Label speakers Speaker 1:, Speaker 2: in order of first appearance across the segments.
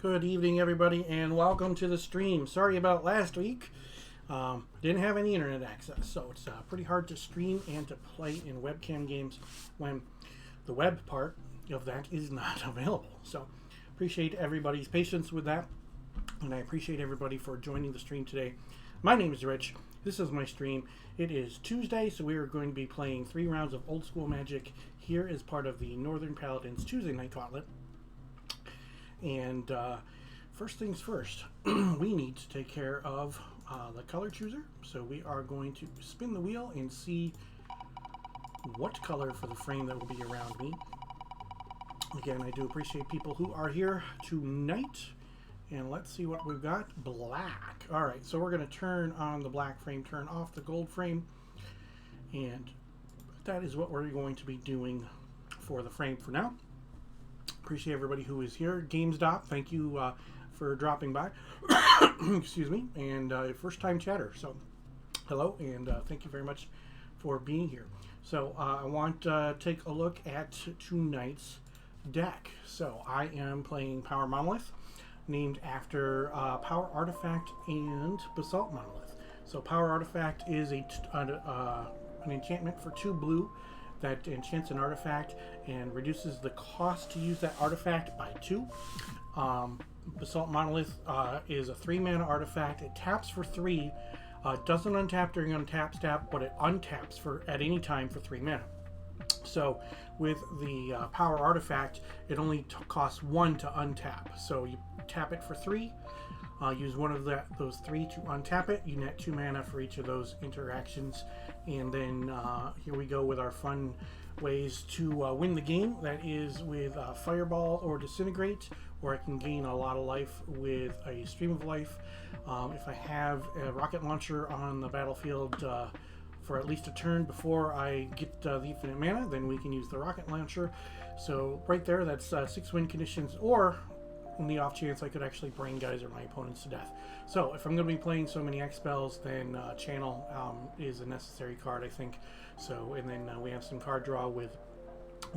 Speaker 1: Good evening, everybody, and welcome to the stream. Sorry about last week. Didn't have any internet access, so it's pretty hard to stream and to play in webcam games when the web part of that is not available. So appreciate everybody's patience with that, and I appreciate everybody for joining the stream today. My name is Rich. This is my stream. It is Tuesday, so we are going to be playing 3 rounds of old school Magic here as part of the Northern Paladins Tuesday Night Gauntlet. And first things first, we need to take care of the color chooser. So we are going to spin the wheel and see what color for the frame that will be around me. Again, I do appreciate people who are here tonight. And let's see what we've got. Black. All right, so we're going to turn on the black frame, turn off the gold frame. And that is what we're going to be doing for the frame for now. Appreciate everybody who is here. GameStop, thank you for dropping by. Excuse me. And first time chatter. So hello, and thank you very much for being here. So I want to take a look at tonight's deck. So I am playing Power Monolith, named after Power Artifact and Basalt Monolith. So Power Artifact is an enchantment for 2 blue that enchants an artifact and reduces the cost to use that artifact by 2. Basalt Monolith is a 3-mana artifact. It taps for 3. Doesn't untap during untap step, but it untaps for at any time for 3 mana. So with the Power Artifact, it only costs 1 to untap. So you tap it for 3. Use one of those 3 to untap it. You net 2 mana for each of those interactions. And then here we go with our fun ways to win the game. That is with Fireball or Disintegrate, or I can gain a lot of life with a Stream of Life. If I have a rocket launcher on the battlefield for at least a turn before I get the infinite mana, then we can use the rocket launcher. So right there, that's 6 win conditions, or in the off chance I could actually Braingeyser my opponents to death. So if I'm going to be playing so many X spells, then Channel is a necessary card, I think. So, and then we have some card draw with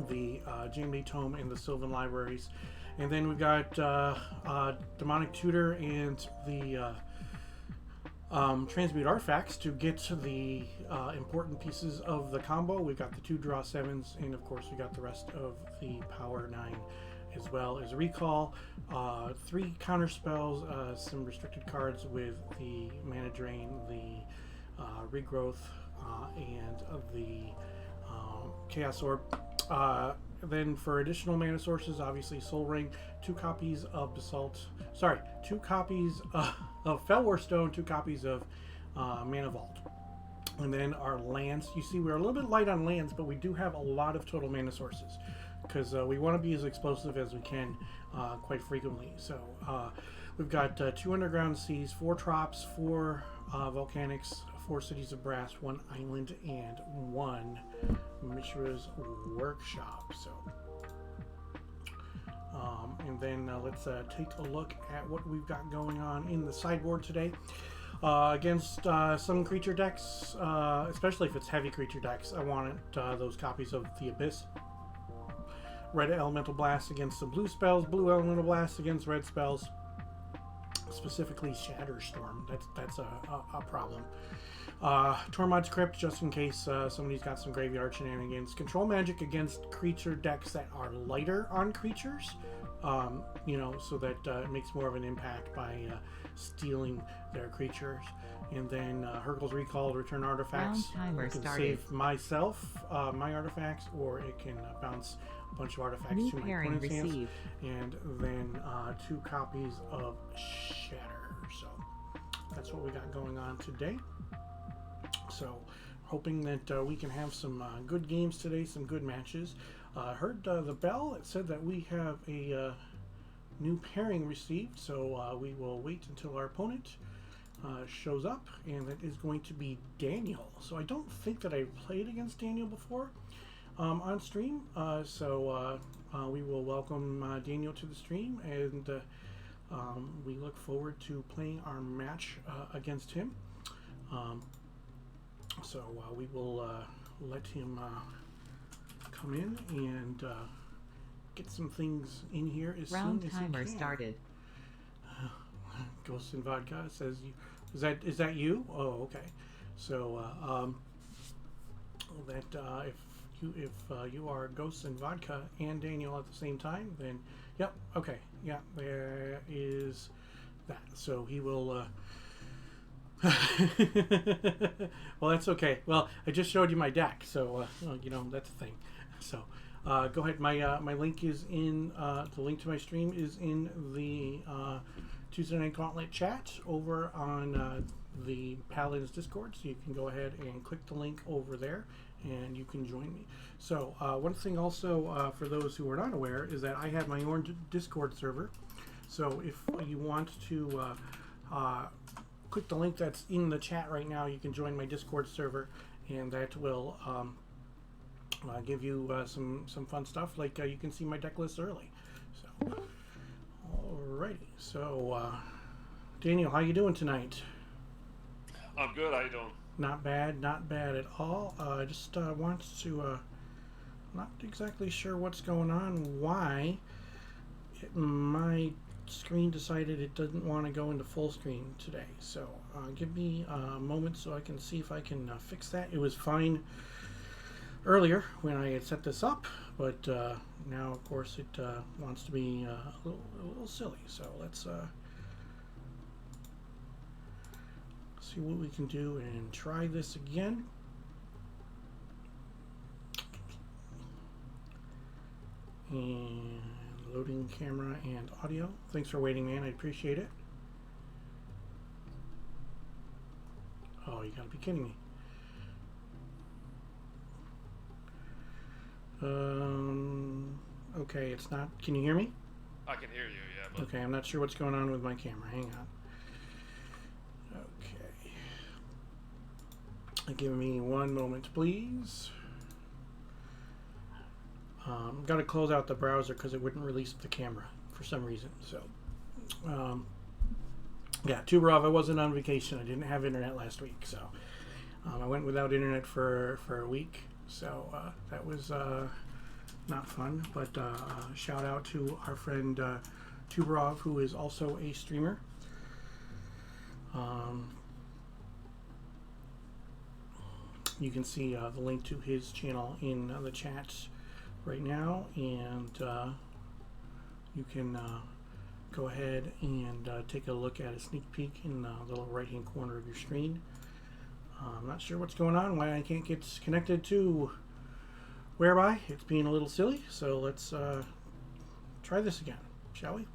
Speaker 1: the Jamie Tome and the Sylvan Libraries. And then we've got Demonic Tutor and the Transmute Artifacts to get to the important pieces of the combo. We've got the 2 draw 7s, and of course we got the rest of the Power 9, as well as Recall, 3 counter spells, some restricted cards with the Mana Drain, the Regrowth, and the Chaos Orb. Then for additional mana sources, obviously Soul Ring, 2 copies of Basalt, 2 copies of Fellwar Stone, 2 copies of Mana Vault. And then our lands, you see we're a little bit light on lands, but we do have a lot of total mana sources, because we want to be as explosive as we can quite frequently. So we've got 2 Underground Seas, 4 Trops, 4 Volcanics, 4 Cities of Brass, 1 Island, and 1 Mishra's Workshop. So, and then let's take a look at what we've got going on in the sideboard today. Against some creature decks, especially if it's heavy creature decks, I want those copies of the Abyss. Red Elemental Blast against some blue spells, blue Elemental Blast against red spells, specifically Shatterstorm. That's a problem. Tormod's Crypt, just in case somebody's got some graveyard shenanigans. Control Magic against creature decks that are lighter on creatures, so that it makes more of an impact by stealing their creatures. And then Hurkyl's Recall, return artifacts. It can save myself, my artifacts, or it can bounce a bunch of artifacts to my opponent's hands. And then 2 copies of Shatter. So that's what we got going on today. So hoping that we can have some good games today, some good matches. Heard the bell. It said that we have a new pairing received, so we will wait until our opponent shows up, and that is going to be Daniel. So I don't think that I've played against Daniel before on stream, so we will welcome Daniel to the stream, and we look forward to playing our match against him. So we will let him come in and get some things in here as soon as he can.
Speaker 2: Round timer started.
Speaker 1: Ghosts and Vodka says, is that you? Oh, okay. So if you are Ghosts and Vodka and Daniel at the same time, then yep, okay, yeah, there is that. So he will. Well, that's okay. Well, I just showed you my deck, so you know that's a thing. So go ahead. My link is in the link to my stream is in the Tuesday Night Gauntlet chat over on the Paladin's Discord. So you can go ahead and click the link over there, and you can join me. So one thing also for those who are not aware is that I have my own Discord server. So if you want to click the link that's in the chat right now, you can join my Discord server, and that will give you some fun stuff, like you can see my deck list early. So alrighty, so Daniel, how you doing tonight?
Speaker 2: I'm good. How you doing?
Speaker 1: Not bad at all. I just want to not exactly sure what's going on, why my screen decided it doesn't want to go into full screen today. So give me a moment so I can see if I can fix that. It was fine earlier when I had set this up, but now of course it wants to be a little silly. So let's see what we can do and try this again. And loading camera and audio. Thanks for waiting, man. I appreciate it. Oh, you gotta be kidding me. Okay, it's not. Can you hear me?
Speaker 2: I can hear you, yeah. But
Speaker 1: Okay, I'm not sure what's going on with my camera. Hang on. Okay. Give me one moment, please. Got to close out the browser because it wouldn't release the camera for some reason. So, yeah, Tuberov, I wasn't on vacation. I didn't have internet last week, so I went without internet for a week. So that was not fun. But shout out to our friend Tuberov, who is also a streamer. You can see the link to his channel in the chat right now, and you can go ahead and take a look at a sneak peek in the little right hand corner of your screen. I'm not sure what's going on, why I can't get connected to Whereby. It's being a little silly, so let's try this again, shall we?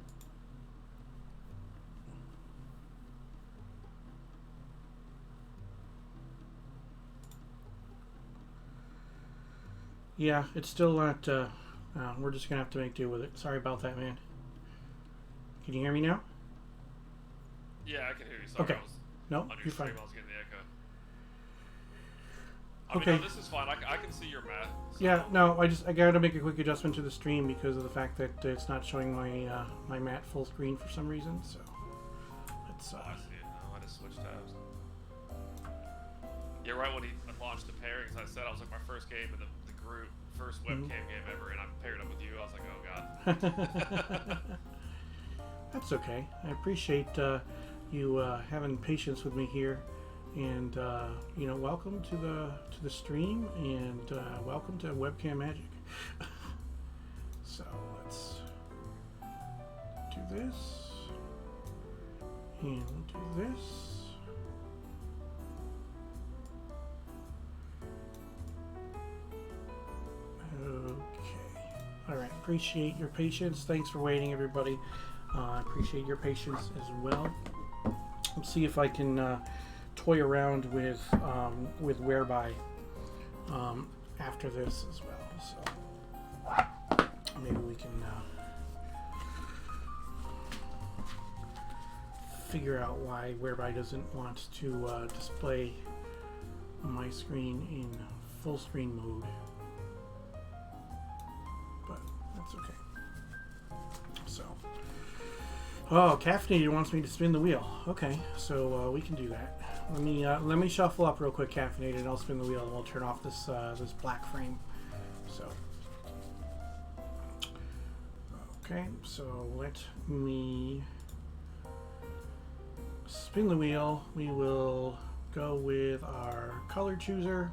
Speaker 1: Yeah, it's still not, we're just going to have to make do with it. Sorry about that, man. Can you hear me now?
Speaker 2: yeah, I can hear you. Sorry,
Speaker 1: Okay.
Speaker 2: I was
Speaker 1: No,
Speaker 2: on your
Speaker 1: you're
Speaker 2: stream.
Speaker 1: fine.
Speaker 2: I was getting the echo. I
Speaker 1: Okay.
Speaker 2: mean, no, this is fine. I can see your map. So.
Speaker 1: Yeah, no, I got to make a quick adjustment to the stream because of the fact that it's not showing my my mat full screen for some reason. So let's.
Speaker 2: Oh, I see it now. I just switched tabs. Yeah, right when he launched the pairings, I said I was like my first game in the group, first webcam game ever, and I paired up with you. I was like, oh god.
Speaker 1: That's okay. I appreciate you having patience with me here, and you know, welcome to the stream, and welcome to Webcam Magic. So let's do this, and we'll do this. Okay. All right. Appreciate your patience. Thanks for waiting, everybody. Appreciate your patience as well. Let's see if I can toy around with Whereby after this as well. So maybe we can figure out why Whereby doesn't want to display my screen in full screen mode. But that's okay. So, oh, Caffeinated wants me to spin the wheel. Okay, so we can do that. Let me shuffle up real quick, Caffeinated, and I'll spin the wheel, and we'll turn off this this black frame. So, okay, so let me spin the wheel. We will go with our color chooser.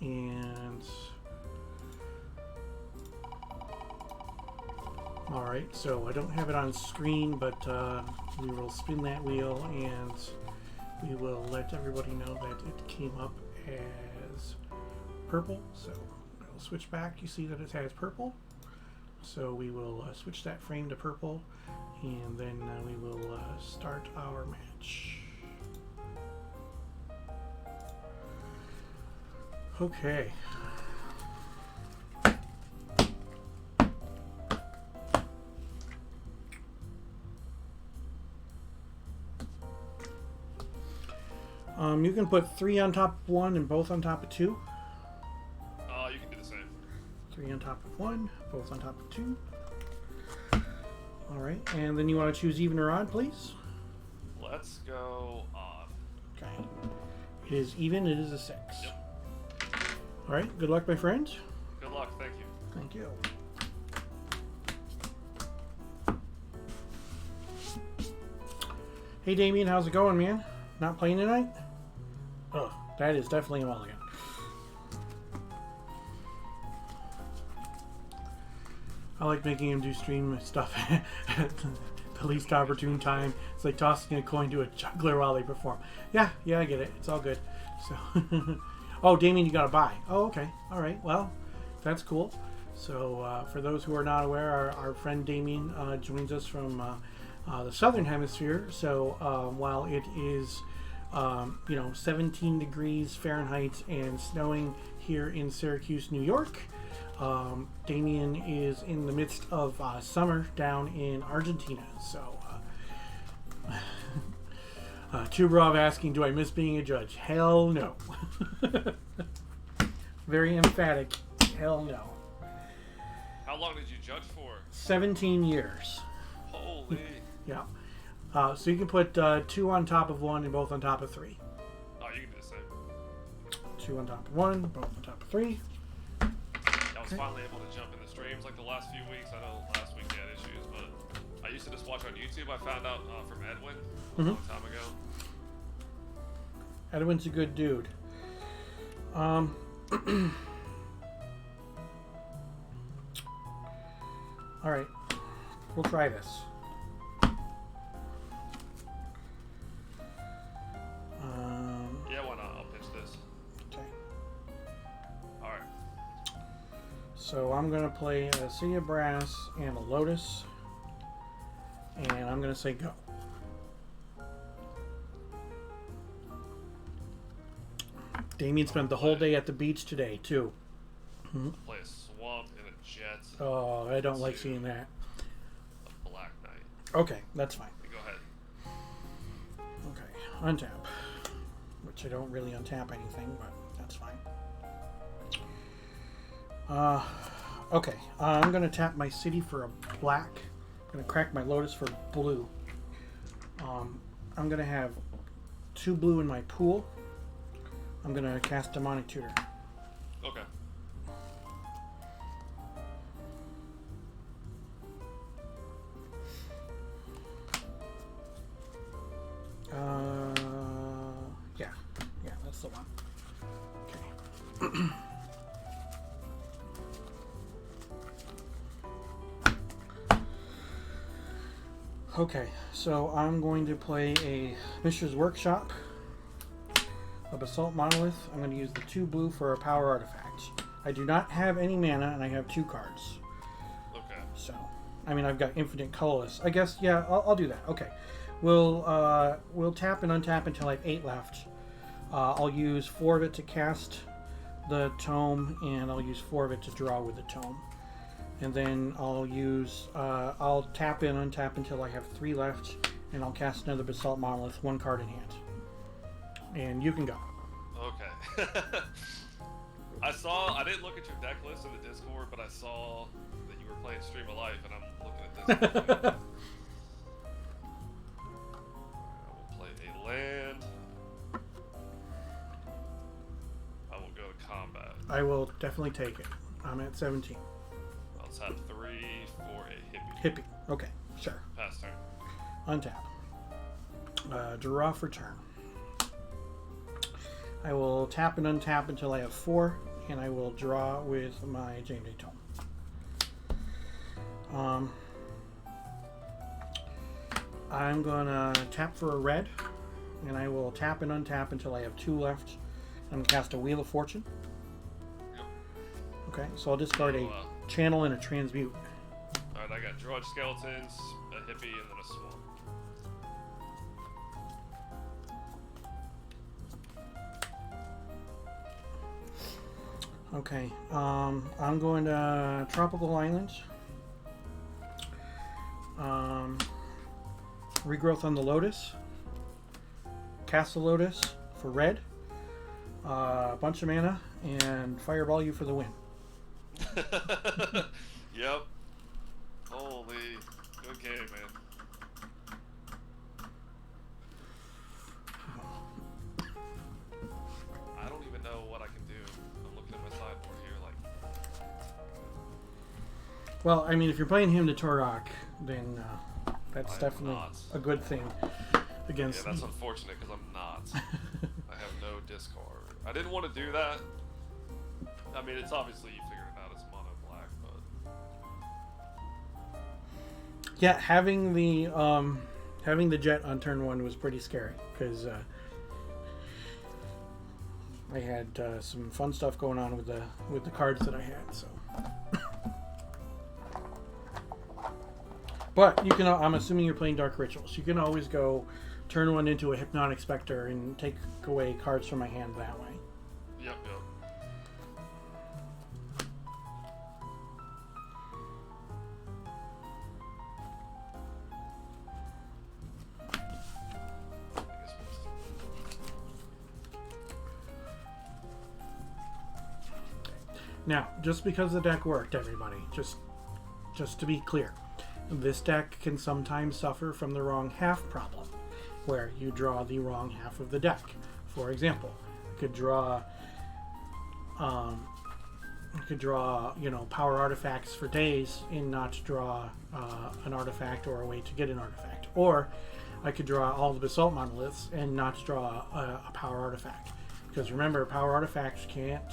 Speaker 1: And alright, so I don't have it on screen, but we will spin that wheel and we will let everybody know that it came up as purple. So we'll switch back. You see that it has purple. So we will switch that frame to purple, and then we will start our match. Okay. You can put 3 on top of 1 and both on top of 2.
Speaker 2: You can do the same.
Speaker 1: 3 on top of 1, both on top of 2. Alright, and then you want to choose even or odd, please?
Speaker 2: Let's go odd.
Speaker 1: Okay. It is even, it is a 6.
Speaker 2: Yep.
Speaker 1: Alright, good luck, my friend.
Speaker 2: Good luck, thank you.
Speaker 1: Thank you. Hey Damien, how's it going, man? Not playing tonight? Oh, that is definitely a mulligan. I like making him do stream stuff at the least opportune time. It's like tossing a coin to a juggler while they perform. Yeah, I get it. It's all good. So, oh, Damien, you got to buy. Oh, okay. All right. Well, that's cool. So, for those who are not aware, our friend Damien joins us from the southern hemisphere. So, while it is 17 degrees Fahrenheit and snowing here in Syracuse, New York, Damien is in the midst of summer down in Argentina. So, Tubrov asking, do I miss being a judge? Hell no. Very emphatic. Hell no.
Speaker 2: How long did you judge for?
Speaker 1: 17 years.
Speaker 2: Holy.
Speaker 1: Yeah. So you can put 2 on top of 1 and both on top of 3.
Speaker 2: Oh, you can do the same.
Speaker 1: 2 on top of 1, both on top of 3.
Speaker 2: I was finally able to jump in the streams like the last few weeks. I know last week they had issues, but I used to just watch on YouTube. I found out from Edwin a long time ago.
Speaker 1: Edwin's a good dude. Alright. We'll try this.
Speaker 2: Yeah, why not? I'll pitch this.
Speaker 1: Okay.
Speaker 2: Alright.
Speaker 1: So I'm going to play a Sea of Brass and a Lotus. And I'm going to say go. Damien spent the whole day at the beach today, too.
Speaker 2: Play a Swamp and a Jet.
Speaker 1: Oh, I don't like seeing that.
Speaker 2: A Black Knight.
Speaker 1: Okay, that's fine.
Speaker 2: Go ahead.
Speaker 1: Okay, untap. Which I don't really untap anything, but that's fine. Okay, I'm going to tap my city for a black. I'm going to crack my Lotus for blue. I'm going to have 2 blue in my pool. I'm going to cast Demonic Tutor.
Speaker 2: Okay.
Speaker 1: Yeah, that's the one. Okay. Okay, so I'm going to play a Mishra's Workshop, a Basalt Monolith. I'm going to use the 2 blue for a power artifact. I do not have any mana, and I have 2 cards.
Speaker 2: Okay.
Speaker 1: So, I mean, I've got infinite colorless. I guess, yeah, I'll do that. Okay. We'll tap and untap until I have 8 left. I'll use 4 of it to cast the tome, and I'll use 4 of it to draw with the tome. And then I'll tap and untap until I have 3 left, and I'll cast another Basalt Monolith, 1 card in hand. And you can go.
Speaker 2: Okay. I didn't look at your deck list in the Discord, but I saw that you were playing Stream of Life, and I'm looking at this. I will play a land. I will go to combat.
Speaker 1: I will definitely take it. I'm at 17.
Speaker 2: I'll tap 3 for a hippie.
Speaker 1: Hippie. Okay, sure.
Speaker 2: Pass turn.
Speaker 1: Untap. Draw for turn. I will tap and untap until I have 4, and I will draw with my James Day Tome. I'm gonna tap for a red, and I will tap and untap until I have 2 left. I'm gonna cast a Wheel of Fortune. Okay, so I'll discard a channel and a transmute.
Speaker 2: Alright, I got Drudge Skeletons, a Hippie, and then a Swamp.
Speaker 1: Okay, I'm going to Tropical Islands. Regrowth on the Lotus. Cast the Lotus for red. A bunch of mana, and Fireball you for the win.
Speaker 2: Yep. Holy. Good game, man. I don't even know what I can do. I'm looking at my sideboard here like...
Speaker 1: Well, I mean, if you're playing him to Torok, then that's definitely a good thing against...
Speaker 2: Yeah, that's unfortunate because I'm not. I have no discard. I didn't want to do that. I mean, it's obviously you figured it out. It's mono black, but
Speaker 1: yeah, having the jet on turn 1 was pretty scary because I had some fun stuff going on with the cards that I had. So, but you can. I'm assuming you're playing Dark Rituals. You can always go turn 1 into a Hypnotic Spectre and take away cards from my hand that way.
Speaker 2: Yep.
Speaker 1: Now, just because the deck worked, everybody, just to be clear, this deck can sometimes suffer from the wrong half problem, where you draw the wrong half of the deck. For example, I could draw, power artifacts for days and not draw an artifact or a way to get an artifact. Or I could draw all the Basalt monoliths and not draw a power artifact. Because remember, power artifacts can't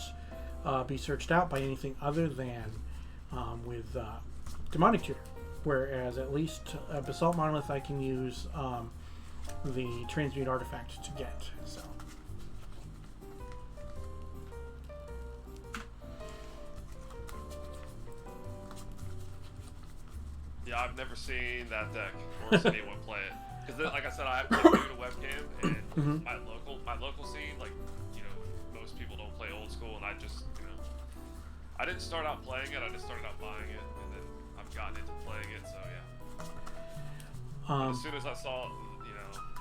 Speaker 1: be searched out by anything other than with Demonic Tutor. Whereas at least a Basalt monolith I can use the transmute artifact to get. So.
Speaker 2: Yeah, I've never seen that deck or seen anyone play it. Because, like I said, I'm new to webcam, and my local scene, like, most people don't play old school, and I just, I didn't start out playing it. I just started out buying it, and then I've gotten into playing it. So yeah. As soon as I saw,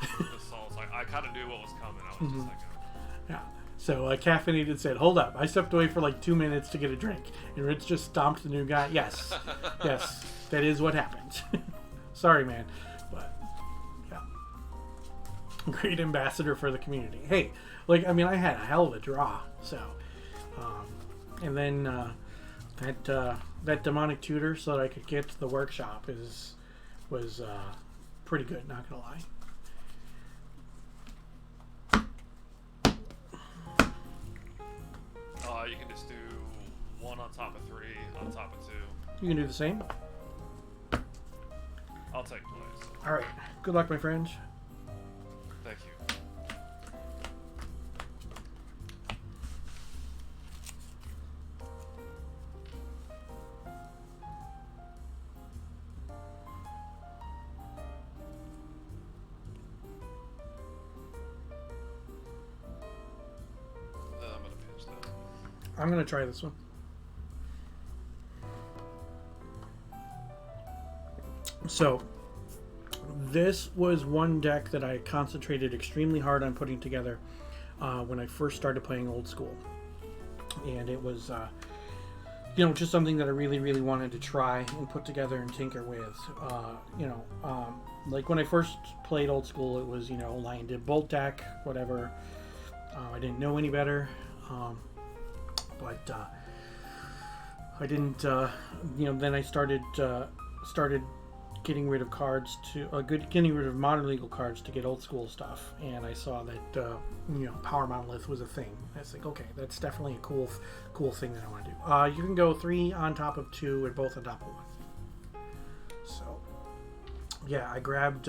Speaker 2: the salts, I kind of knew what was coming. I was just like,
Speaker 1: yeah. So Caffeinated said, "Hold up! I stepped away for like 2 minutes to get a drink, and Rich just stomped the new guy." Yes, yes, that is what happened. Sorry, man, but yeah, great ambassador for the community. Hey, I had a hell of a draw. So, and then that demonic tutor, so that I could get to the workshop, was pretty good. Not gonna lie.
Speaker 2: You can just do 1 on top of 3, on top of 2.
Speaker 1: You can do the same.
Speaker 2: I'll take place.
Speaker 1: All right. Good luck, my friend.
Speaker 2: Thank you. I'm gonna pinch that.
Speaker 1: I'm going to try this one. So, this was one deck that I concentrated extremely hard on putting together when I first started playing old school. And it was, just something that I really, really wanted to try and put together and tinker with. Like when I first played old school, it was, Lion Did Bolt deck, whatever. I didn't know any better. But I didn't, then I started getting rid of cards getting rid of modern legal cards to get old school stuff, and I saw that Power Monolith was a thing. I was like, okay, that's definitely a cool thing that I want to do. You can go 3 on top of 2 and both on top of 1. So yeah, I grabbed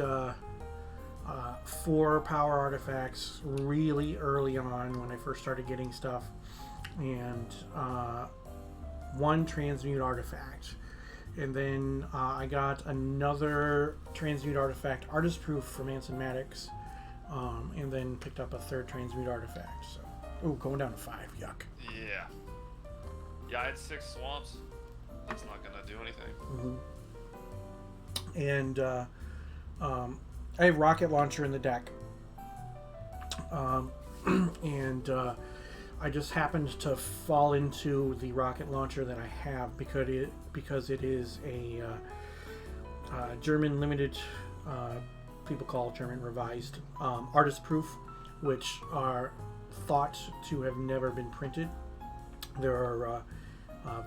Speaker 1: 4 power artifacts really early on when I first started getting stuff, and 1 transmute artifact. And then I got another transmute artifact, Artist Proof from Anson Maddox, and then picked up a 3rd transmute artifact. So, ooh, going down to 5. Yuck.
Speaker 2: Yeah. Yeah, I had 6 swamps. That's not gonna do anything.
Speaker 1: Mm-hmm. And I have Rocket Launcher in the deck, and I just happened to fall into the rocket launcher that I have because it is a German limited, people call German revised, artist proof, which are thought to have never been printed. There are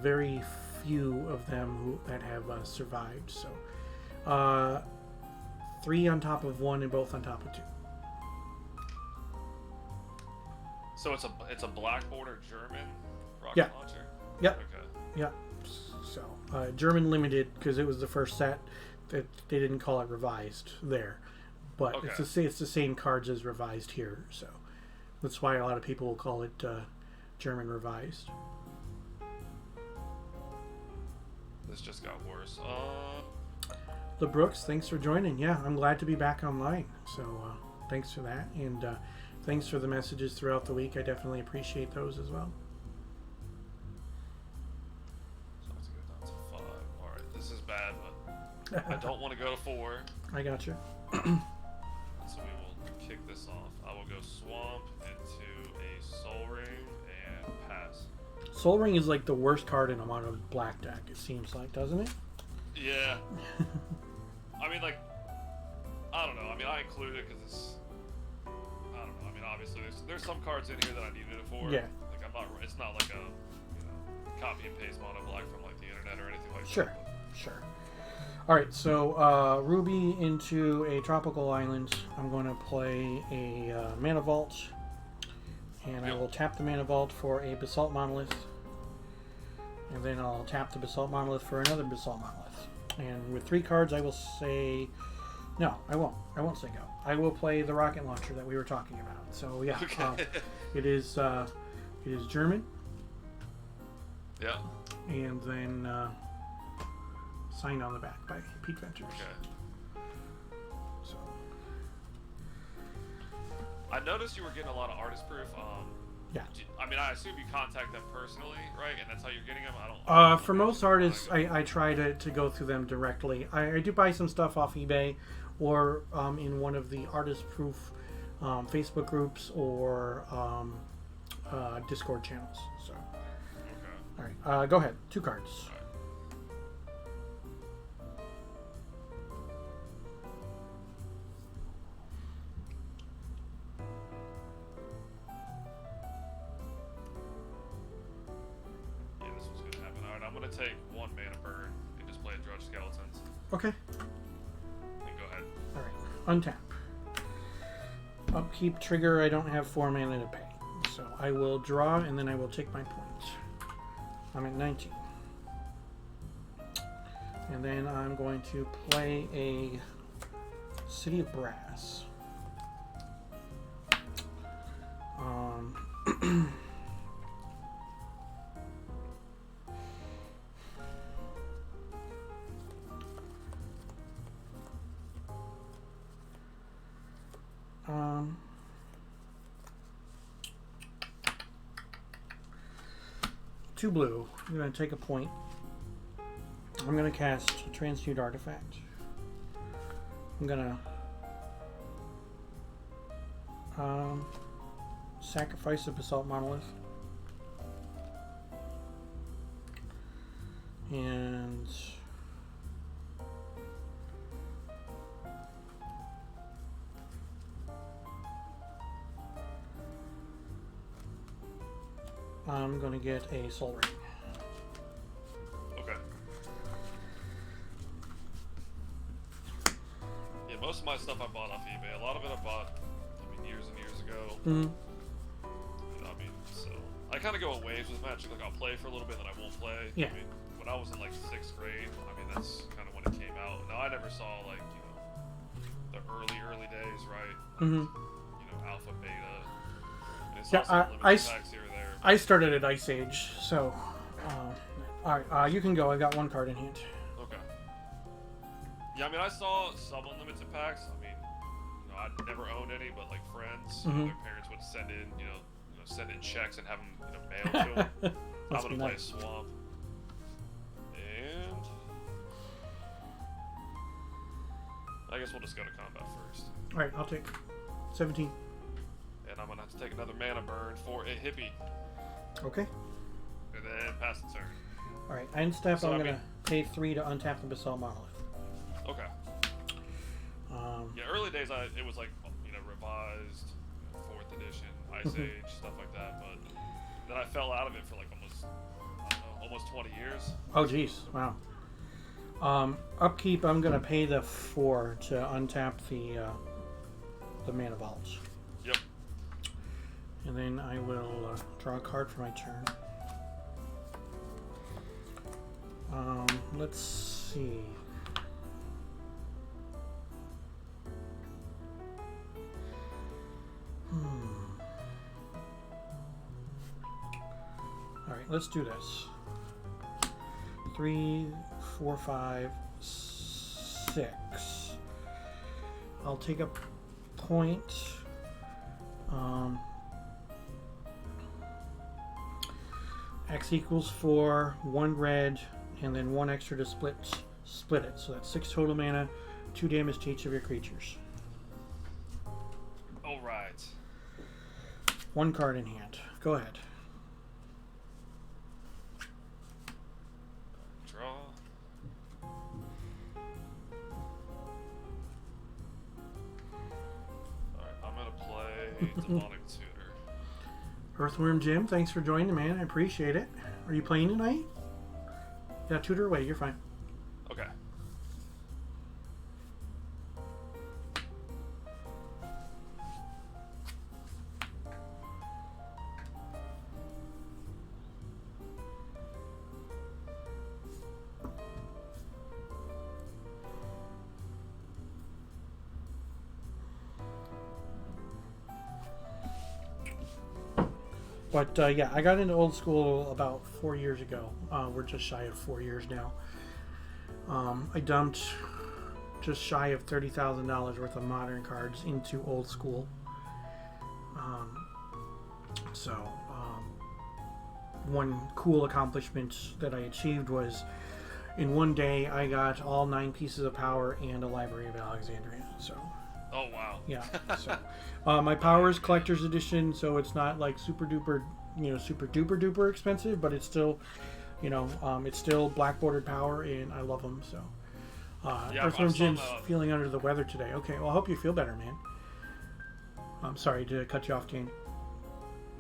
Speaker 1: very few of them that have survived. So 3 on top of 1 and both on top of 2.
Speaker 2: So it's a black border German rocket launcher?
Speaker 1: Yep.
Speaker 2: Okay.
Speaker 1: Yeah. So German limited because it was the first set that they didn't call it revised there, but it's the same cards as revised here. So that's why a lot of people will call it German revised.
Speaker 2: This just got worse.
Speaker 1: The Brooks, thanks for joining. Yeah, I'm glad to be back online. So thanks for that, and thanks for the messages throughout the week. I definitely appreciate those as well.
Speaker 2: So let's go down to 5. All right, this is bad, but I don't want to go to 4.
Speaker 1: I got you.
Speaker 2: So we will kick this off. I will go swamp into a soul ring and pass.
Speaker 1: Soul Ring is like the worst card in a mono black deck, it seems like, doesn't it?
Speaker 2: Yeah. I mean, like, I don't know. I mean, I include it because it's, I don't know. I mean, obviously, there's some cards in here that I needed it for.
Speaker 1: Yeah.
Speaker 2: Like, it's not like a, copy and paste mono black from like the internet or anything like
Speaker 1: Sure.
Speaker 2: that.
Speaker 1: Sure. All right, so Ruby into a tropical island. I'm going to play a Mana Vault, and I will tap the Mana Vault for a Basalt Monolith, and then I'll tap the Basalt Monolith for another Basalt Monolith. And with 3 cards, I will say, no, I won't. I won't say go. I will play the rocket launcher that we were talking about. So yeah, it is German.
Speaker 2: Yeah.
Speaker 1: And then signed on the back by Pete Ventures.
Speaker 2: Okay.
Speaker 1: So
Speaker 2: I noticed you were getting a lot of artist proof.
Speaker 1: Yeah.
Speaker 2: I mean, I assume you contact them personally, right? And that's how you're getting them. I don't.
Speaker 1: For most artists, I try to go through them directly. I do buy some stuff off eBay, or in one of the artist proof Facebook groups or Discord channels. So.
Speaker 2: Okay.
Speaker 1: All right. Go ahead. 2 cards.
Speaker 2: Take 1 mana burn and just play a Drudge Skeletons.
Speaker 1: Okay.
Speaker 2: And go ahead.
Speaker 1: Alright. Untap. Upkeep trigger, I don't have 4 mana to pay. So I will draw and then I will take my point. I'm at 19. And then I'm going to play a City of Brass. Two blue. I'm going to take a point. I'm going to cast Transmute Artifact. I'm going to sacrifice a Basalt Monolith. And I'm going to get a Soul Ring.
Speaker 2: Okay. most of my stuff I bought off eBay. A lot of it I bought, years and years ago.
Speaker 1: Mm-hmm.
Speaker 2: So I kind of go in waves with Magic. Like, I'll play for a little bit, then I won't play.
Speaker 1: Yeah.
Speaker 2: When I was in, like, 6th grade, that's kind of when it came out. Now, I never saw, like, the early days, right?
Speaker 1: Mm-hmm.
Speaker 2: Alpha, beta. And
Speaker 1: Yeah,
Speaker 2: packs here or there.
Speaker 1: I started at Ice Age, so... all right, you can go. I got one card in hand.
Speaker 2: Okay. Yeah, I saw some unlimited packs. I never owned any, but like friends, their parents would send in, send in checks and have them, mailed to them. I'm gonna play Swamp, and I guess we'll just go to combat first.
Speaker 1: All right, I'll take 17.
Speaker 2: And I'm gonna have to take another mana burn for a hippie.
Speaker 1: Okay.
Speaker 2: And then pass the turn.
Speaker 1: All right, end step. I'm gonna pay 3 to untap the Basalt Monolith.
Speaker 2: Okay. Yeah, early days it was like revised, 4th edition, Ice Age, stuff like that. But then I fell out of it for like almost 20 years.
Speaker 1: Oh jeez, wow. Upkeep. I'm gonna pay the 4 to untap the Mana Vault.
Speaker 2: Yep.
Speaker 1: And then I will draw a card for my turn. Let's see. Alright, let's do this. 3, 4, 5, 6. I'll take a point. X equals 4, 1 red, and then 1 extra to split it. So that's 6 total mana, 2 damage to each of your creatures.
Speaker 2: Alright.
Speaker 1: 1 card in hand. Go ahead.
Speaker 2: Draw. Alright, I'm gonna play Demonic Tutor.
Speaker 1: Earthworm Jim, thanks for joining, man. I appreciate it. Are you playing tonight? Yeah, tutor away. You're fine.
Speaker 2: Okay.
Speaker 1: But yeah, I got into old school about 4 years ago. We're just shy of 4 years now. I dumped just shy of $30,000 worth of modern cards into old school. One cool accomplishment that I achieved was in one day I got all 9 pieces of power and a Library of Alexandria. So.
Speaker 2: Oh wow.
Speaker 1: Yeah. So my power is collector's edition, so it's not like super duper duper expensive, but it's still, it's still black bordered power, and I love them. So Earthworm Jim's feeling under the weather today. Okay, well I hope you feel better, man. I'm sorry to cut you off, Kane.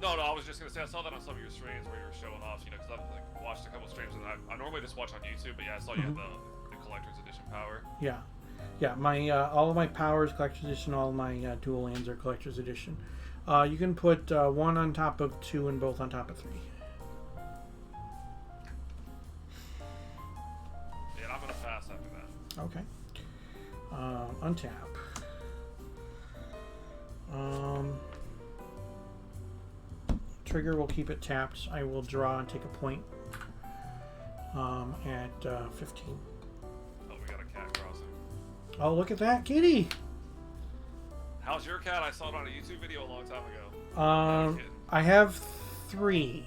Speaker 2: No, I was just gonna say I saw that on some of your streams where you were showing off, because I've watched a couple streams and I normally just watch on YouTube, but yeah, I saw you had the collector's edition power.
Speaker 1: Yeah. Yeah, my all of my powers collector's edition, all of my dual lands are collector's edition. You can put 1 on top of 2 and both on top of 3.
Speaker 2: Yeah, I'm gonna pass after that.
Speaker 1: Okay. Untap. Trigger will keep it tapped. I will draw and take a point at 15.
Speaker 2: Oh, we got a cat crossing.
Speaker 1: Oh, look at that kitty!
Speaker 2: How's your cat? I saw it on a YouTube video a long time ago.
Speaker 1: I have 3.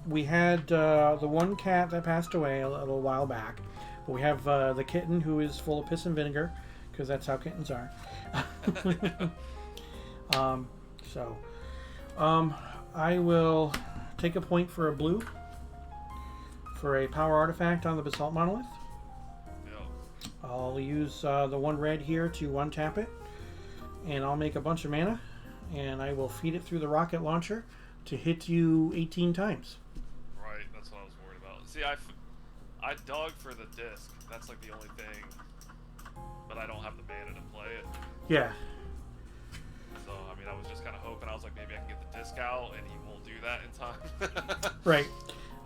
Speaker 1: We had the one cat that passed away a little while back, but we have the kitten who is full of piss and vinegar, because that's how kittens are. I will take a point for a blue for a power artifact on the Basalt Monolith. I'll use the 1 red here to untap it, and I'll make a bunch of mana, and I will feed it through the rocket launcher to hit you 18 times.
Speaker 2: Right, that's what I was worried about. See, I dug for the disc. That's like the only thing, but I don't have the mana to play
Speaker 1: Yeah.
Speaker 2: So, I mean, I was just kind of hoping. I was like, maybe I can get the disc out, and he won't do that in time.
Speaker 1: Right.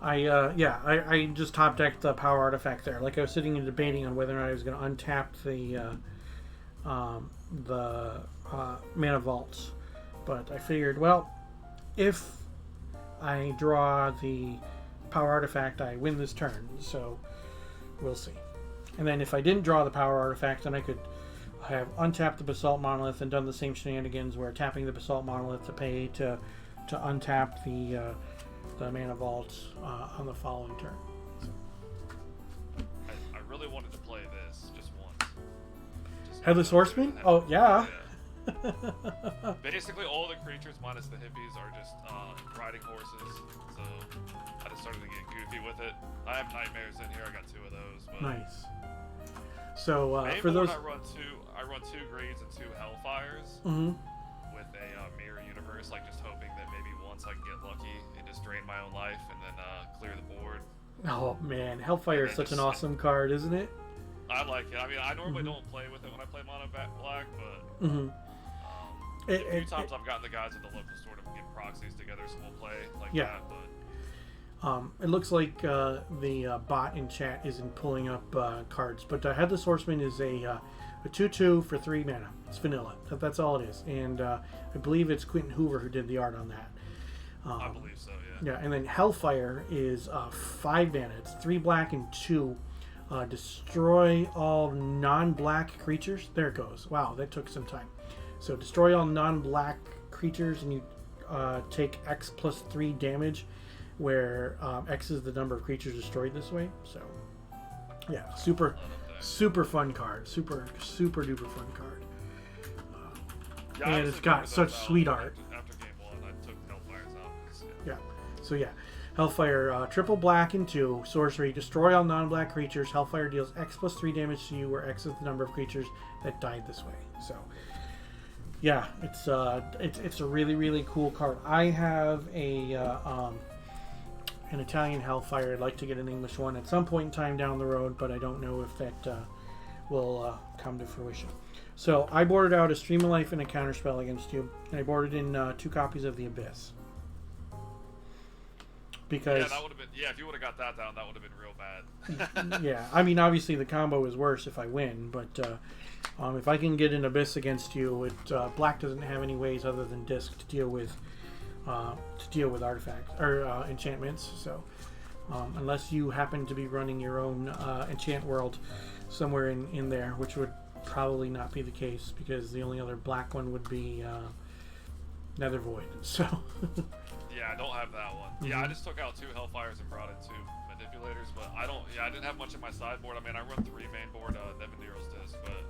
Speaker 1: I just top decked the power artifact there. Like I was sitting and debating on whether or not I was going to untap the mana vaults, but I figured, well, if I draw the power artifact, I win this turn. So we'll see. And then if I didn't draw the power artifact, then I could have untapped the Basalt Monolith and done the same shenanigans where tapping the Basalt Monolith to pay to untap the mana vaults on the following turn. So.
Speaker 2: I really wanted to play this just once.
Speaker 1: Headless Horseman? Oh, yeah.
Speaker 2: Basically, all the creatures minus the hippies are just riding horses. So I just started to get goofy with it. I have nightmares in here. I got 2 of those. But
Speaker 1: nice. So for
Speaker 2: board,
Speaker 1: those,
Speaker 2: I run 2 Greeds and 2 Hellfires with a mirror universe, like just hoping that maybe once I can get lucky and just drain my own life and then clear the board.
Speaker 1: Oh man, Hellfire is such an awesome card, isn't it?
Speaker 2: I like it. I mean, I normally don't play with it when I play Mono Black, but a few times I've gotten the guys at the local store to get proxies together, so we'll play like that. But
Speaker 1: it looks like the bot in chat isn't pulling up cards, but Headless Horseman is a 2/2 for 3 mana. It's vanilla. That's all it is, and I believe it's Quentin Hoover who did the art on that.
Speaker 2: I believe so, yeah.
Speaker 1: Yeah, and then Hellfire is 5 mana. It's 3 black and 2. Destroy all non-black creatures. There it goes. Wow, that took some time. So destroy all non-black creatures, and you take X plus 3 damage, where X is the number of creatures destroyed this way. So, yeah, super fun card. Super duper fun card. And it's got such sweet art.
Speaker 2: After game 1, I took Hellfires out.
Speaker 1: Yeah. So yeah, Hellfire, triple black and 2 sorcery. Destroy all non-black creatures. Hellfire deals X plus 3 damage to you, where X is the number of creatures that died this way. So, yeah, it's a really cool card. I have an Italian Hellfire. I'd like to get an English one at some point in time down the road, but I don't know if that will come to fruition. So I boarded out a Stream of Life and a counterspell against you, and I boarded in 2 copies of the Abyss. Because
Speaker 2: that would have been if you would have got that down, that would have been real bad.
Speaker 1: Yeah, I mean obviously the combo is worse if I win, but if I can get an Abyss against you, black doesn't have any ways other than disc to deal with artifacts or enchantments. So unless you happen to be running your own enchant world somewhere in there, which would probably not be the case because the only other black one would be Nether Void. So.
Speaker 2: Yeah, I don't have that one. Yeah, I just took out 2 Hellfires and brought in 2 Manipulators, but I didn't have much in my sideboard. I mean, I run 3 main board Nevinyrral's Disc, but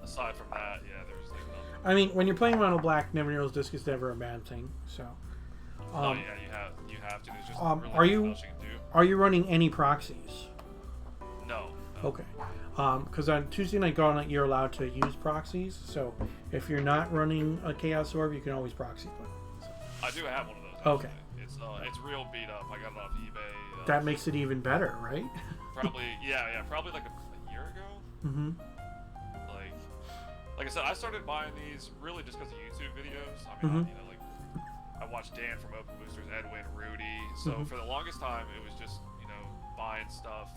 Speaker 2: aside from that, there's like nothing.
Speaker 1: I mean, when you're playing Mono Black, Nevinyrral's Disc is never a bad thing. So.
Speaker 2: You have to. There's just really nothing else you can do.
Speaker 1: Are you running any proxies?
Speaker 2: No.
Speaker 1: Okay. Because on Tuesday Night Gauntlet, you're allowed to use proxies. So if you're not running a Chaos Orb, you can always proxy one. So.
Speaker 2: I do have one of those.
Speaker 1: Okay.
Speaker 2: It's real beat up. I got it off eBay.
Speaker 1: That makes it even better, right?
Speaker 2: Probably like a year ago. Like I said, I started buying these really just because of YouTube videos. I mean, I watched Dan from Open Boosters, Edwin, Rudy. So for the longest time, it was just buying stuff.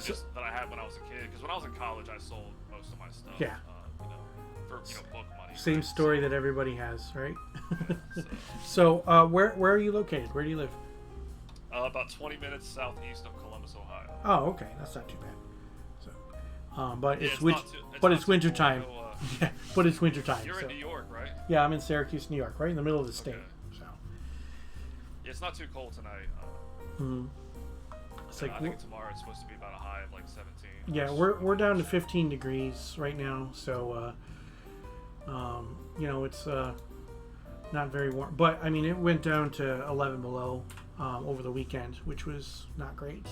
Speaker 2: Just that I had when I was a kid. Because when I was in college, I sold most of my stuff.
Speaker 1: Yeah.
Speaker 2: For book money.
Speaker 1: Same story that everybody has, right? So where are you located? Where do you live?
Speaker 2: About 20 minutes southeast of Columbus, Ohio.
Speaker 1: Oh, okay, that's not too bad. So, but it's winter time. Yeah, but it's winter time.
Speaker 2: You're in New York, right?
Speaker 1: Yeah, I'm in Syracuse, New York, right in the middle of the state. So.
Speaker 2: Yeah, it's not too cold tonight.
Speaker 1: It's like
Speaker 2: I think tomorrow it's supposed to be about a high of like 17.
Speaker 1: Yeah, we're down to 15 degrees right now, so it's not very warm. But I mean, it went down to 11 below over the weekend, which was not great.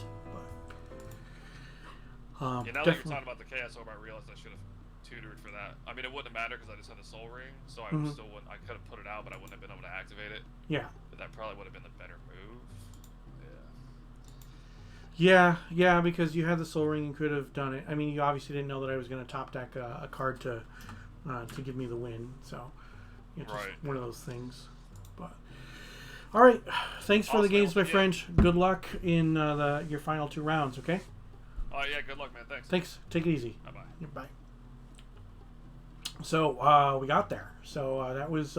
Speaker 1: But
Speaker 2: now that you're talking about the Chaos Orb, I realized I should have tutored for that. I mean, it wouldn't have mattered because I just had the Soul Ring, so I still wouldn't. I could have put it out, but I wouldn't have been able to activate it.
Speaker 1: Yeah.
Speaker 2: But that probably would have been the better move.
Speaker 1: Yeah, because you had the Soul Ring and could have done it. I mean, you obviously didn't know that I was going to top deck a card to give me the win. So, just one of those things. But all right, thanks for the games, my friend. Good luck in your final 2 rounds. Okay.
Speaker 2: Oh yeah, good luck, man. Thanks.
Speaker 1: Thanks. Take it easy.
Speaker 2: Bye-bye.
Speaker 1: Yeah, bye. So we got there. So that was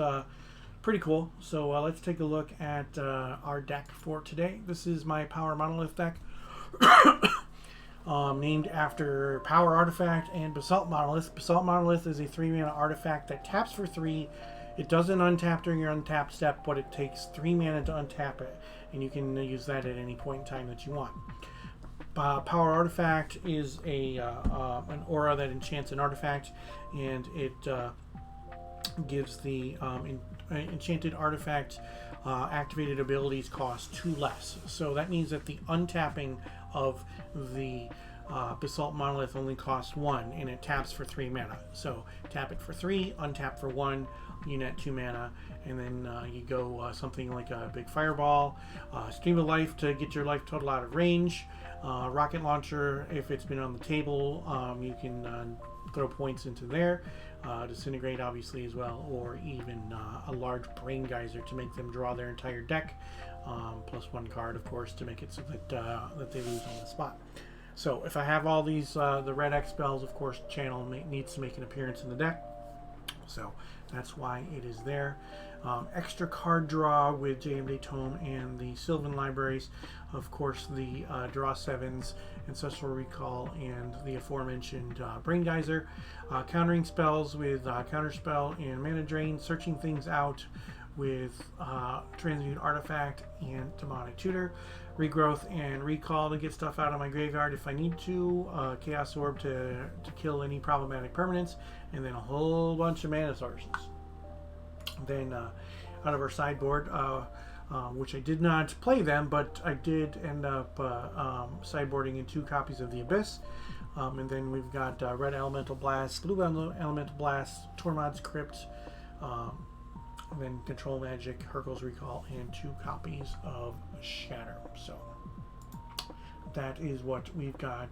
Speaker 1: pretty cool. So let's take a look at our deck for today. This is my Power Monolith deck, named after Power Artifact and Basalt Monolith. Basalt Monolith is a 3-mana artifact that taps for 3. It doesn't untap during your untap step, but it takes 3 mana to untap it, and you can use that at any point in time that you want. Power Artifact is an aura that enchants an artifact, and it gives the enchanted artifact activated abilities cost 2 less. So that means that the untapping of the Basalt Monolith only costs 1, and it taps for 3 mana. So tap it for 3, untap for 1, you net 2 mana, and then you go something like a big fireball, Stream of Life to get your life total out of range, rocket launcher if it's been on the table, you can throw points into there, Disintegrate obviously as well, or even a large Braingeyser to make them draw their entire deck, plus 1 card of course to make it so that they lose on the spot. So if I have all these the red X spells, of course channel needs to make an appearance in the deck, so that's why it is there. Extra card draw with JMD Tome and the Sylvan Libraries, of course the draw 7s, Ancestral Recall, and the aforementioned Braingeyser. Countering spells with Counterspell and Mana Drain, searching things out with Transmute Artifact and Demonic Tutor. Regrowth and Recall to get stuff out of my graveyard if I need to. Chaos Orb to kill any problematic permanents, and then a whole bunch of mana sources. Then out of our sideboard, which I did not play them, but I did end up sideboarding in 2 copies of the Abyss. And then we've got Red Elemental Blast, Blue Elemental Blast, Tormod's Crypt, then Control Magic, Hurkyl's Recall, and 2 copies of Shatter. So that is what we've got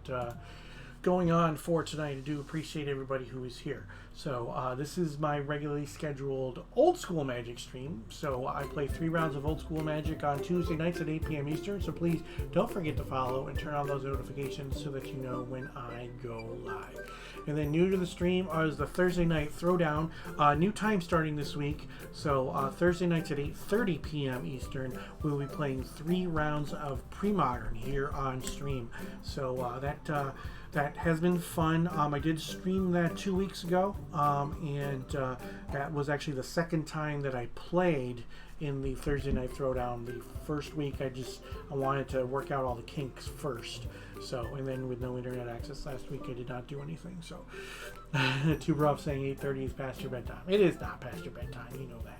Speaker 1: going on for tonight. I do appreciate everybody who is here. So this is my regularly scheduled Old School Magic stream. So I play 3 rounds of Old School Magic on Tuesday nights at 8 p.m. Eastern. So please don't forget to follow and turn on those notifications so that you know when I go live. And then new to the stream is the Thursday Night Throwdown. New time starting this week. So Thursday nights at 8:30 p.m. Eastern, we'll be playing 3 rounds of Pre-Modern here on stream. So that has been fun. I did stream that 2 weeks ago, and that was actually the second time that I played in the Thursday Night Throwdown. The first week I wanted to work out all the kinks first. So, and then with no internet access last week, I did not do anything. So, Too rough saying 8:30 is past your bedtime. It is not past your bedtime, you know that.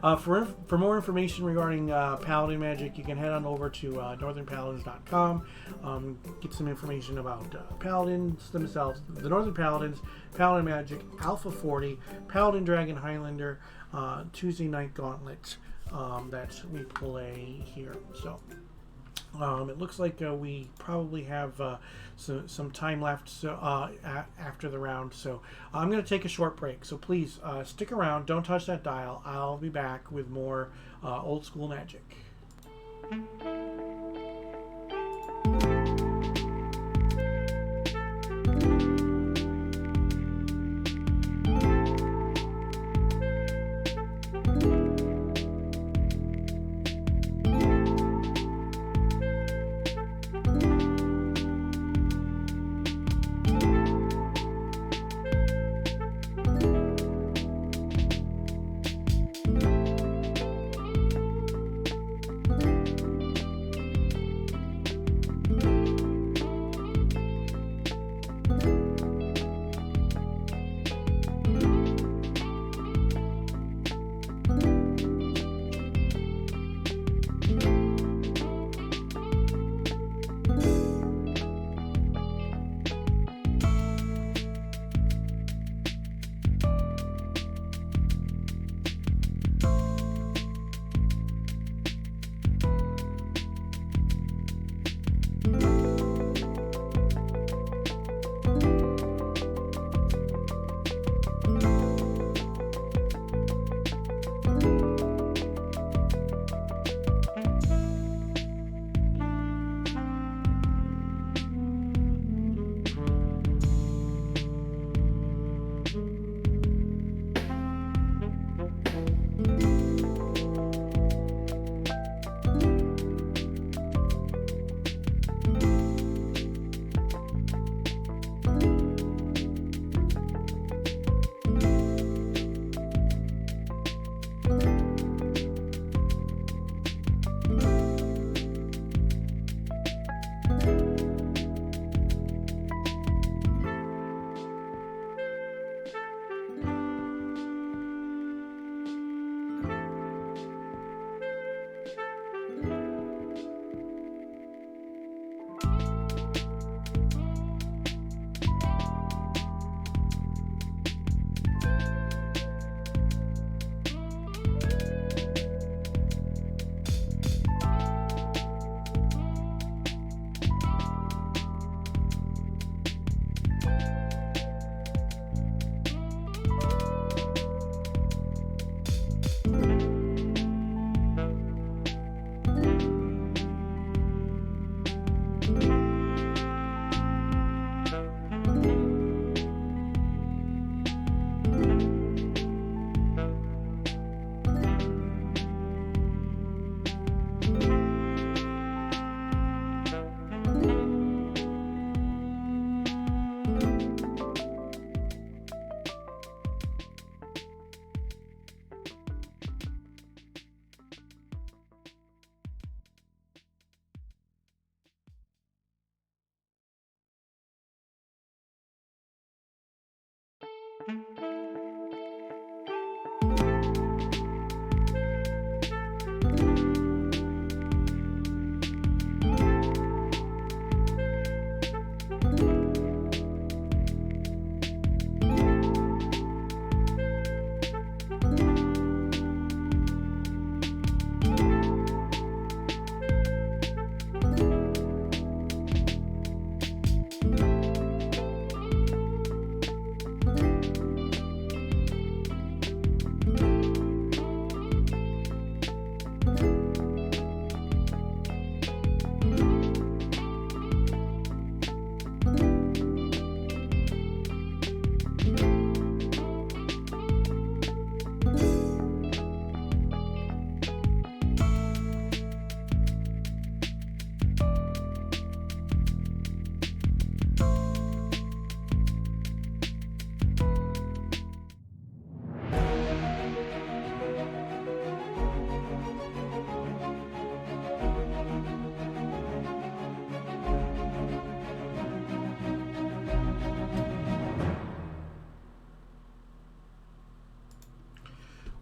Speaker 1: So, for more information regarding Paladin Magic, you can head on over to northernpaladins.com. Get some information about Paladins themselves, the Northern Paladins, Paladin Magic, Alpha 40, Paladin Dragon Highlander, Tuesday Night Gauntlet that we play here. So. It looks like we probably have some time left after the round, so I'm going to take a short break. So please stick around, don't touch that dial. I'll be back with more Old School Magic.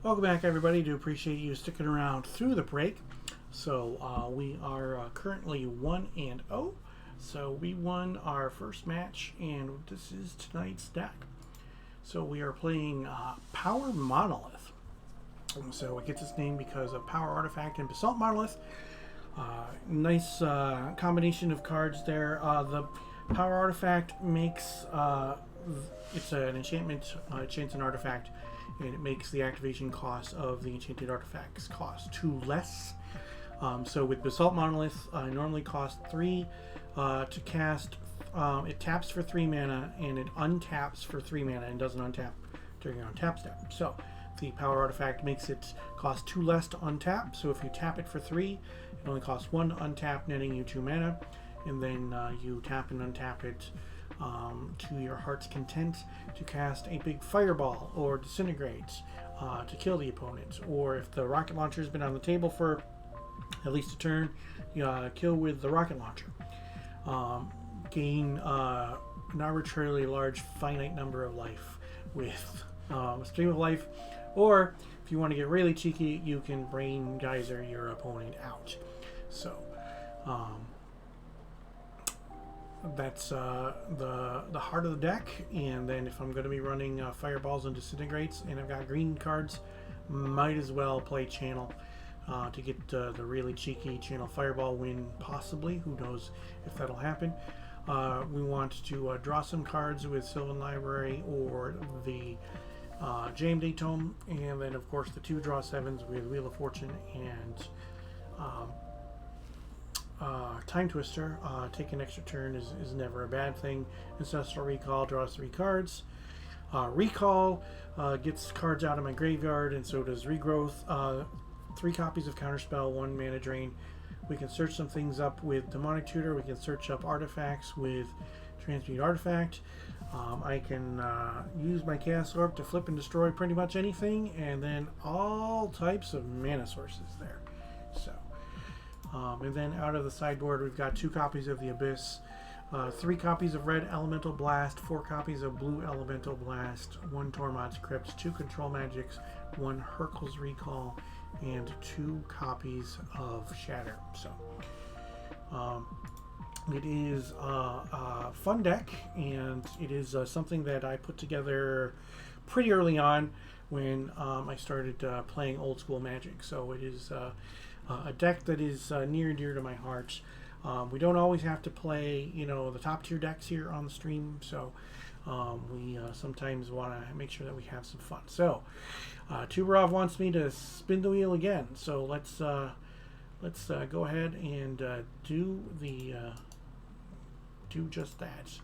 Speaker 1: Welcome back, everybody. Do appreciate you sticking around through the break. So we are currently 1-0. So we won our first match, and this is tonight's deck. So we are playing Power Monolith. So it gets its name because of Power Artifact and Basalt Monolith. Nice combination of cards there. The Power Artifact makes it's an enchantment, enchants an artifact, and it makes the activation cost of the enchanted artifact's cost 2 less. So with Basalt Monolith, it normally costs 3 to cast. It taps for 3 mana, and it untaps for 3 mana, and doesn't untap during your untap step. So the Power Artifact makes it cost 2 less to untap. So if you tap it for 3, it only costs 1 to untap, netting you 2 mana, and then you tap and untap it to your heart's content to cast a big fireball or disintegrate to kill the opponent. Or if the rocket launcher has been on the table for at least a turn, you kill with the rocket launcher. Gain an arbitrarily large finite number of life with a stream of life. Or if you want to get really cheeky, you can Braingeyser your opponent out. So that's the heart of the deck. And then if I'm going to be running fireballs and disintegrates, and I've got green cards, might as well play channel to get the really cheeky channel fireball win, possibly. Who knows if that'll happen. We want to draw some cards with Sylvan Library or the Jam Day Tome, and then of course the 2 draw 7s with Wheel of Fortune and Time Twister. Take an extra turn is never a bad thing. Ancestral Recall draws 3 cards. Recall gets cards out of my graveyard, and so does Regrowth. 3 copies of Counterspell, 1 mana drain. We can search some things up with Demonic Tutor. We can search up artifacts with Transmute Artifact. I can use my Chaos Orb to flip and destroy pretty much anything, and then all types of mana sources there. So, and then out of the sideboard, we've got 2 copies of the Abyss, 3 copies of Red Elemental Blast, 4 copies of Blue Elemental Blast, 1 Tormod's Crypt, 2 Control Magics, 1 Hurkyl's Recall, and 2 copies of Shatter. So it is a fun deck, and it is something that I put together pretty early on when I started playing old school Magic. So it is a deck that is near and dear to my heart. We don't always have to play, the top tier decks here on the stream, so we sometimes want to make sure that we have some fun. So Tuberov wants me to spin the wheel again, so let's go ahead and do just that.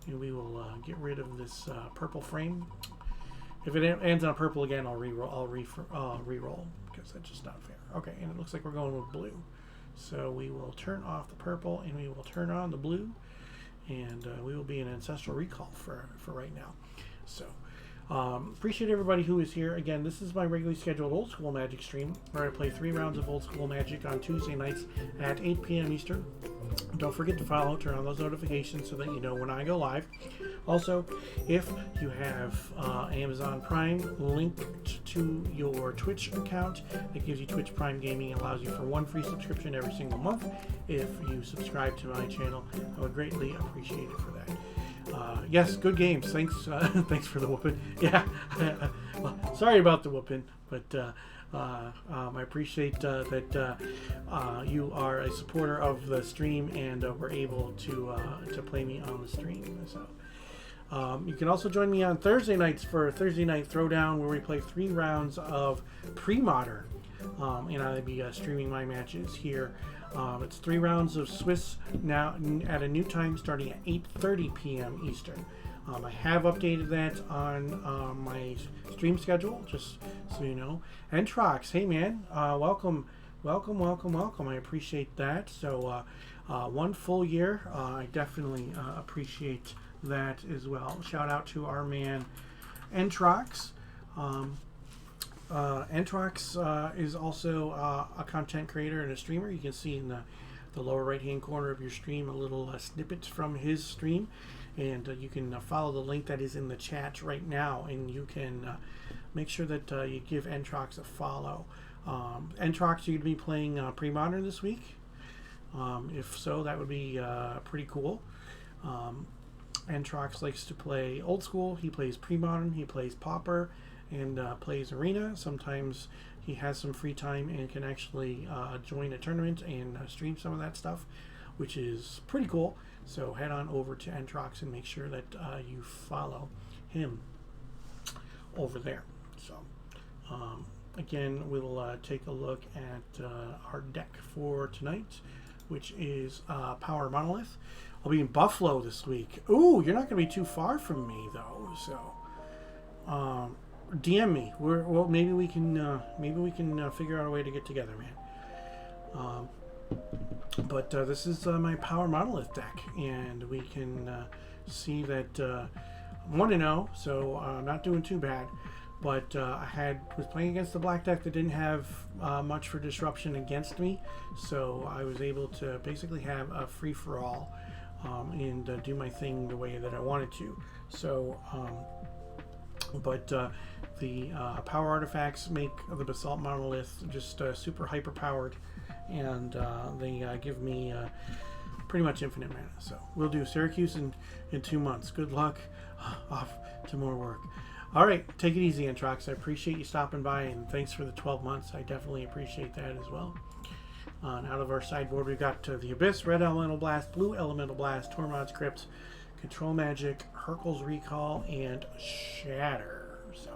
Speaker 1: And we will get rid of this purple frame. If it ends on purple again, I'll re-roll because that's just not fair. Okay, and it looks like we're going with blue. So we will turn off the purple and we will turn on the blue, and we will be in Ancestral Recall for right now. So appreciate everybody who is here. Again, this is my regularly scheduled Old School Magic stream where I play 3 rounds of Old School Magic on Tuesday nights at 8 p.m. Eastern. Don't forget to follow, turn on those notifications so that you know when I go live. Also, if you have Amazon Prime linked to your Twitch account, it gives you Twitch Prime Gaming and allows you for 1 free subscription every single month. If you subscribe to my channel, I would greatly appreciate it for that. Yes, good games. Thanks thanks for the whooping. Yeah, well, sorry about the whooping, but I appreciate that you are a supporter of the stream and were able to play me on the stream. So you can also join me on Thursday nights for Thursday Night Throwdown, where we play 3 rounds of pre-modern, and I'll be streaming my matches here. It's 3 rounds of Swiss now at a new time starting at 8:30 p.m. Eastern. I have updated that on my stream schedule, just so you know. And Trox, hey man, welcome. I appreciate that. So 1 full year, I definitely appreciate that as well. Shout out to our man Entrox. Entrox is also a content creator and a streamer. You can see in the lower right hand corner of your stream a little snippet from his stream, And you can follow the link that is in the chat right now, and you can make sure that you give Entrox a follow. Entrox, you'd be playing Pre-Modern this week. If so, that would be pretty cool. Entrox likes to play old school. He plays Pre-Modern, he plays Pauper, and plays Arena. Sometimes he has some free time and can actually join a tournament and stream some of that stuff, which is pretty cool. So head on over to Entrox and make sure that you follow him over there. So again, we'll take a look at our deck for tonight, which is Power Monolith. I'll be in Buffalo this week. Ooh, you're not going to be too far from me though. So DM me. Well, maybe we can figure out a way to get together, man. But this is my Power Monolith deck, and we can see that I'm 1-0, so I'm not doing too bad. But I was playing against the black deck that didn't have much for disruption against me, so I was able to basically have a free-for-all and do my thing the way that I wanted to. So, but the power artifacts make the Basalt Monolith just super hyper-powered, and they give me pretty much infinite mana. So we'll do Syracuse in 2 months. Good luck. Off to more work. All right, take it easy, Entrox. I appreciate you stopping by, and thanks for the 12 months. I definitely appreciate that as well. And out of our sideboard, we've got the Abyss, Red Elemental Blast, Blue Elemental Blast, Tormod's Crypt, Control Magic, Hurkyl's Recall, and Shatter. So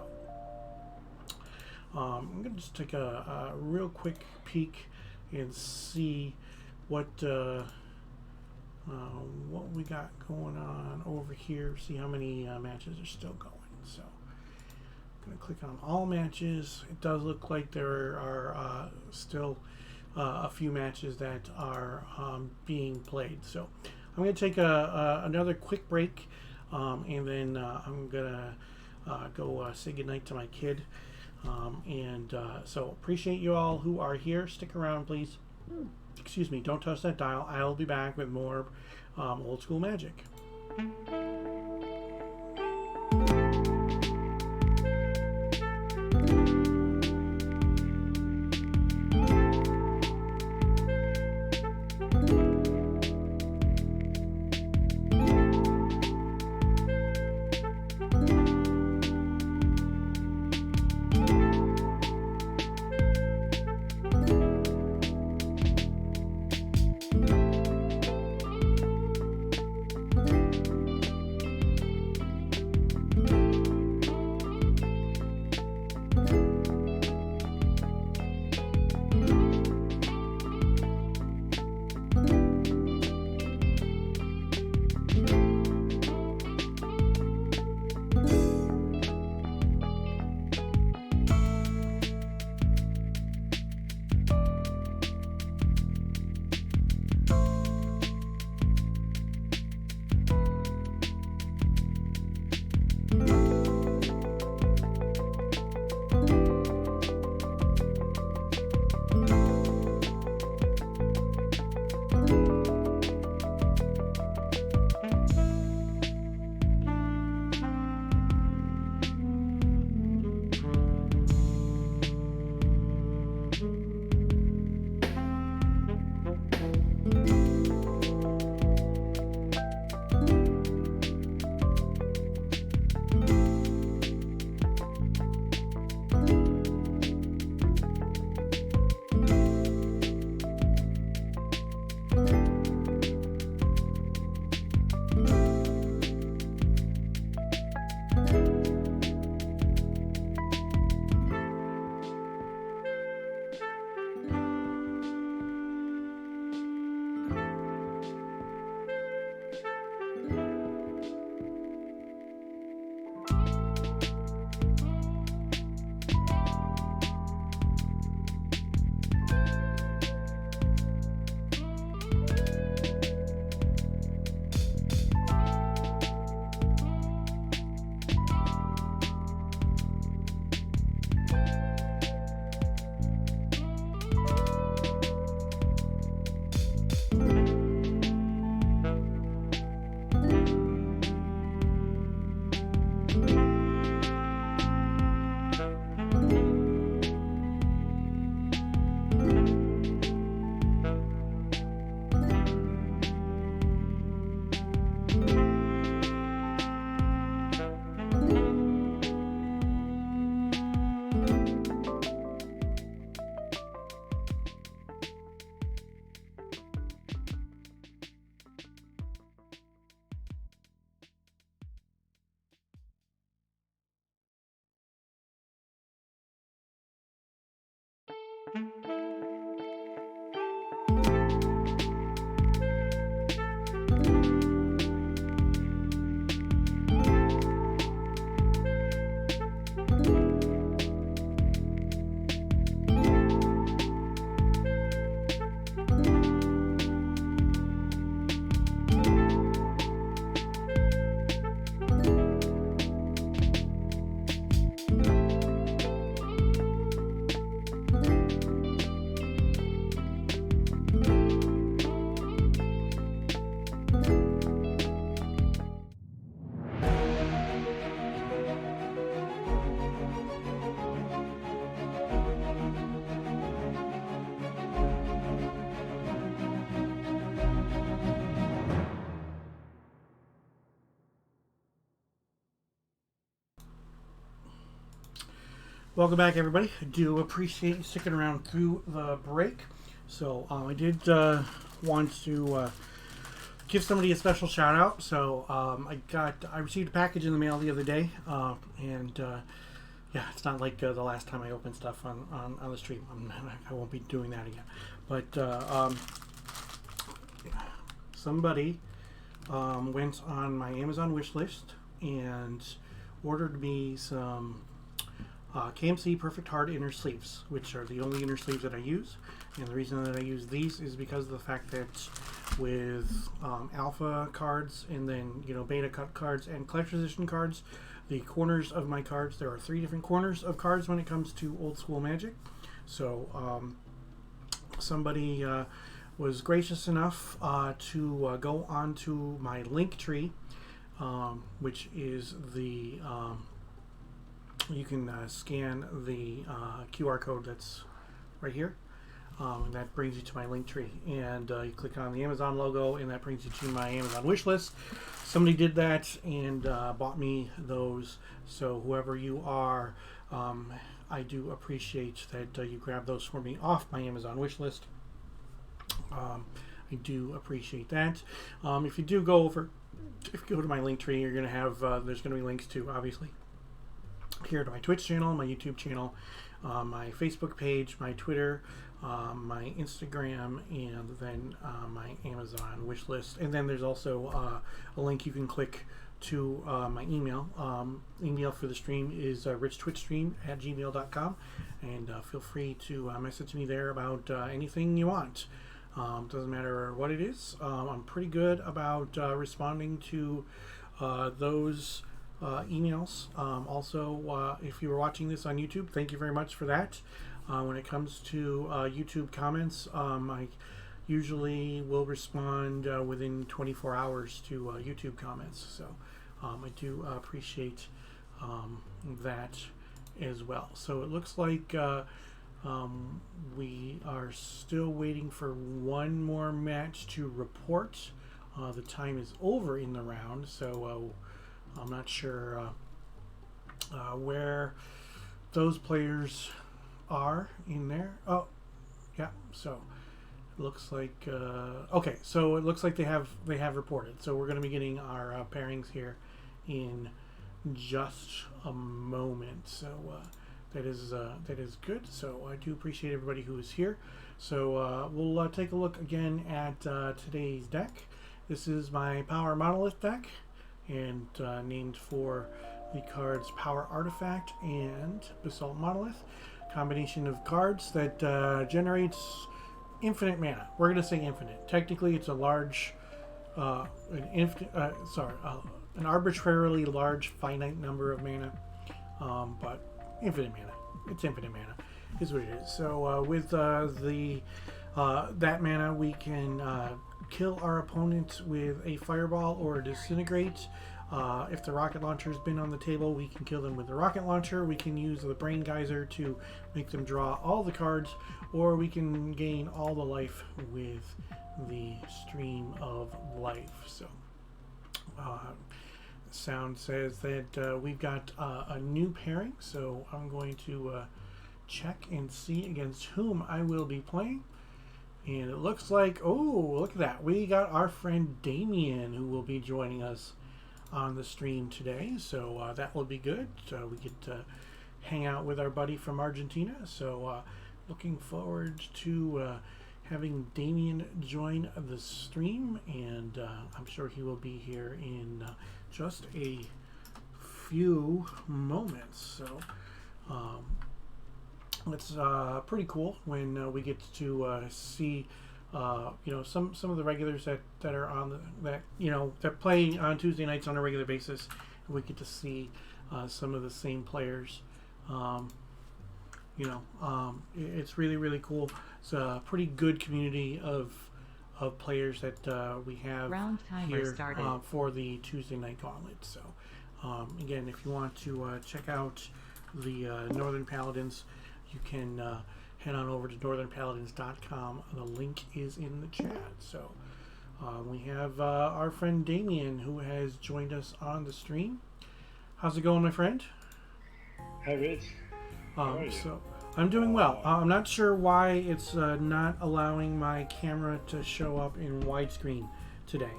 Speaker 1: I'm going to just take a real quick peek and see what we got going on over here. See how many matches are still going. So I'm going to click on all matches. It does look like there are still a few matches that are being played. So I'm going to take another quick break, and then I'm going to go say goodnight to my kid. So appreciate you all who are here. Stick around, please. Excuse me, don't touch that dial. I'll be back with more old school magic. Welcome back, everybody. I do appreciate you sticking around through the break. So I did want to give somebody a special shout out. So I received a package in the mail the other day, and yeah, it's not like the last time I opened stuff on the stream. I won't be doing that again. But somebody went on my Amazon wish list and ordered me some KMC Perfect Hard inner sleeves, which are the only inner sleeves that I use. And the reason that I use these is because of the fact that with alpha cards and then beta cut cards and collector's edition cards, the corners of my cards, there are 3 different corners of cards when it comes to old school Magic. So somebody was gracious enough to go onto my link tree, which is the you can scan the QR code that's right here, and that brings you to my link tree, and you click on the Amazon logo and that brings you to my Amazon wish list. Somebody did that and bought me those, so whoever you are, I do appreciate that you grab those for me off my Amazon wish list. I do appreciate that. If you do go over, if you go to my link tree, you're going to have there's going to be links to, obviously, here to my Twitch channel, my YouTube channel, my Facebook page, my Twitter, my Instagram, and then my Amazon wish list. And then there's also a link you can click to my email. Email for the stream is richtwitchstream@gmail.com, and feel free to message me there about anything you want. Doesn't matter what it is. I'm pretty good about responding to those emails. Also, if you were watching this on YouTube, thank you very much for that. When it comes to YouTube comments, I usually will respond within 24 hours to YouTube comments. So I do appreciate that as well. So it looks like we are still waiting for one more match to report. The time is over in the round, so I'm not sure where those players are in there. Oh, yeah. So it looks like okay. So it looks like they have reported. So we're going to be getting our pairings here in just a moment. So that is good. So I do appreciate everybody who is here. So we'll take a look again at today's deck. This is my Power Monolith deck, and named for the cards Power Artifact and Basalt Monolith. Combination of cards that generates infinite mana. We're going to say infinite. Technically, it's a large, an arbitrarily large finite number of mana, but infinite mana. It's infinite mana, is what it is. So with that mana, we can kill our opponent with a fireball or a disintegrate. If the rocket launcher has been on the table, we can kill them with the rocket launcher. We can use the Braingeyser to make them draw all the cards, or we can gain all the life with the Stream of Life. So sound says that we've got a new pairing, so I'm going to check and see against whom I will be playing. And it looks like, oh, look at that. We got our friend Damien who will be joining us on the stream today. So that will be good. We get to hang out with our buddy from Argentina. So looking forward to having Damien join the stream, and I'm sure he will be here in just a few moments. So it's pretty cool when we get to see some of the regulars that are on that play on Tuesday nights on a regular basis, and we get to see some of the same players. It's really, really cool. It's a pretty good community of players that we have here for the Tuesday Night Gauntlet. So again, if you want to check out the Northern Paladins, you can head on over to northernpaladins.com. The link is in the chat. So we have our friend Damien, who has joined us on the stream. How's it going, my friend?
Speaker 3: Hi, Rich.
Speaker 1: So I'm doing well. I'm not sure why it's not allowing my camera to show up in widescreen today.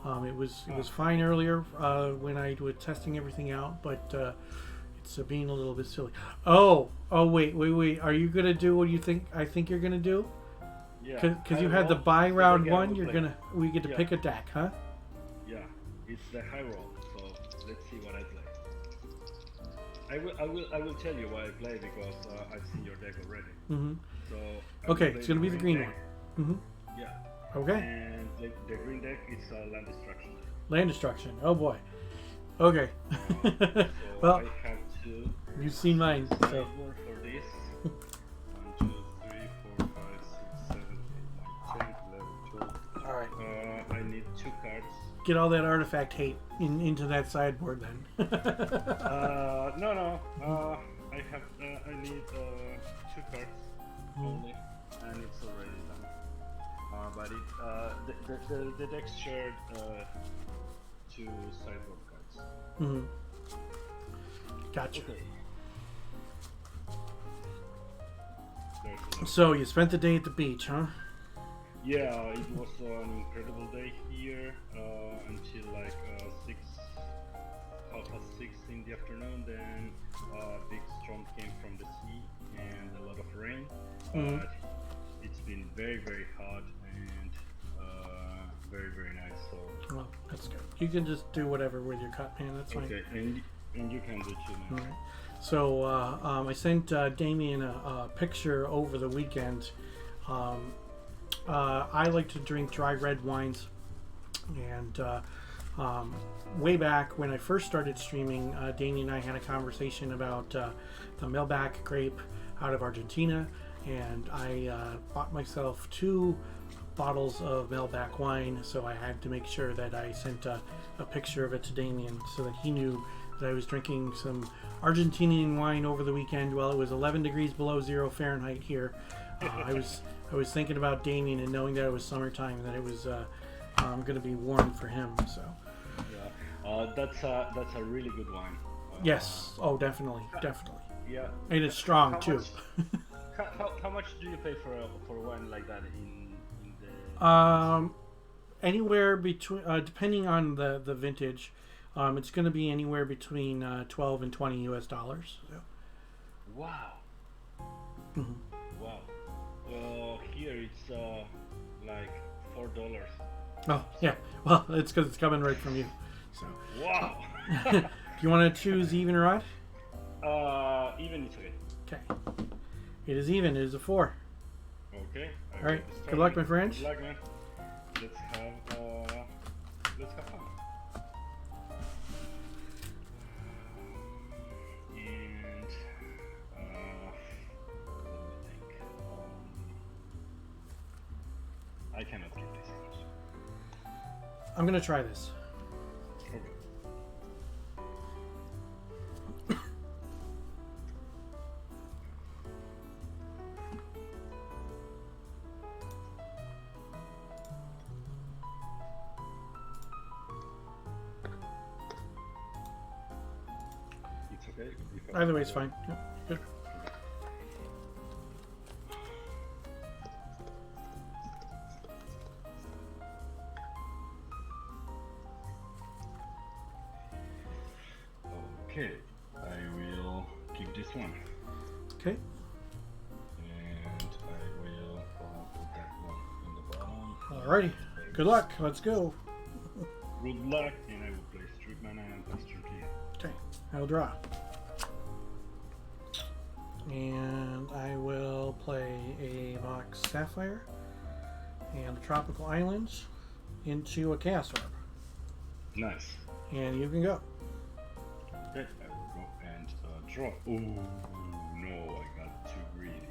Speaker 1: It was fine earlier when I was testing everything out, but it's being a little bit silly. Oh, wait. Are you gonna do what I think you're gonna do?
Speaker 3: Yeah.
Speaker 1: Because you had the buy round one. We get to pick a deck, huh?
Speaker 3: Yeah, it's the high roll. So let's see what I play. I will tell you what I play because I've seen your deck already.
Speaker 1: Mm-hmm.
Speaker 3: So
Speaker 1: okay, it's gonna be the green
Speaker 3: deck.
Speaker 1: one. Mm-hmm.
Speaker 3: Yeah.
Speaker 1: Okay.
Speaker 3: And the green deck is land destruction.
Speaker 1: Land destruction. Oh boy. Okay.
Speaker 3: So
Speaker 1: well,
Speaker 3: I have to.
Speaker 1: You've seen mine. So.
Speaker 3: Sideboard for this. 1, 2, 3, 4, 5, 6, 7, 8, 9, 10, 11, 12.
Speaker 1: All right.
Speaker 3: I need 2 cards.
Speaker 1: Get all that artifact hate into that sideboard then.
Speaker 3: No. I need 2 cards only, and it's already done. But the deck shared 2 sideboard cards.
Speaker 1: Mm-hmm. Gotcha.
Speaker 3: Okay.
Speaker 1: So you spent the day at the beach, huh?
Speaker 3: Yeah, it was an incredible day here until like 6:30 in the afternoon. Then a big storm came from the sea and a lot of rain. But it's been very, very hot and very, very nice. So
Speaker 1: well, that's good. You can just do whatever with your cut, man. That's fine.
Speaker 3: Okay, and you can do too, man.
Speaker 1: All right. So I sent Damien a picture over the weekend. I like to drink dry red wines, and way back when I first started streaming, Damien and I had a conversation about the Malbec grape out of Argentina, and I bought myself 2 bottles of Malbec wine, so I had to make sure that I sent a picture of it to Damien so that he knew that I was drinking some Argentinian wine over the weekend while it was 11 degrees below 0 Fahrenheit here. I was thinking about Damien and knowing that it was summertime and that it was going to be warm for him. So
Speaker 3: yeah, that's a really good wine.
Speaker 1: Yes. Oh, definitely.
Speaker 3: Yeah.
Speaker 1: And it's strong too.
Speaker 3: How much do you pay for a wine like that in the?
Speaker 1: Anywhere between depending on the vintage, it's going to be anywhere between $12 and $20 US. So.
Speaker 3: Wow.
Speaker 1: Mm-hmm.
Speaker 3: Wow. Well, here it's like $4.
Speaker 1: Oh yeah. Well, it's because it's coming right from you. So.
Speaker 3: Wow.
Speaker 1: Do you want to choose even or odd?
Speaker 3: Even is okay.
Speaker 1: Okay. It is even. It is a 4.
Speaker 3: Okay.
Speaker 1: All right. Good luck, my friend.
Speaker 3: Good luck, man. Let's have fun. And let me think. I cannot get this much.
Speaker 1: I'm gonna try this.
Speaker 3: Okay. It's okay.
Speaker 1: Either way, it's fine. Yeah, good.
Speaker 3: Okay, I will keep this one.
Speaker 1: Okay.
Speaker 3: And
Speaker 1: Alrighty. Good luck. Let's go.
Speaker 3: Good luck, and I will play Street Mana and pass turn to you.
Speaker 1: Okay. I will draw. And I will play a Mox Sapphire and the Tropical Islands into a Chaos Orb.
Speaker 3: Nice.
Speaker 1: And you can go.
Speaker 3: Okay, I will go and draw. Oh no, I got too greedy.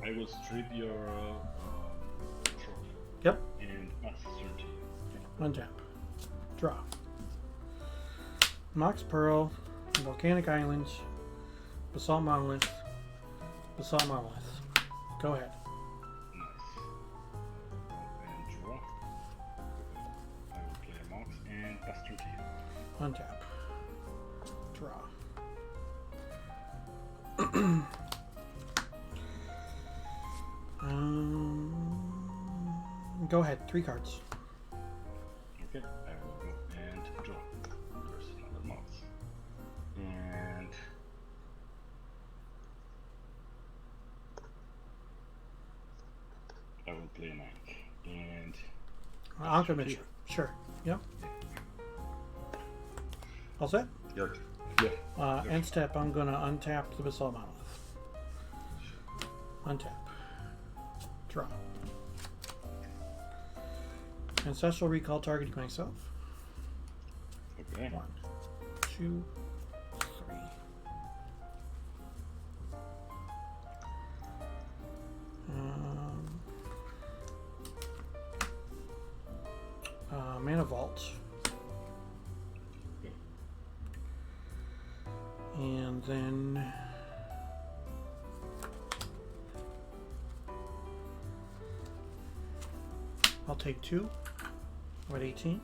Speaker 3: I will strip your trophy.
Speaker 1: Yep.
Speaker 3: And pass turn to you.
Speaker 1: Untap. Draw. Mox Pearl, Volcanic Islands, Basalt Monolith, Basalt Monolith. Go ahead.
Speaker 3: Nice. And draw. I will play a Mox and pass turn to you.
Speaker 1: Untap. Draw. Go ahead. 3 cards.
Speaker 3: Okay, I will go and draw. There's another Mox. And I will play a 9. And
Speaker 1: Alchemist. Sure. Yep. All set?
Speaker 3: Yep. Yeah.
Speaker 1: End step, I'm going to untap the Basalt Monolith. Untap. Draw. Ancestral Recall targeting myself.
Speaker 3: Okay.
Speaker 1: 1, 2, 3. Mana Vault. And then I'll take 2. I'm at 18.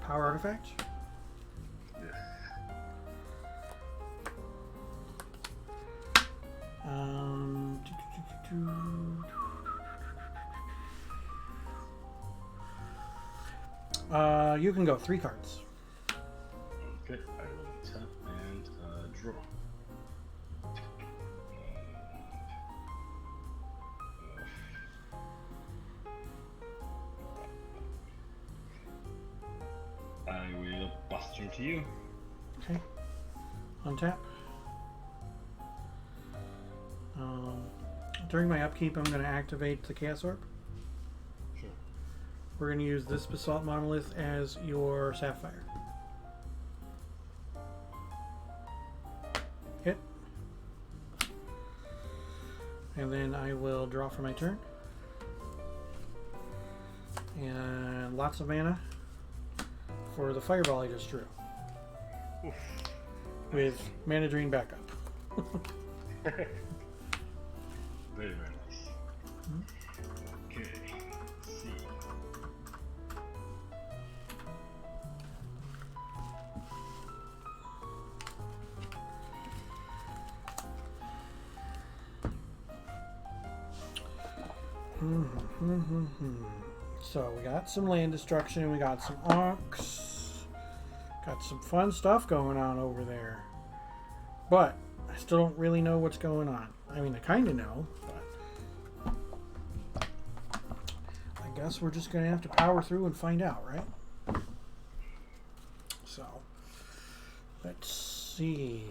Speaker 1: Power Artifact.
Speaker 3: Yes.
Speaker 1: You can go 3 cards.
Speaker 3: Okay, I will tap and draw. I will pass turn to you.
Speaker 1: Okay. Untap. During my upkeep, I'm going to activate the Chaos Orb.
Speaker 3: Sure.
Speaker 1: We're going to use this Basalt Monolith as your Sapphire. Hit. And then I will draw for my turn. And lots of mana for the Fireball I just drew.
Speaker 3: Oof.
Speaker 1: With Mana Drain backup.
Speaker 3: Very, very nice. Okay, let's see.
Speaker 1: So we got some land destruction, we got some Onks, got some fun stuff going on over there. But I still don't really know what's going on. I mean, I kind of know, but I guess we're just going to have to power through and find out, right? So, let's see.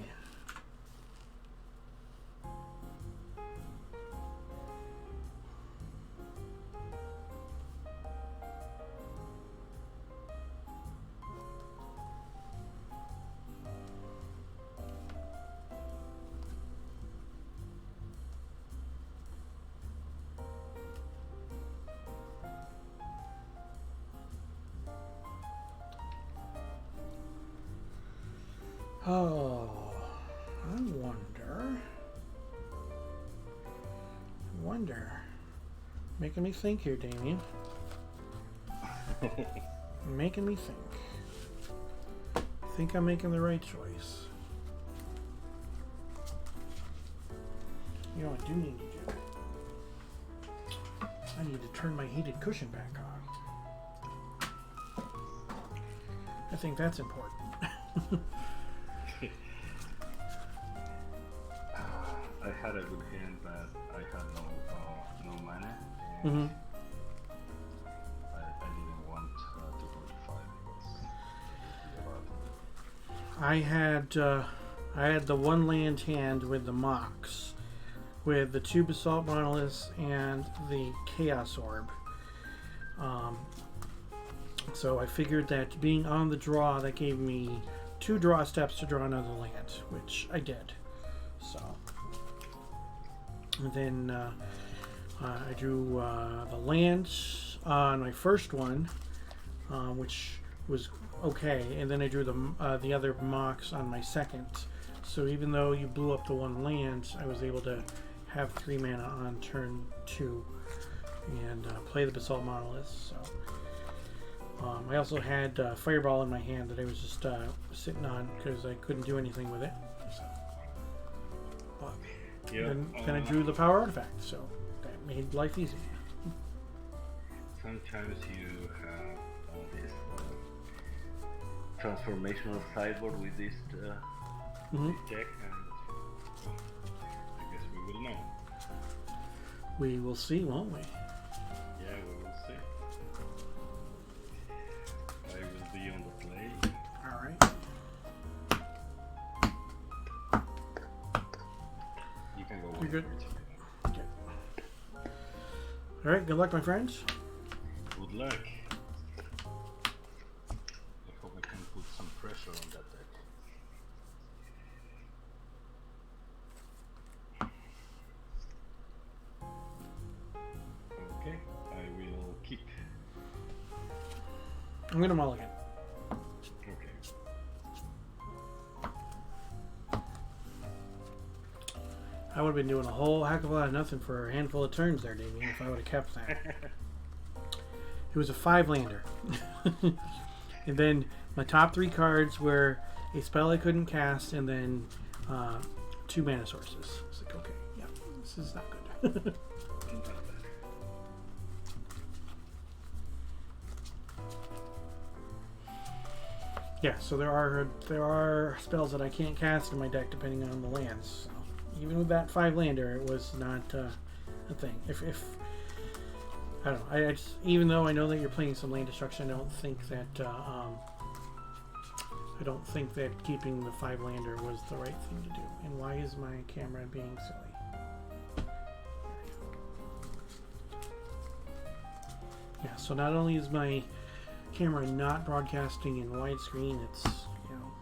Speaker 1: Oh, I wonder. Making me think here, Damien. Making me think. I think I'm making the right choice. You know what I do need to do? I need to turn my heated cushion back on. I think that's important.
Speaker 3: I had a good hand, but I had no mana, and
Speaker 1: Mm-hmm.
Speaker 3: I didn't want to go to 5 because
Speaker 1: I had the one land hand with the Mox, with the 2 Basalt Monoliths and the Chaos Orb. So I figured that being on the draw, that gave me 2 draw steps to draw another land, which I did. So, and then I drew the land on my first one, which was okay, and then I drew the other Mox on my second. So even though you blew up the one land, I was able to have 3 mana on turn 2 and play the Basalt Monoliths. So I also had Fireball in my hand that I was just sitting on because I couldn't do anything with it. So, but then I drew the Power Artifact, so that made life easy.
Speaker 3: sometimes you have all this transformational sideboard with this
Speaker 1: Mm-hmm.
Speaker 3: deck, and I guess we will know.
Speaker 1: We will see, won't we?
Speaker 3: Yeah, we will see. I will be on the play.
Speaker 1: All right.
Speaker 3: You can go.
Speaker 1: You're good.
Speaker 3: whenever.
Speaker 1: Okay. All right. Good luck, my friends.
Speaker 3: Good luck. I hope I can put some pressure on that deck. Okay, I will keep.
Speaker 1: I'm gonna mulligan.
Speaker 3: Okay.
Speaker 1: I would have been doing a whole heck of a lot of nothing for a handful of turns there, Damien, if I would have kept that. It was a 5-lander. And then my top 3 cards were a spell I couldn't cast and then 2 mana sources. It's like, okay, yeah, this is not good.
Speaker 3: Not bad.
Speaker 1: Yeah, so there are spells that I can't cast in my deck depending on the lands. So even with that 5-lander, it was not a thing. If I don't know, I just, even though I know that you're playing some land destruction, I don't think that keeping the 5-lander was the right thing to do. And why is my camera being silly? Yeah, so not only is my camera not broadcasting in widescreen, it's, you know,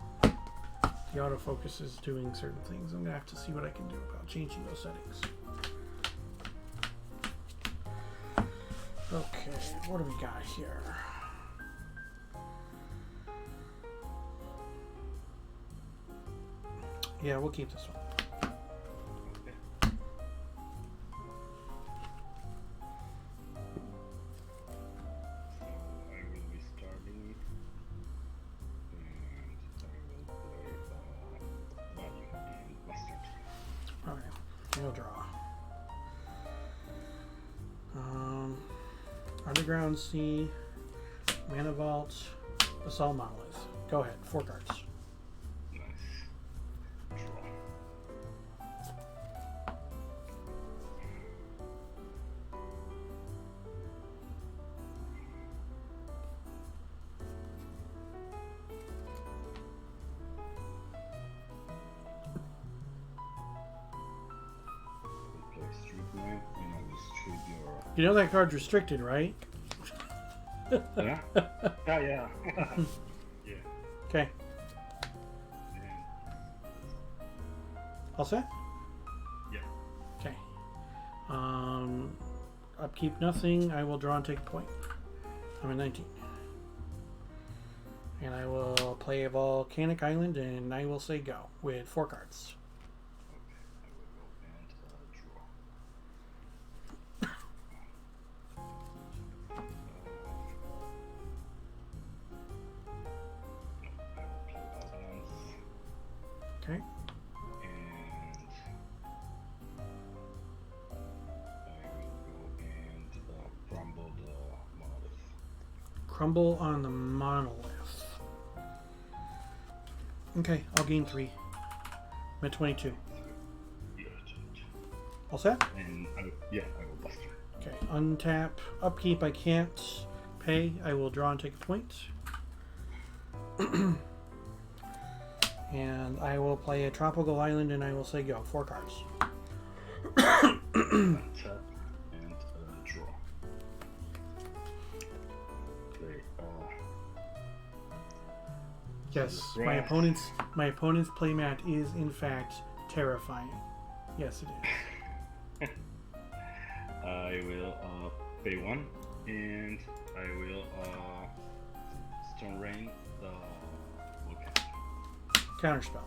Speaker 1: the autofocus is doing certain things. I'm gonna have to see what I can do about changing those settings. Okay, what do we got here? Yeah, we'll keep this one.
Speaker 3: Okay. So I will be starting, and I will play Value and Mustard.
Speaker 1: Alright, we'll draw. Underground Sea, Mana Vault, Basalt Monolith. Go ahead, 4 cards.
Speaker 3: Nice. Draw. We'll play Street Man, and I will street your.
Speaker 1: You know that card's restricted, right?
Speaker 3: Yeah? Yeah. Yeah.
Speaker 1: Okay,
Speaker 3: And
Speaker 1: all set?
Speaker 3: yeah.
Speaker 1: Okay. Upkeep nothing. I will draw and take a point. I'm at 19. And I will play a Volcanic Island and I will say go with 4 cards.
Speaker 3: Okay, I will go and draw. I will play Balance,
Speaker 1: Okay.
Speaker 3: and
Speaker 1: crumble on the Monolith. Okay, I'll gain 3. I'm at 22. All set?
Speaker 3: And I will bust her.
Speaker 1: Okay, untap, upkeep, I can't pay. I will draw and take a point. And I will play a tropical island and I will say go. 4 cards.
Speaker 3: Untap and draw. Play
Speaker 1: Yes, my opponent's playmat is in fact terrifying. Yes, it is.
Speaker 3: I will pay 1 and I will Stone Rain the webcam.
Speaker 1: Counterspell.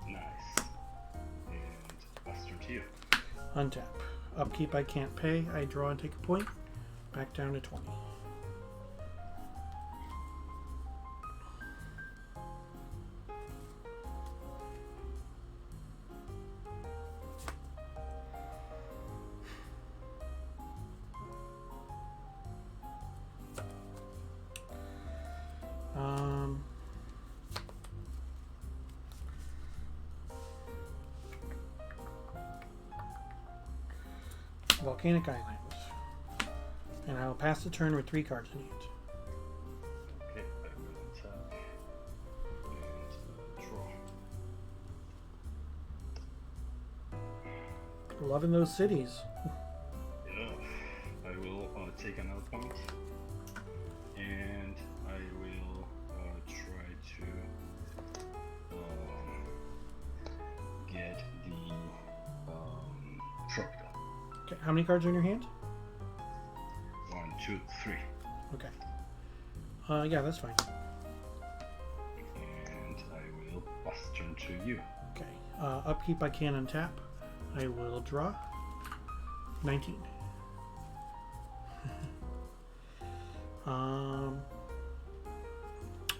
Speaker 3: Nice. And pass turn to you.
Speaker 1: Untap. Upkeep, I can't pay. I draw and take a point. Back down to 20. Volcanic Island. And I will pass the turn with 3 cards in hand.
Speaker 3: Okay, I will attack and draw.
Speaker 1: Loving those cities.
Speaker 3: Yeah, I will take another point and I will try to get the tropical.
Speaker 1: Okay, how many cards are in your hand?
Speaker 3: 1, 2, 3.
Speaker 1: Okay. Yeah, that's fine.
Speaker 3: And I will pass turn to you.
Speaker 1: Okay. Upkeep, I can untap. I will draw. 19.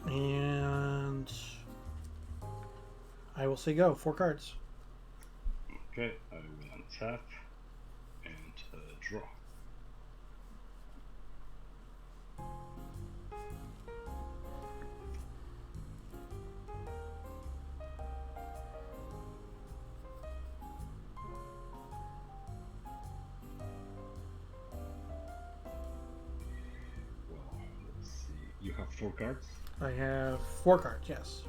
Speaker 1: And I will say go. 4 cards.
Speaker 3: Okay, I will untap and draw. Well, let's see. You have 4 cards?
Speaker 1: I have 4 cards, yes.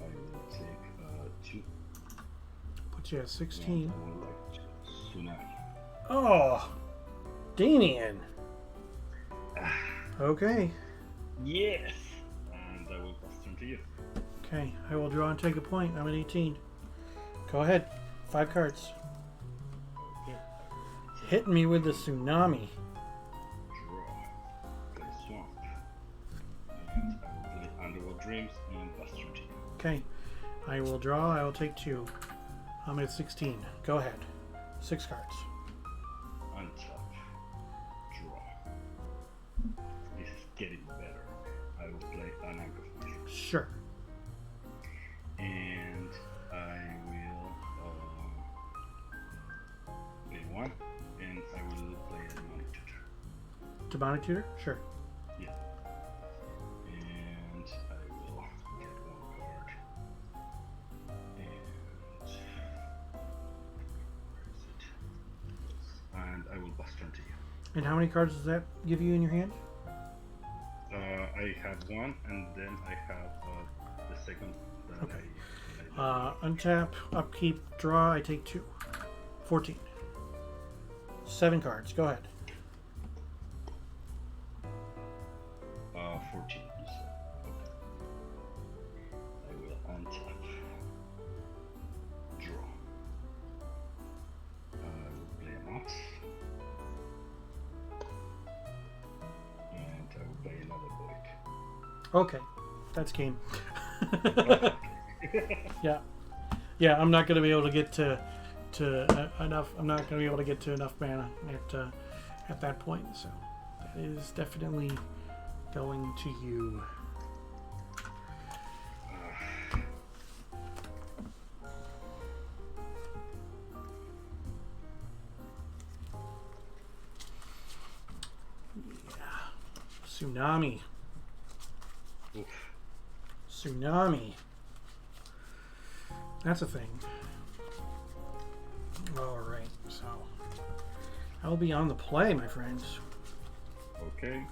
Speaker 3: I will take 2.
Speaker 1: Put you at 16.
Speaker 3: And I would like to tsunami.
Speaker 1: Oh, Damian. Okay.
Speaker 3: Yes! And I will pass turn to you.
Speaker 1: Okay, I will draw and take a point. I'm at 18. Go ahead. 5 cards.
Speaker 3: Okay.
Speaker 1: Hit me with the tsunami.
Speaker 3: Draw. Play swamp. And I will play Underworld Dreams and pass turn to you.
Speaker 1: Okay, I will draw. I will take 2. I'm at 16. Go ahead. 6 cards.
Speaker 3: Untap. Draw. This is getting better. I will play an Anchor Fusion.
Speaker 1: Sure.
Speaker 3: And I will play 1 and I will play a Demonic Tutor.
Speaker 1: Demonic Tutor? Sure.
Speaker 3: Yeah. And I will get 1 card. And where is it? And I will pass turn to you.
Speaker 1: And how many cards does that give you in your hand?
Speaker 3: I have 1 and then I have the second that
Speaker 1: Okay.
Speaker 3: I
Speaker 1: Untap, upkeep, draw. I take 2. 14. 7 cards. Go ahead.
Speaker 3: 14, you said. Okay. I will untap. Draw. I will play a Mox. And I will play another Void.
Speaker 1: Okay. That's game. Yeah. Yeah, I'm not going to be able to get to enough. I'm not going to be able to get to enough mana at that point. So that is definitely going to you. Tsunami.
Speaker 3: Oof.
Speaker 1: Tsunami. That's a thing. Alright, so I'll be on the play, my friends.
Speaker 3: Okay.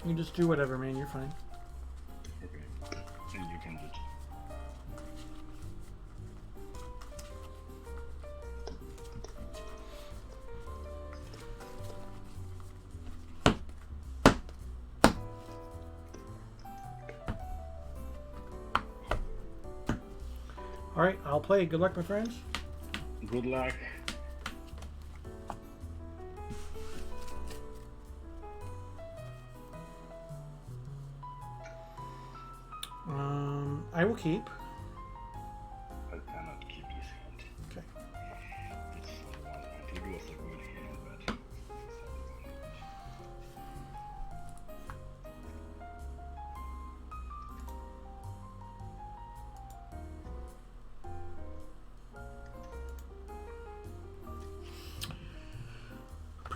Speaker 1: You just do whatever, man. You're fine.
Speaker 3: Okay. And you can just.
Speaker 1: Alright, I'll play. Good luck, my friends.
Speaker 3: Good luck.
Speaker 1: I will keep.
Speaker 3: I cannot keep this hand.
Speaker 1: Okay.
Speaker 3: It's I think it was a good hand, but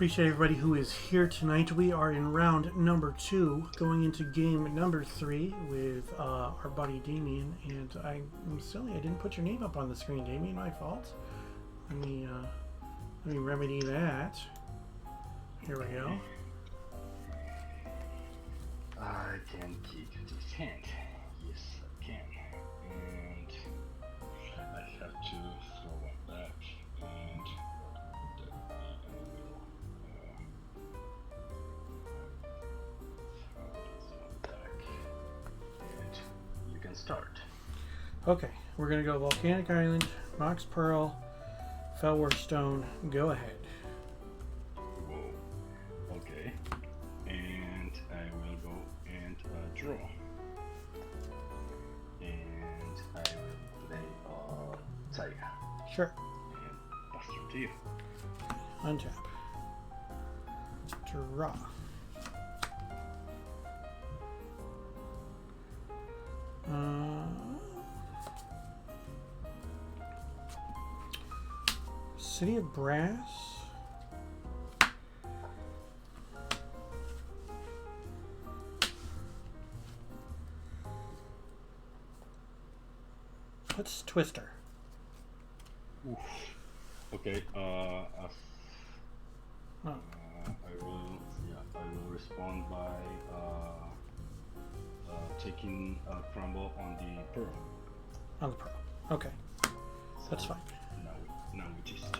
Speaker 1: Appreciate everybody who is here tonight. We are in round number 2, going into game number 3 with our buddy Damien. And I'm silly, I didn't put your name up on the screen, Damien. My fault. Let me remedy that. Here we go.
Speaker 3: I can keep this hand. Yes, I can. And I have to throw it back and you can start.
Speaker 1: Okay, we're going to go Volcanic Island, Mox Pearl, Fellwar Stone. Go ahead.
Speaker 3: Whoa. Okay. And I will go and draw. And I will play Tiger.
Speaker 1: Sure.
Speaker 3: And Buster to you.
Speaker 1: Untap. Draw. City of Brass. What's Twister?
Speaker 3: Oof. Okay.
Speaker 1: Oh.
Speaker 3: I will respond by taking a crumble on the pearl.
Speaker 1: On the Pearl. Okay. That's fine.
Speaker 3: Now we just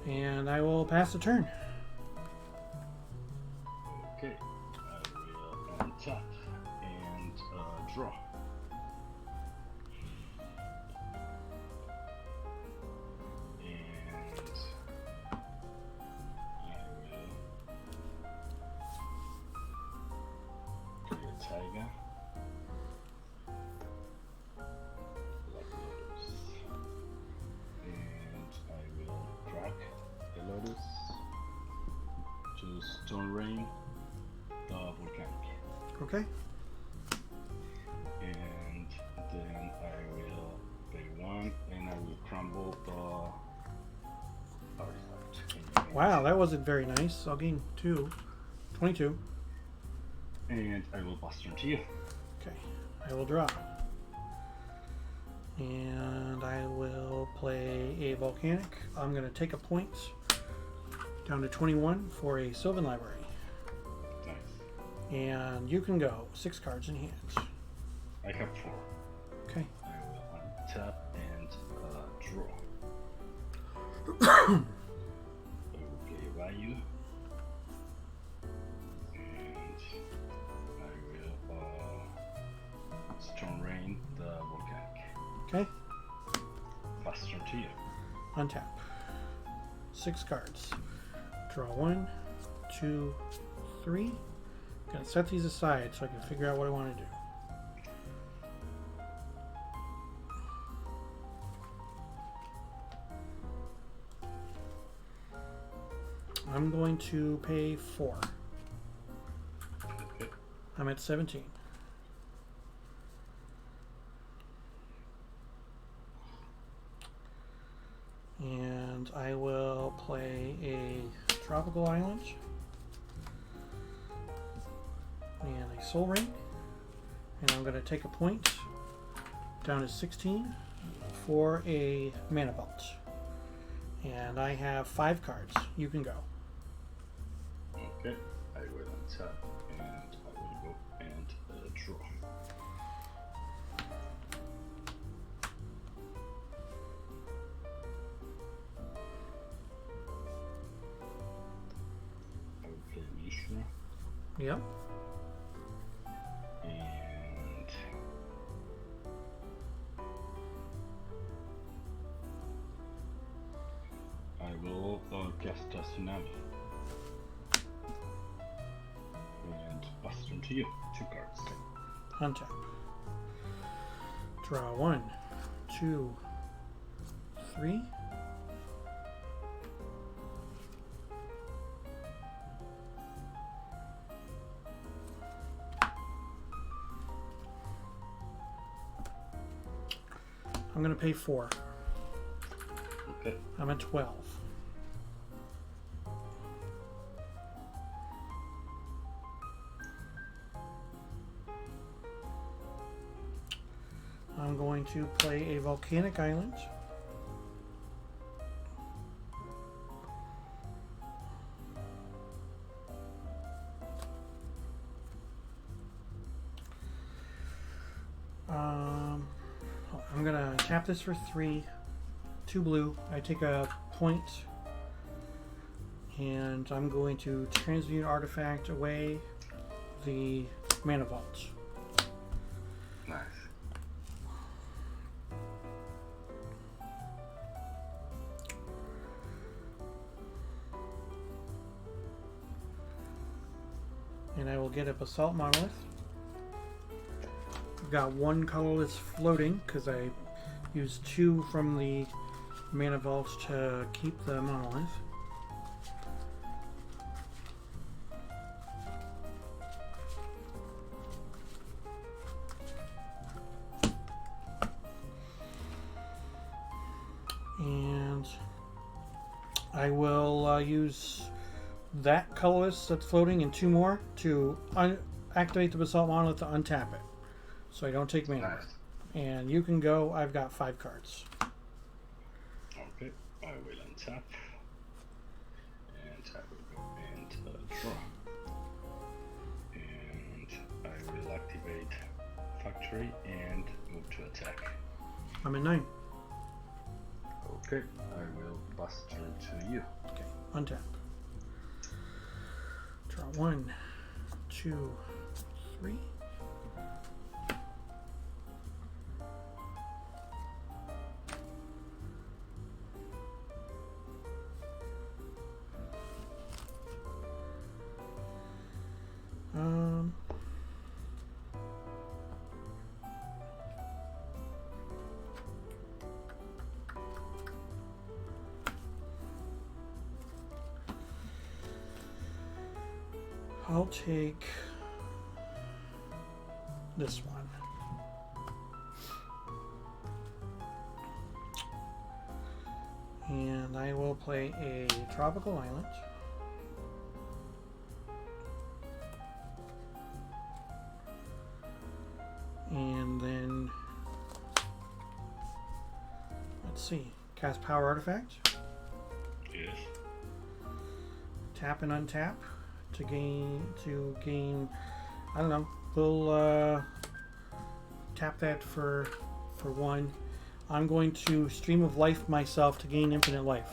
Speaker 1: And I will pass the turn.
Speaker 3: Okay, I will untap and draw. And I will play a Tiger. Like Lotus. And I will crack the Lotus. To Stone Rain, Volcanic.
Speaker 1: Okay.
Speaker 3: And then I will pay 1 and I will crumble the artifact.
Speaker 1: Wow, that wasn't very nice. I'll gain 2. 22.
Speaker 3: And I will pass turn to you.
Speaker 1: Okay. I will draw. And I will play a Volcanic. I'm going to take a point down to 21 for a Sylvan Library.
Speaker 3: Nice.
Speaker 1: And you can go 6 cards in hand.
Speaker 3: I have 4.
Speaker 1: Okay.
Speaker 3: I will untap and draw. I will play a value. And Storm Rain, the volcanic.
Speaker 1: Okay.
Speaker 3: Pass turn to you.
Speaker 1: Untap. 6 cards. Draw 1, 2, 3. Gonna set these aside so I can figure out what I want to do. I'm going to pay 4.
Speaker 3: Okay.
Speaker 1: I'm at 17. And I will play a tropical island and a soul ring. And I'm going to take a point down to 16 for a mana vault. And I have 5 cards. You can go.
Speaker 3: Okay, I will untap and I will go and draw. I will play Mishra
Speaker 1: Yep.
Speaker 3: and I will cast a tsunami. And pass turn to you. 2 cards.
Speaker 1: Untap. Draw 1, 2, 3. I'm going to pay 4.
Speaker 3: Okay.
Speaker 1: I'm at 12. I'm going to play a volcanic island. I'm gonna tap this for 3, 2 blue. I take a point, and I'm going to transmute artifact away the mana vault.
Speaker 3: Nice.
Speaker 1: And I will get a Basalt Monolith. I've got 1 colorless floating because I used 2 from the mana vault to keep the Monolith. And I will use that colorless that's floating and 2 more to activate the Basalt Monolith to untap it, so I don't take mana.
Speaker 3: Nice.
Speaker 1: And you can go. I've got 5 cards.
Speaker 3: Okay, I will untap and I will go and draw. And I will activate Factory and move to attack.
Speaker 1: I'm at 9.
Speaker 3: Okay, I will pass turn to you.
Speaker 1: Okay, untap. Draw 1, 2, 3. I'll take this one. And I will play a tropical island. And then, let's see, cast Power Artifact.
Speaker 3: Yes.
Speaker 1: Tap and untap to gain, I don't know, we'll tap that for 1. I'm going to Stream of Life myself to gain infinite life.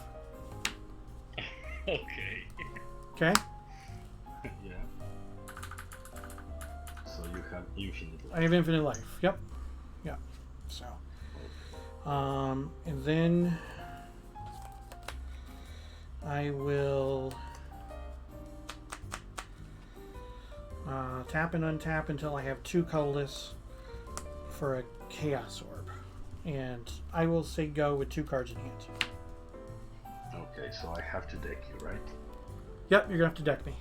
Speaker 3: Okay.
Speaker 1: Okay?
Speaker 3: Yeah. So you have infinite life.
Speaker 1: I have infinite life. Yep. Yeah. So, and then I will tap and untap until I have 2 colorless for a Chaos Orb. And I will say go with 2 cards in hand.
Speaker 3: Okay, so I have to deck you, right?
Speaker 1: Yep, you're going to have to deck me.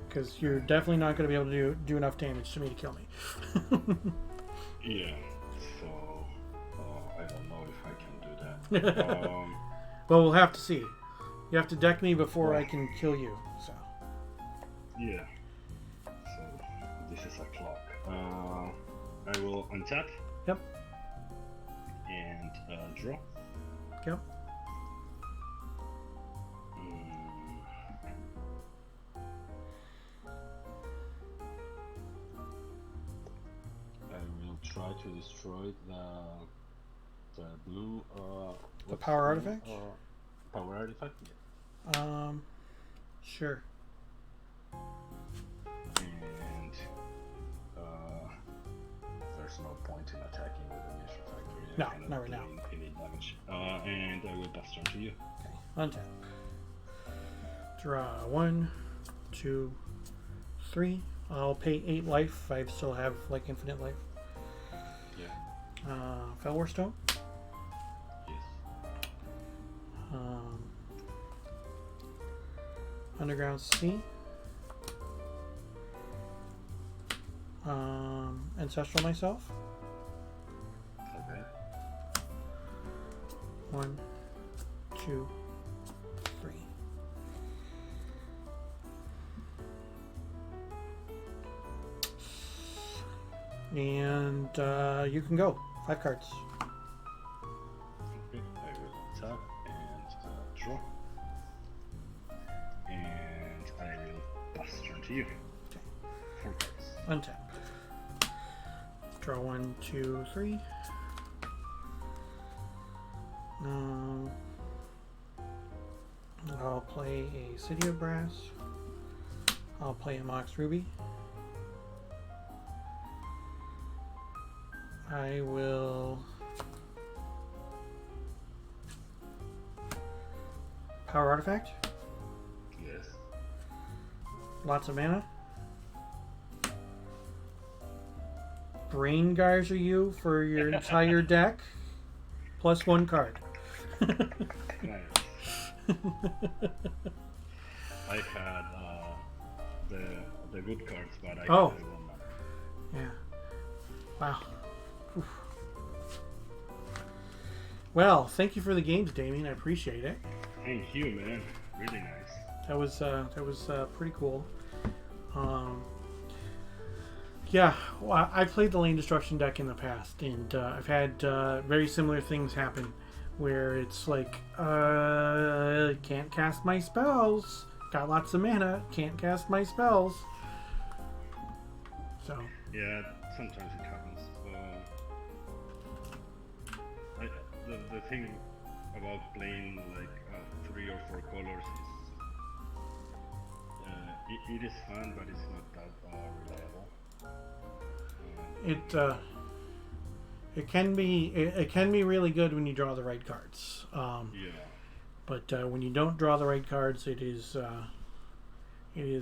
Speaker 1: Because you're definitely not going to be able to do enough damage to me to kill me.
Speaker 3: Yeah, so I don't know if I can do that.
Speaker 1: Well, we'll have to see. You have to deck me before I can kill you. So.
Speaker 3: Yeah. So this is a clock. I will untap.
Speaker 1: Yep.
Speaker 3: And draw.
Speaker 1: Yep.
Speaker 3: I will try to destroy the blue.
Speaker 1: The power artifact.
Speaker 3: Power artifact.
Speaker 1: Yeah. Sure.
Speaker 3: And there's no point in attacking with the National Factory.
Speaker 1: No, not right now.
Speaker 3: Any damage. And I will pass turn to you.
Speaker 1: Okay, untap. Draw 1, 2, 3. I'll pay 8 life. I still have like infinite life.
Speaker 3: Yeah.
Speaker 1: Felwar Stone.
Speaker 3: Yes.
Speaker 1: Underground Sea. Ancestral myself.
Speaker 3: Okay.
Speaker 1: 1, 2, 3. And you can go. 5 cards.
Speaker 3: Okay. I will tap and draw. And I will pass turn to you.
Speaker 1: Okay.
Speaker 3: 4 cards.
Speaker 1: Untap. Draw 1, 2, 3. I'll play a City of Brass. I'll play a Mox Ruby. I will Power Artifact.
Speaker 3: Yes.
Speaker 1: Lots of mana. Braingeyser you for your entire deck. Plus 1 card.
Speaker 3: Nice. I had the good cards, but I
Speaker 1: Oh.
Speaker 3: got 1 mana.
Speaker 1: Yeah. Wow. Oof. Well, thank you for the games, Damien. I appreciate it.
Speaker 3: Thank you, man. Really nice.
Speaker 1: That was pretty cool. Yeah, well, I played the Lane Destruction deck in the past, and I've had very similar things happen, where it's like, can't cast my spells. Got lots of mana, can't cast my spells. So.
Speaker 3: Yeah, sometimes it happens. The thing about playing like 3 or 4 colors is it is fun, but it's not that reliable.
Speaker 1: It can be really good when you draw the right cards.
Speaker 3: Yeah.
Speaker 1: But when you don't draw the right cards, it is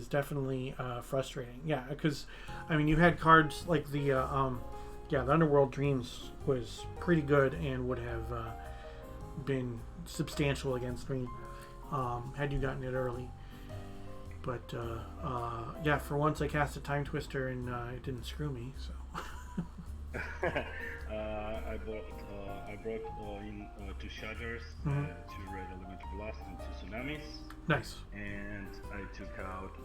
Speaker 1: definitely frustrating. Yeah, because I mean, you had cards like the Underworld Dreams was pretty good and would have been substantial against me had you gotten it early. But yeah, for once I cast a Time Twister and it didn't screw me. So.
Speaker 3: I brought in 2 Shatters, 2 Red Elemental Blast, and 2 Tsunamis.
Speaker 1: Nice.
Speaker 3: And I took out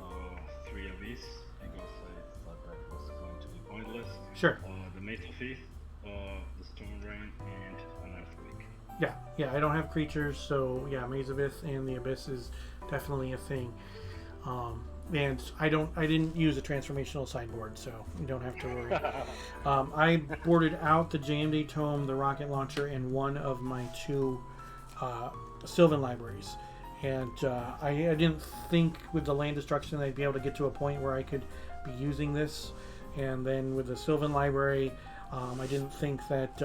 Speaker 3: 3 Abyss because I thought that was going to be pointless.
Speaker 1: Sure.
Speaker 3: The Mace of Ith, the Storm Rain, and an Earthquake.
Speaker 1: Yeah, I don't have creatures, so yeah, Maze of Ith and the Abyss is definitely a thing. And I didn't use a transformational sideboard, so you don't have to worry. I boarded out the JMD Tome, the Rocket Launcher, and one of my 2 Sylvan libraries. And I didn't think with the land destruction I'd be able to get to a point where I could be using this And then with the Sylvan Library, I didn't think that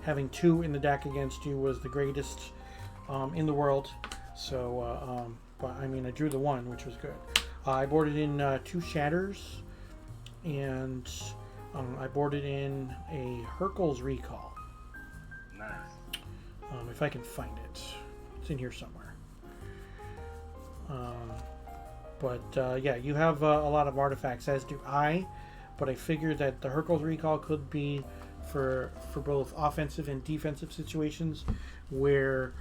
Speaker 1: having 2 in the deck against you was the greatest in the world. So, but I mean, I drew the 1, which was good. I boarded in 2 Shatters, and I boarded in a Hercules Recall.
Speaker 3: Nice.
Speaker 1: If I can find it. It's in here somewhere. Yeah, you have a lot of artifacts, as do I, but I figured that the Hercules Recall could be for both offensive and defensive situations where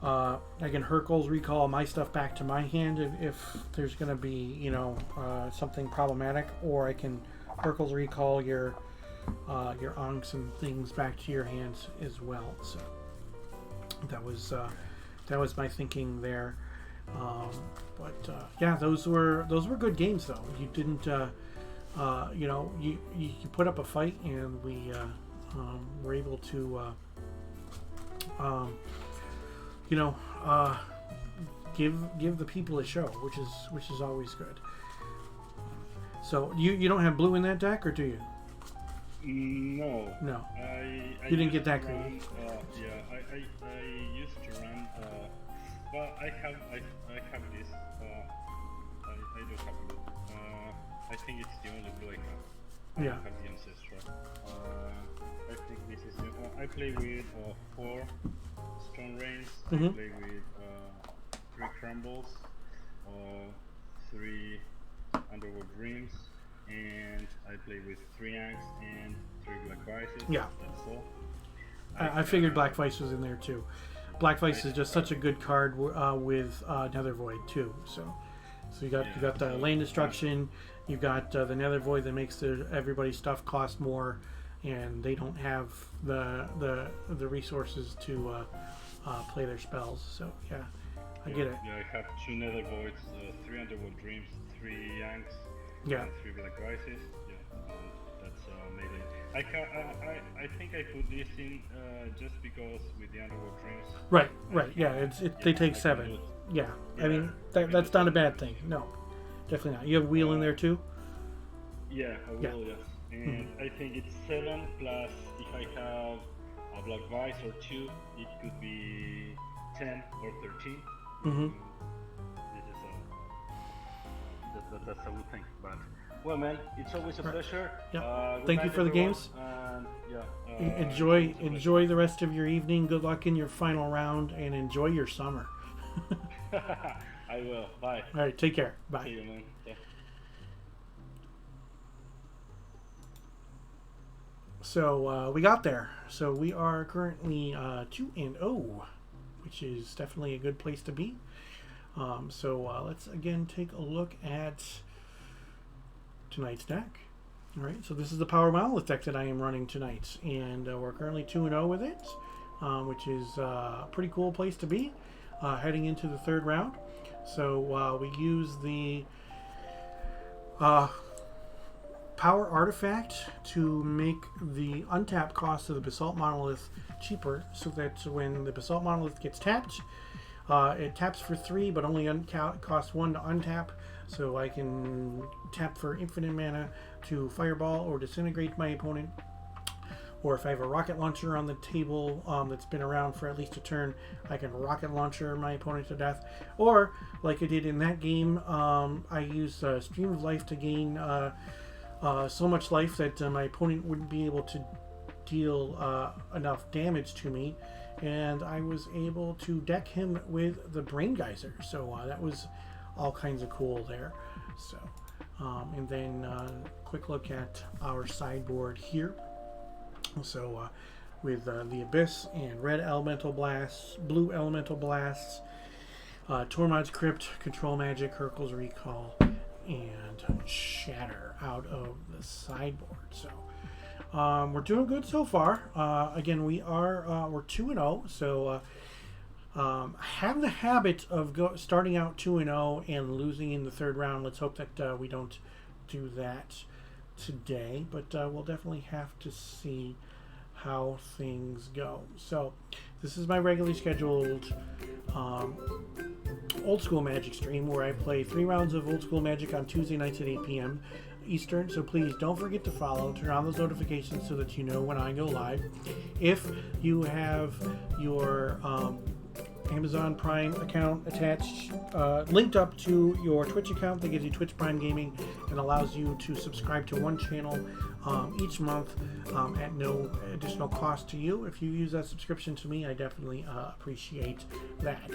Speaker 1: I can Hercules Recall my stuff back to my hand if there's going to be, something problematic, or I can Hercules Recall your Ankhs and things back to your hands as well. So that was my thinking there. Yeah, those were good games though. You didn't, you put up a fight, and we were able to, give the people a show, which is always good. So you don't have blue in that deck, or do you?
Speaker 3: No.
Speaker 1: No.
Speaker 3: I
Speaker 1: You didn't get
Speaker 3: used to
Speaker 1: that
Speaker 3: run,
Speaker 1: greedy.
Speaker 3: I used to run. Well, I have this. I do have blue. I think it's the only blue I have.
Speaker 1: Yeah.
Speaker 3: I have the ancestral. I think this is the. I play with 4 Stone Rains.
Speaker 1: Mhm.
Speaker 3: I play with 3 Crumbles, 3 Underworld Dreams, and I play with 3 Ankhs and 3 Black Vices.
Speaker 1: Yeah.
Speaker 3: That's all.
Speaker 1: I figured Black Vice was in there too. Black Vice is just such a good card with Nether Void too. So you got the land destruction. You got the Nether Void that makes everybody's stuff cost more, and they don't have the resources to play their spells. So yeah, I get it.
Speaker 3: Yeah, I have 2 Nether Voids, 3 Underworld Dreams, 3 Yanks,
Speaker 1: Yeah.
Speaker 3: and 3 Black Vices. Yeah, that's melee. I think I put this in just because with the Underworld Dreams.
Speaker 1: Right. Yeah, they take
Speaker 3: I
Speaker 1: 7.
Speaker 3: can do it.
Speaker 1: Yeah, I
Speaker 3: Yeah,
Speaker 1: mean
Speaker 3: I can
Speaker 1: that's
Speaker 3: do
Speaker 1: not a
Speaker 3: it.
Speaker 1: bad thing. No, definitely not. You have wheel in there too.
Speaker 3: Yeah, I will.
Speaker 1: Yeah.
Speaker 3: Yes, and I think it's 7 plus if I have a Black Vice or 2, it could be 10 or 13.
Speaker 1: Mhm.
Speaker 3: This is that's a good thing. But well, man, it's always a pleasure.
Speaker 1: Yeah.
Speaker 3: Good
Speaker 1: Thank you
Speaker 3: night,
Speaker 1: for the
Speaker 3: everyone,
Speaker 1: games.
Speaker 3: And yeah,
Speaker 1: Enjoy the rest of your evening. Good luck in your final round, and enjoy your summer.
Speaker 3: I will. Bye.
Speaker 1: All right, take care. Bye.
Speaker 3: See you, man. Yeah.
Speaker 1: So we got there. So we are currently 2-0, which is definitely a good place to be. Let's again take a look at tonight's deck. All right, so this is the Power Monolith deck that I am running tonight, and we're currently 2-0 with it, which is a pretty cool place to be heading into the 3rd round. So we use the Power Artifact to make the untap cost of the Basalt Monolith cheaper, so that when the Basalt Monolith gets tapped, it taps for 3, but only costs 1 to untap. So I can tap for infinite mana to Fireball or Disintegrate my opponent. Or if I have a Rocket Launcher on the table that's been around for at least a turn, I can Rocket Launcher my opponent to death. Or, like I did in that game, I used Stream of Life to gain so much life that my opponent wouldn't be able to deal enough damage to me. And I was able to deck him with the Braingeyser. So that was all kinds of cool there. So, and then quick look at our sideboard here. So with the Abyss and red Elemental Blasts, blue Elemental Blasts, Tormod's Crypt, Control Magic, Hercules Recall, and Shatter out of the sideboard. So we're doing good so far. Again, we're 2-0. So I have the habit of starting out 2-0 and losing in the 3rd round. Let's hope that we don't do that today, but we'll definitely have to see how things go. So this is my regularly scheduled Old School Magic stream, where I play 3 rounds of Old School Magic on Tuesday nights at 8 p.m. Eastern, so please don't forget to follow. Turn on those notifications so that you know when I go live. If you have your Amazon Prime account attached, linked up to your Twitch account, that gives you Twitch Prime Gaming and allows you to subscribe to one channel each month at no additional cost to you. If you use that subscription to me, I definitely appreciate that.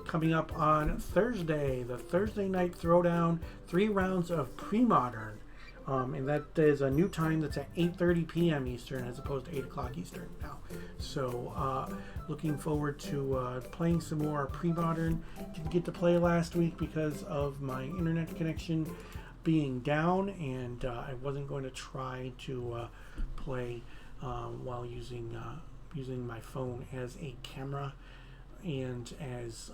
Speaker 1: Coming up on Thursday, the Thursday Night Throwdown, 3 rounds of Pre-Modern. And that is a new time that's at 8:30 p.m. Eastern as opposed to 8 o'clock Eastern now. So looking forward to playing some more Pre-Modern. Didn't get to play last week because of my internet connection being down, and I wasn't going to try to play while using my phone as a camera and as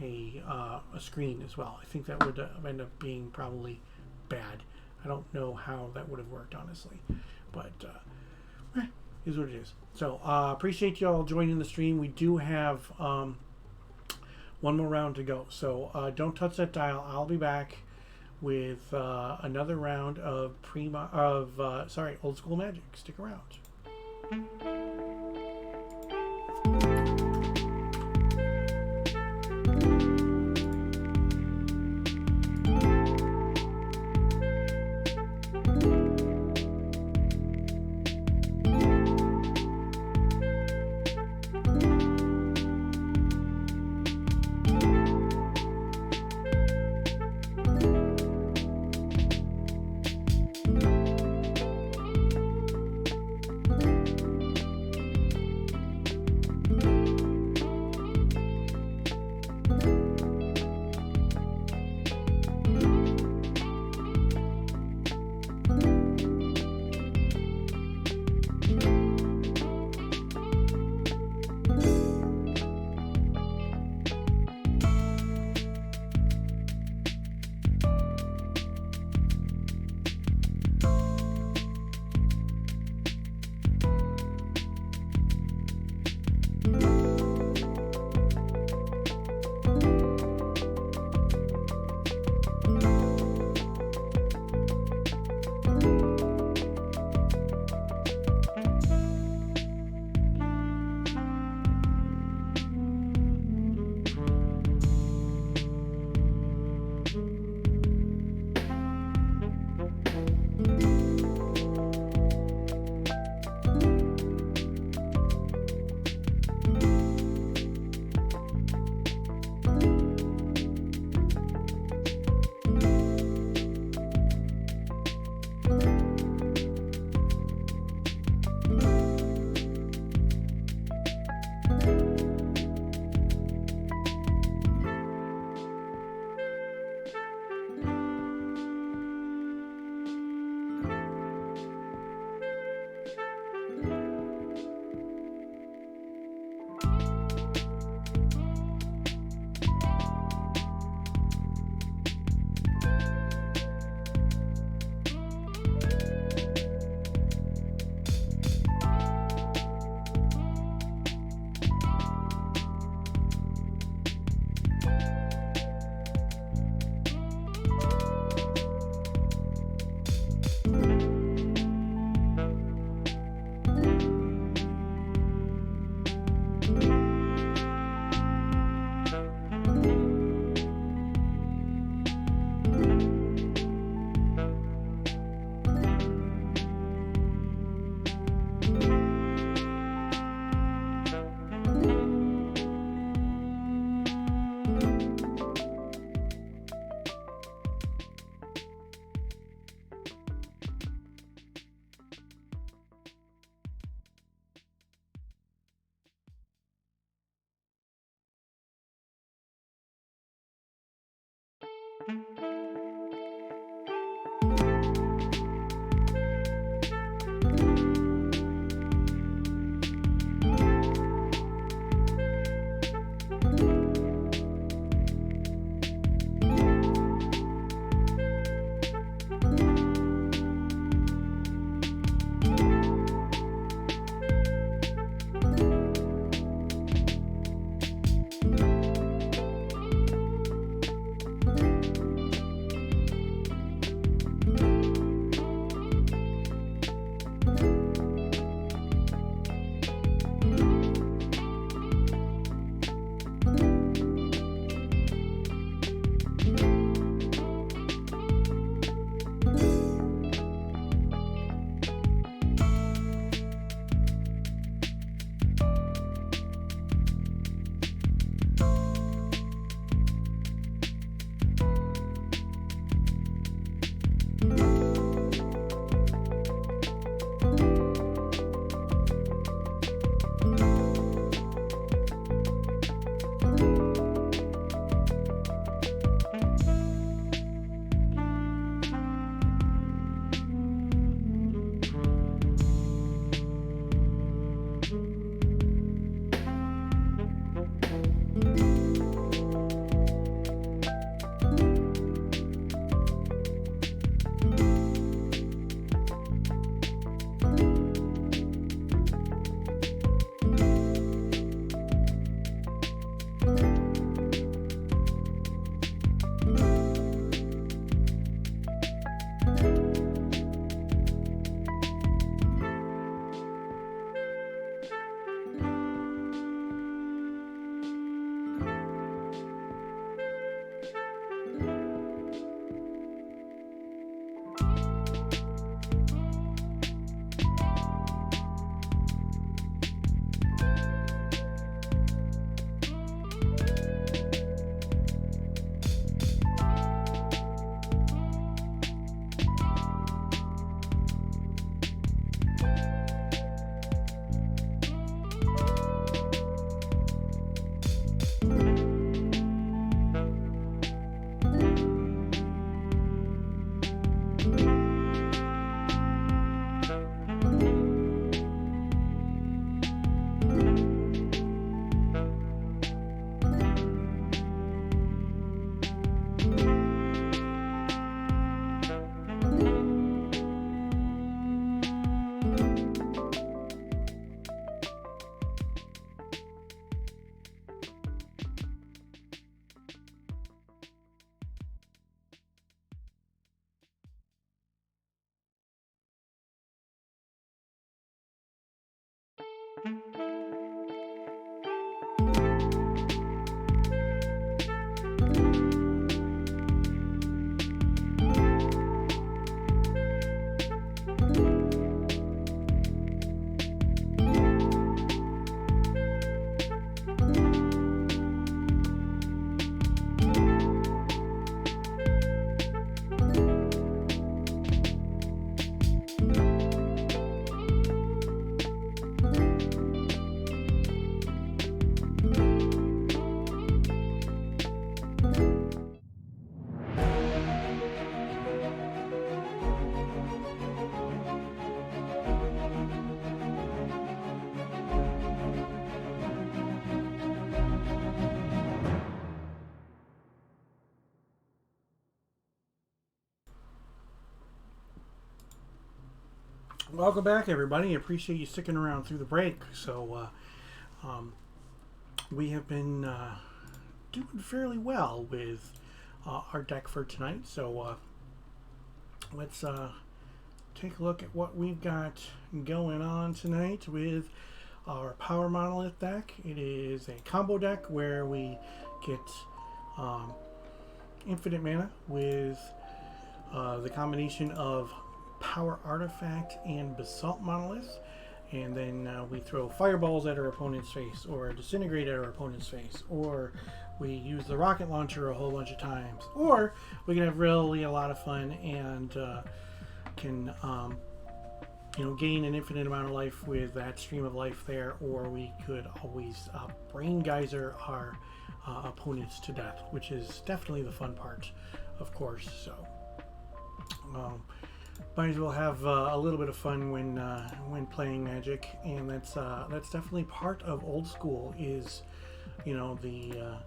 Speaker 1: a screen as well. I think that would end up being probably bad. I don't know how that would have worked, honestly, but is what it is. So appreciate y'all joining the stream. We do have one more round to go, so don't touch that dial. I'll be back with another round of old school Magic. Stick around. Welcome back, everybody. I appreciate you sticking around through the break. So, we have been doing fairly well with our deck for tonight. So, let's take a look at what we've got going on tonight with our Power Monolith deck. It is a combo deck where we get infinite mana with the combination of Power Artifact and Basalt Monolith, and then we throw fireballs at our opponent's face, or Disintegrate at our opponent's face, or we use the rocket launcher a whole bunch of times, or we can have really a lot of fun and can gain an infinite amount of life with that stream of life there, or we could always Braingeyser our opponents to death, which is definitely the fun part, of course. So might as well have a little bit of fun when playing Magic, and that's definitely part of old school, is the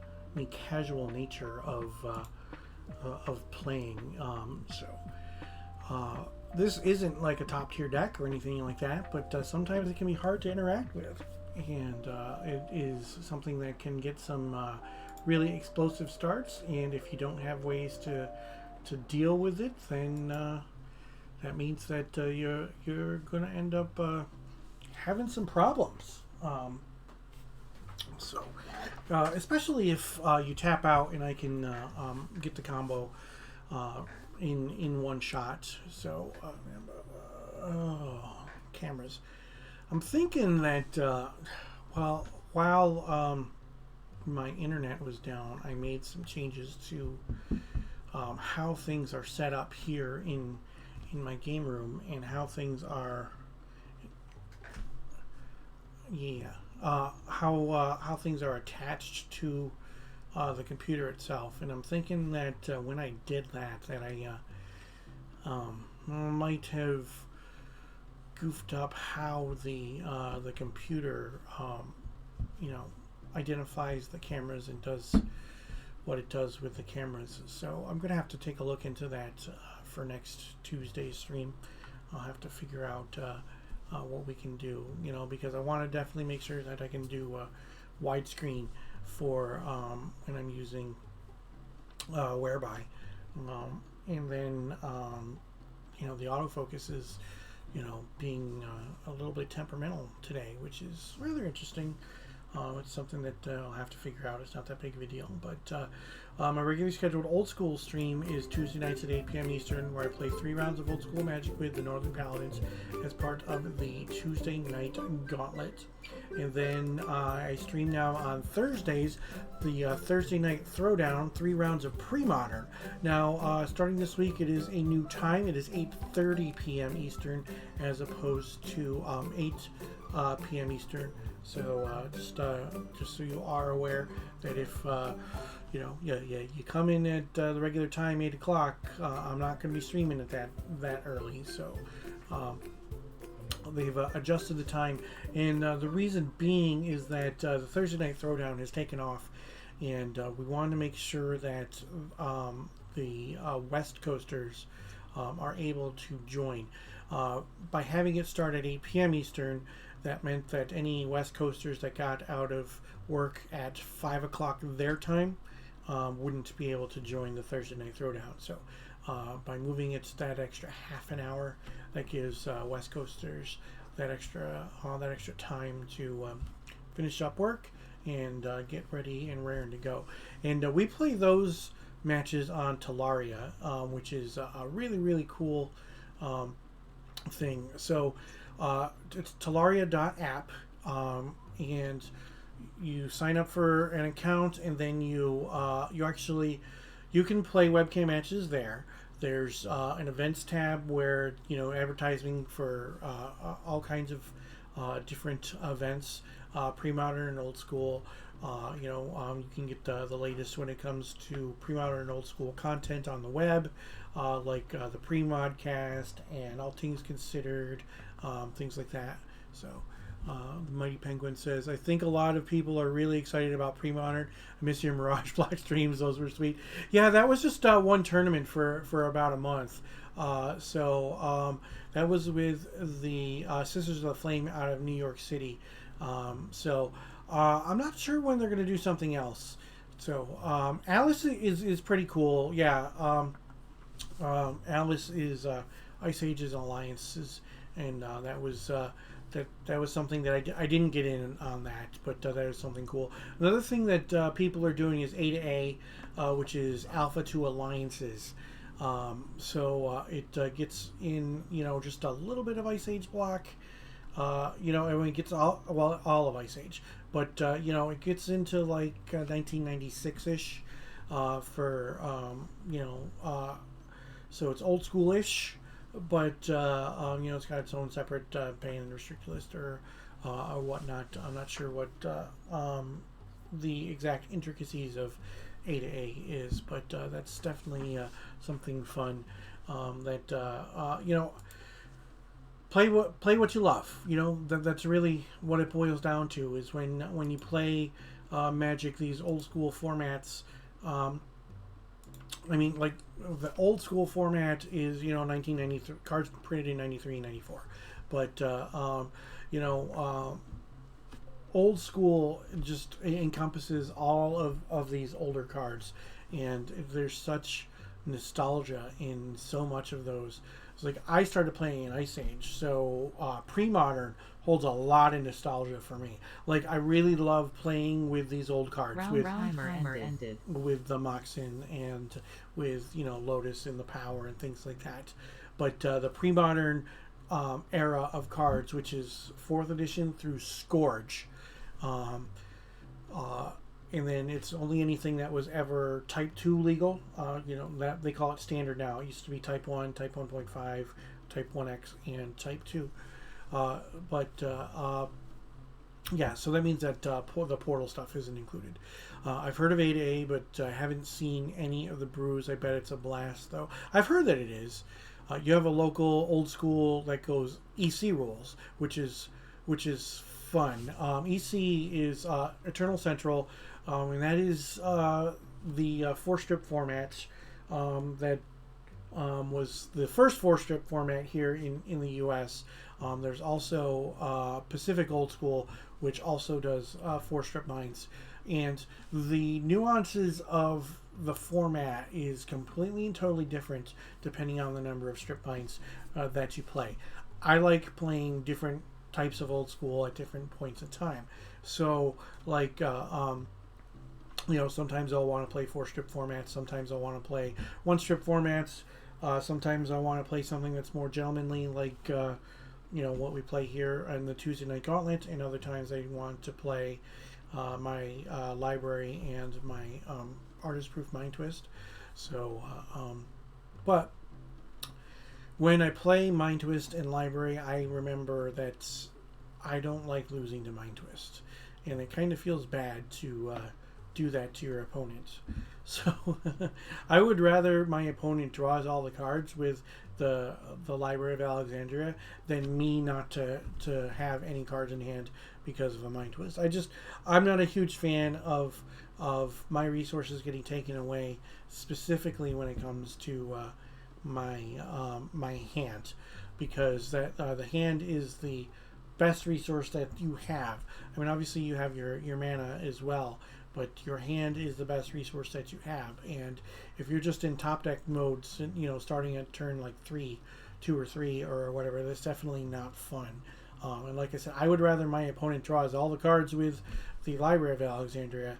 Speaker 1: casual nature of playing. This isn't like a top tier deck or anything like that, but sometimes it can be hard to interact with, and it is something that can get some really explosive starts, and if you don't have ways to deal with it, then that means that you're going to end up having some problems. Especially if you tap out and I can get the combo in one shot. So, cameras. I'm thinking that while my internet was down, I made some changes to how things are set up here in my game room, and how things are how things are attached to the computer itself. And I'm thinking that when I did that I might have goofed up how the computer identifies the cameras and does what it does with the cameras. So I'm gonna have to take a look into that for next Tuesday's stream. I'll have to figure out what we can do, because I want to definitely make sure that I can do widescreen for when I'm using Whereby, and then the autofocus is being a little bit temperamental today, which is rather interesting. It's something that I'll have to figure out. It's not that big of a deal, but My regularly scheduled old school stream is Tuesday nights at 8 p.m. Eastern, where I play 3 rounds of old school Magic with the Northern Paladins as part of the Tuesday Night Gauntlet. And then I stream now on Thursdays, the Thursday Night Throwdown, 3 rounds of pre-modern. Now, starting this week, it is a new time. It is 8:30 p.m. Eastern as opposed to 8 p.m. Eastern. So just so you are aware that if you come in at the regular time, 8 o'clock, I'm not going to be streaming at that early. So they've adjusted the time, and the reason being is that the Thursday Night Throwdown has taken off, and we wanted to make sure that the West Coasters are able to join. By having it start at 8 p.m. Eastern, that meant that any West Coasters that got out of work at 5 o'clock their time wouldn't be able to join the Thursday Night Throwdown. So by moving it that extra half an hour, that gives West Coasters that extra time to finish up work and get ready and raring to go. And we play those matches on Talaria, which is a really, really cool thing. So it's Talaria.app, and you sign up for an account, and then you can play webcam matches there. There's an events tab where advertising for all kinds of different events, pre-modern and old school. You can get the latest when it comes to pre-modern and old school content on the web, like the pre-modcast and All Things Considered, things like that. So the Mighty Penguin says, I think a lot of people are really excited about pre-modern. I miss your Mirage Block streams. Those were sweet. Yeah, that was just one tournament for about a month. So that was with the Sisters of the Flame out of New York City. So I'm not sure when they're going to do something else. So Alice is pretty cool. Yeah, Alice is Ice Ages and Alliances, and that was something that I didn't get in on that, but that is something cool. Another thing that people are doing is A to A, which is Alpha to Alliances. So it gets in just a little bit of Ice Age block. Everyone gets all of Ice Age, but it gets into like 1996-ish for so it's old school-ish, but it's got its own separate ban and restrict list or whatnot. I'm not sure what the exact intricacies of A to A is, but that's definitely something fun that play what you love. That's really what it boils down to, is when you play Magic, these old school formats. Like the old school format is 1993 cards printed in 93 and 94, but old school just encompasses all of these older cards, and there's such nostalgia in so much of those. It's like I started playing in Ice Age, so pre-modern holds a lot of nostalgia for me. Like I really love playing with these old cards with the Moxen and with Lotus and the Power and things like that. But the pre-modern era of cards, which is 4th edition through Scourge, and then it's only anything that was ever Type 2 legal. That they call it standard now. It used to be Type 1, Type 1.5, Type 1X, and Type 2. So that means that the portal stuff isn't included. I've heard of A to A, but I haven't seen any of the brews. I bet it's a blast, though. I've heard that it is. You have a local old school that goes EC rules, which is fun. EC is Eternal Central, and that is the 4-strip format that was the first 4-strip format here in the U.S. There's also Pacific Old School, which also does 4-strip mines. And the nuances of the format is completely and totally different depending on the number of strip mines that you play. I like playing different types of Old School at different points in time. So, like sometimes I'll want to play 4-strip formats. Sometimes I'll want to play 1-strip formats. Sometimes I want to play something that's more gentlemanly, like what we play here in the Tuesday Night Gauntlet. And other times I want to play my library and my artist proof mind twist. So, but when I play mind twist and library, I remember that I don't like losing to mind twist, and it kind of feels bad to do that to your opponent. So I would rather my opponent draws all the cards with the Library of Alexandria than me not to have any cards in hand because of a mind twist. I'm not a huge fan of my resources getting taken away, specifically when it comes to my hand, because the hand is the best resource that you have. I mean, obviously you have your mana as well, but your hand is the best resource that you have. And if you're just in top deck mode, starting at turn like 2 or 3 or whatever, that's definitely not fun. And like I said, I would rather my opponent draws all the cards with the Library of Alexandria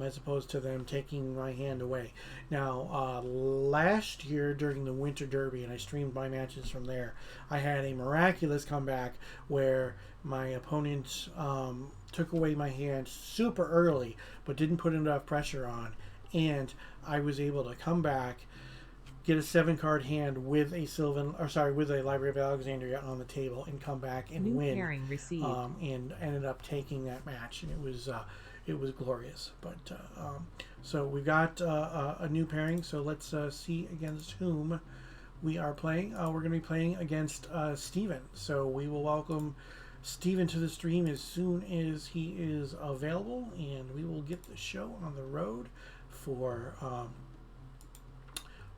Speaker 1: as opposed to them taking my hand away. Now, last year during the Winter Derby, and I streamed my matches from there, I had a miraculous comeback where my opponent took away my hand super early, but didn't put enough pressure on, and I was able to come back, get a 7-card hand with a Library of Alexandria on the table, and come back and win.
Speaker 4: Pairing received.
Speaker 1: And ended up taking that match, and it was glorious. But so we got a new pairing. So let's see against whom we are playing. We're going to be playing against Steven. So we will welcome Steven to the stream as soon as he is available, and we will get the show on the road for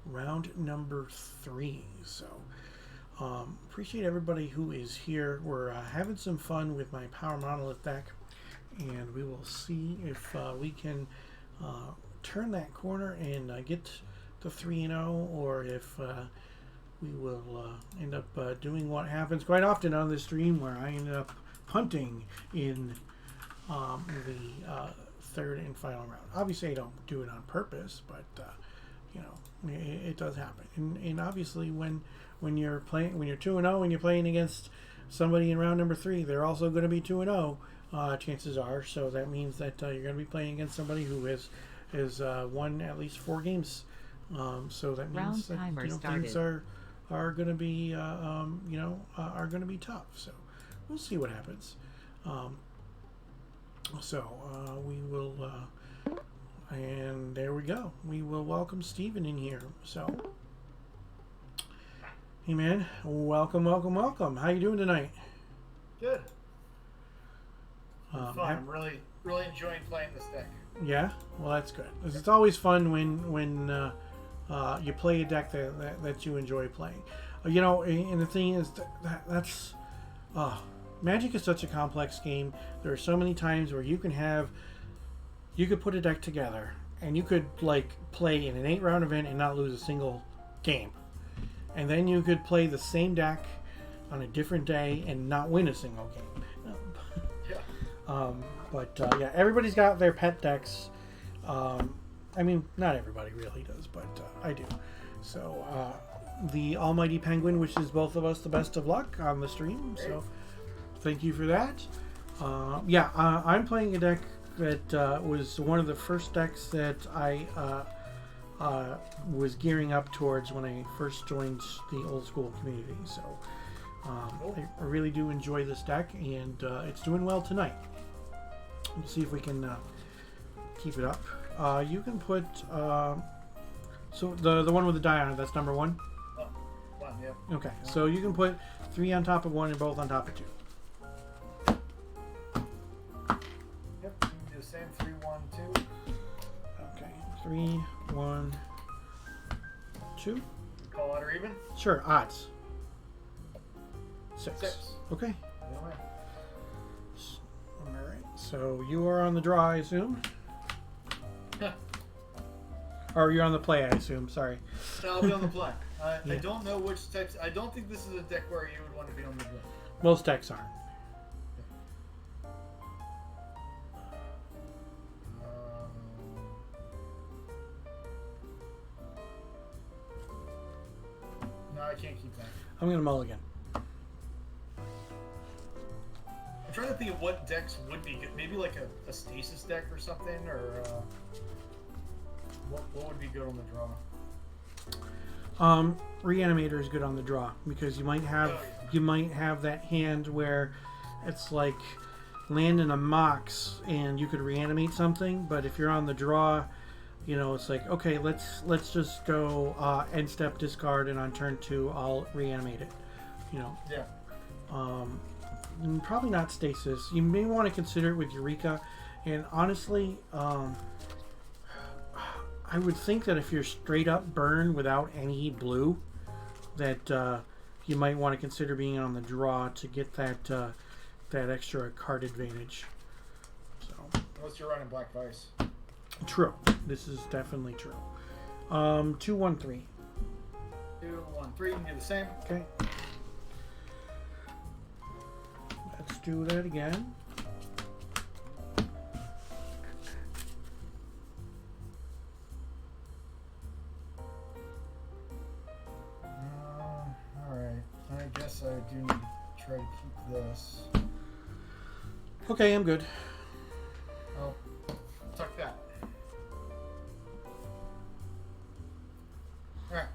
Speaker 1: round number 3. So appreciate everybody who is here. We're having some fun with my Power Monolith deck, and we will see if we can turn that corner and get to 3-0, or if we will end up doing what happens quite often on this stream, where I ended up punting in the third and final round. Obviously, I don't do it on purpose, but it does happen. And obviously, when you're 2-0 and you're playing against somebody in round number 3, they're also going to be 2-0. Chances are. So that means that you're going to be playing against somebody who has won at least 4 games. So that means that things are going to be are going to be tough. So we'll see what happens. We will, and there we go. We will welcome Steven in here. So, hey man, welcome. How you doing tonight?
Speaker 5: Good. Fun. I'm really enjoying playing this deck.
Speaker 1: Yeah, well that's good. It's always fun when you play a deck that you enjoy playing. And the thing is that's Magic is such a complex game. There are so many times where you could put a deck together and you could play in an 8-round event and not lose a single game, and then you could play the same deck on a different day and not win a single game. Yeah, everybody's got their pet decks. I mean, not everybody really does, but I do. So, the Almighty Penguin wishes both of us the best of luck on the stream. So, thank you for that. I'm playing a deck that was one of the first decks that I was gearing up towards when I first joined the old school community. So, I really do enjoy this deck, and it's doing well tonight. Let's see if we can keep it up. You can put so the one with the die on it. That's number 1.
Speaker 5: Oh, 1, yeah.
Speaker 1: Okay, so you can put 3 on top of 1 and both on top of 2.
Speaker 5: Yep. You can do the same. 3, 1, 2.
Speaker 1: Okay, 3, 1, 2.
Speaker 5: Call out or even?
Speaker 1: Sure, odds. 6. Okay.
Speaker 5: No way.
Speaker 1: All right. So you are on the draw, I assume.
Speaker 5: Yeah.
Speaker 1: Or you're on the play, I assume. Sorry.
Speaker 5: So I'll be on the play.
Speaker 1: Yeah.
Speaker 5: I don't know which types. I don't think this is a deck where you would want to be on the draw.
Speaker 1: Most decks aren't. I'm gonna mulligan.
Speaker 5: I'm trying to think of what decks would be good. Maybe like a stasis deck or something, or what would be good on the draw?
Speaker 1: Reanimator is good on the draw because you might have you might have that hand where it's like land in a mox and you could reanimate something, but if you're on the draw, you know, it's like, okay, let's just go end step discard, and on turn 2 I'll reanimate it. You know.
Speaker 5: Yeah.
Speaker 1: Probably not stasis. You may want to consider it with Eureka, and honestly, I would think that if you're straight up burn without any blue, that you might want to consider being on the draw to get that that extra card advantage. So
Speaker 5: Unless you're running Black Vice.
Speaker 1: true. This is definitely true. 2, 1, 3.
Speaker 5: 2, 1, 3. You can do the same.
Speaker 1: Okay. Let's do that again.
Speaker 5: Alright. I guess I do need to try to keep this.
Speaker 1: Okay, I'm good.
Speaker 5: Oh, tuck that. Alright.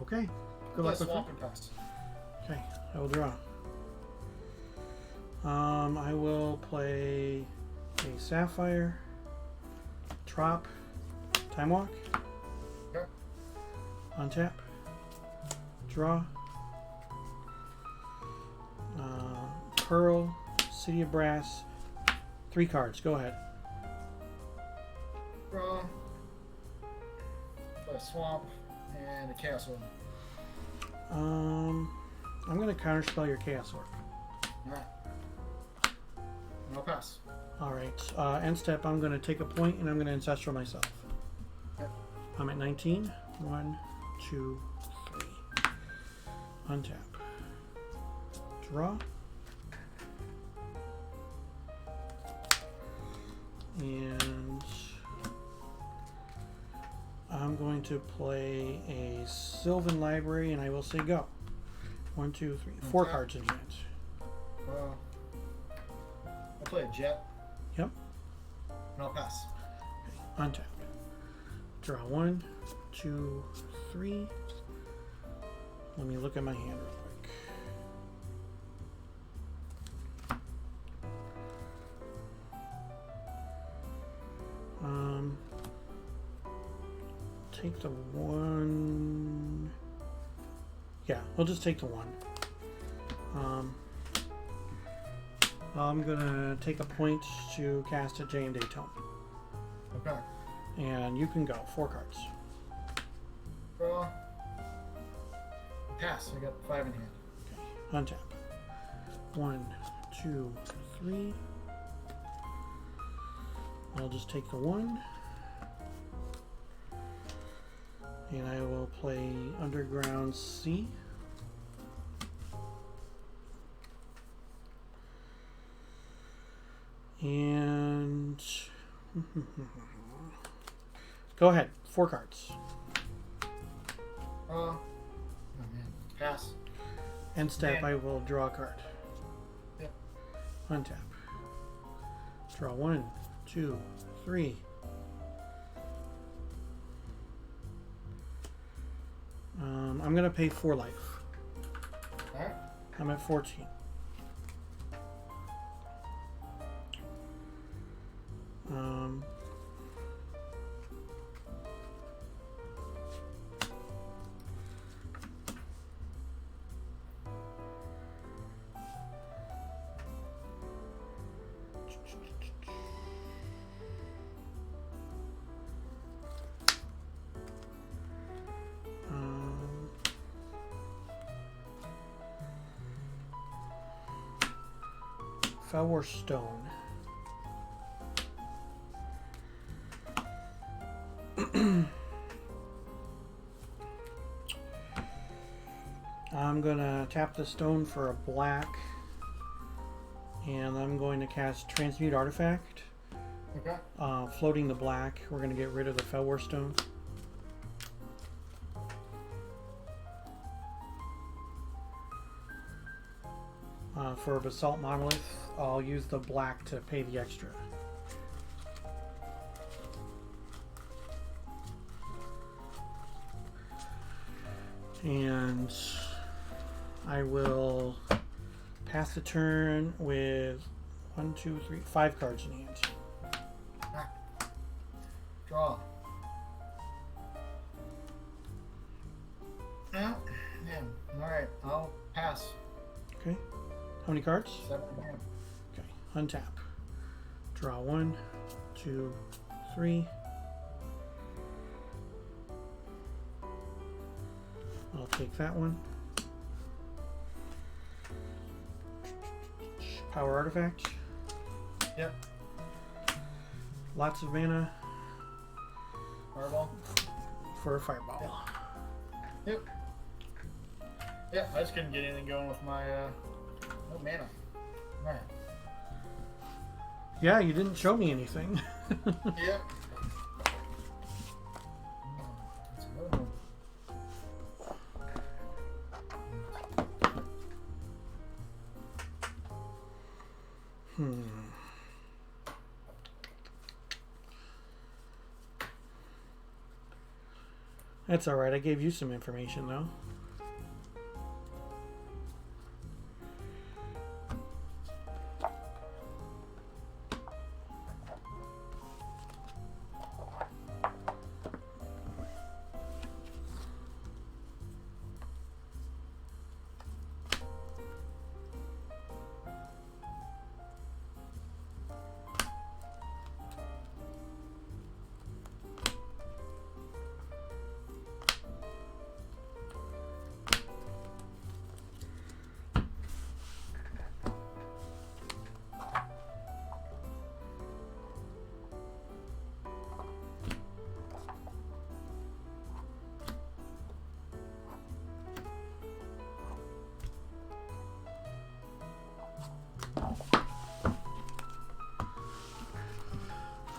Speaker 1: Okay. Good luck
Speaker 5: Let's
Speaker 1: with
Speaker 5: swamp
Speaker 1: that.
Speaker 5: and pass.
Speaker 1: Okay, I will draw. I will play a Sapphire, Trop, Time Walk,
Speaker 5: Okay.
Speaker 1: untap, draw, Pearl, City of Brass, 3 cards. Go ahead.
Speaker 5: Draw. Play a swamp and a chaos orb.
Speaker 1: I'm going to counterspell your Chaos Orb.
Speaker 5: Alright. And I'll pass.
Speaker 1: Alright, end step, I'm going to take a point and I'm going to Ancestral myself.
Speaker 5: Okay.
Speaker 1: I'm at 19. 1, 2, 3. Untap. Draw. And I'm going to play a Sylvan Library and I will say go. 1, 2, 3. 4 cards in hand.
Speaker 5: I'll play a jet.
Speaker 1: Yep.
Speaker 5: And I'll pass.
Speaker 1: Untap. Draw 1, 2, 3. Let me look at my hand real quick. Take the 1. Yeah, we'll just take the 1. I'm gonna take a point to cast a J&D Tome.
Speaker 5: Okay.
Speaker 1: And you can go. 4 cards.
Speaker 5: Draw. Pass. I got 5 in hand.
Speaker 1: Okay. Untap. 1, 2, 3. I'll just take the 1. And I will play Underground Sea. And go ahead. 4 cards.
Speaker 5: Oh man. Pass.
Speaker 1: End step,
Speaker 5: And-
Speaker 1: I will draw a card.
Speaker 5: Yep.
Speaker 1: Untap. Draw 1, 2, 3. I'm going to pay 4 life.
Speaker 5: Alright.
Speaker 1: I'm at 14. Felwar Stone. I'm gonna tap the stone for a black, and I'm going to cast Transmute Artifact.
Speaker 5: Okay.
Speaker 1: Floating the black, we're gonna get rid of the Felwar Stone. For Basalt Monolith, I'll use the black to pay the extra. And I will pass the turn with 1, 2, 3, 5 cards in hand.
Speaker 5: Draw. Yeah. Alright, I'll pass.
Speaker 1: Okay. How many cards?
Speaker 5: 7 again.
Speaker 1: Okay. Untap. Draw 1, 2, 3. I'll take that one. Power artifact.
Speaker 5: Yep.
Speaker 1: Lots of mana
Speaker 5: Fireball.
Speaker 1: for a fireball.
Speaker 5: Yep. Yeah, I just couldn't get anything going with my no mana. Alright.
Speaker 1: Yeah, you didn't show me anything.
Speaker 5: Yep. That's another one.
Speaker 1: That's alright, I gave you some information though.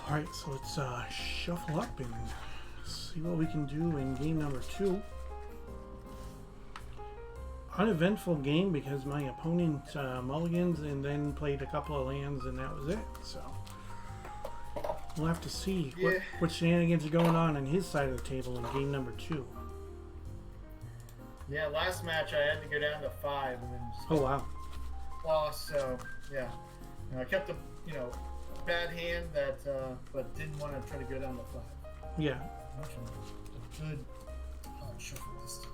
Speaker 1: Alright, so let's shuffle up and see what we can do in game number 2. Uneventful game because my opponent mulligans and then played a couple of lands and that was it. So we'll have to see what shenanigans are going on his side of the table in game number 2.
Speaker 5: Yeah, last match I had to go down to 5 and then just
Speaker 1: Oh wow.
Speaker 5: lost. So yeah, I kept a bad hand that but didn't want to try to go down to 5.
Speaker 1: Yeah.
Speaker 5: A good shuffle this time.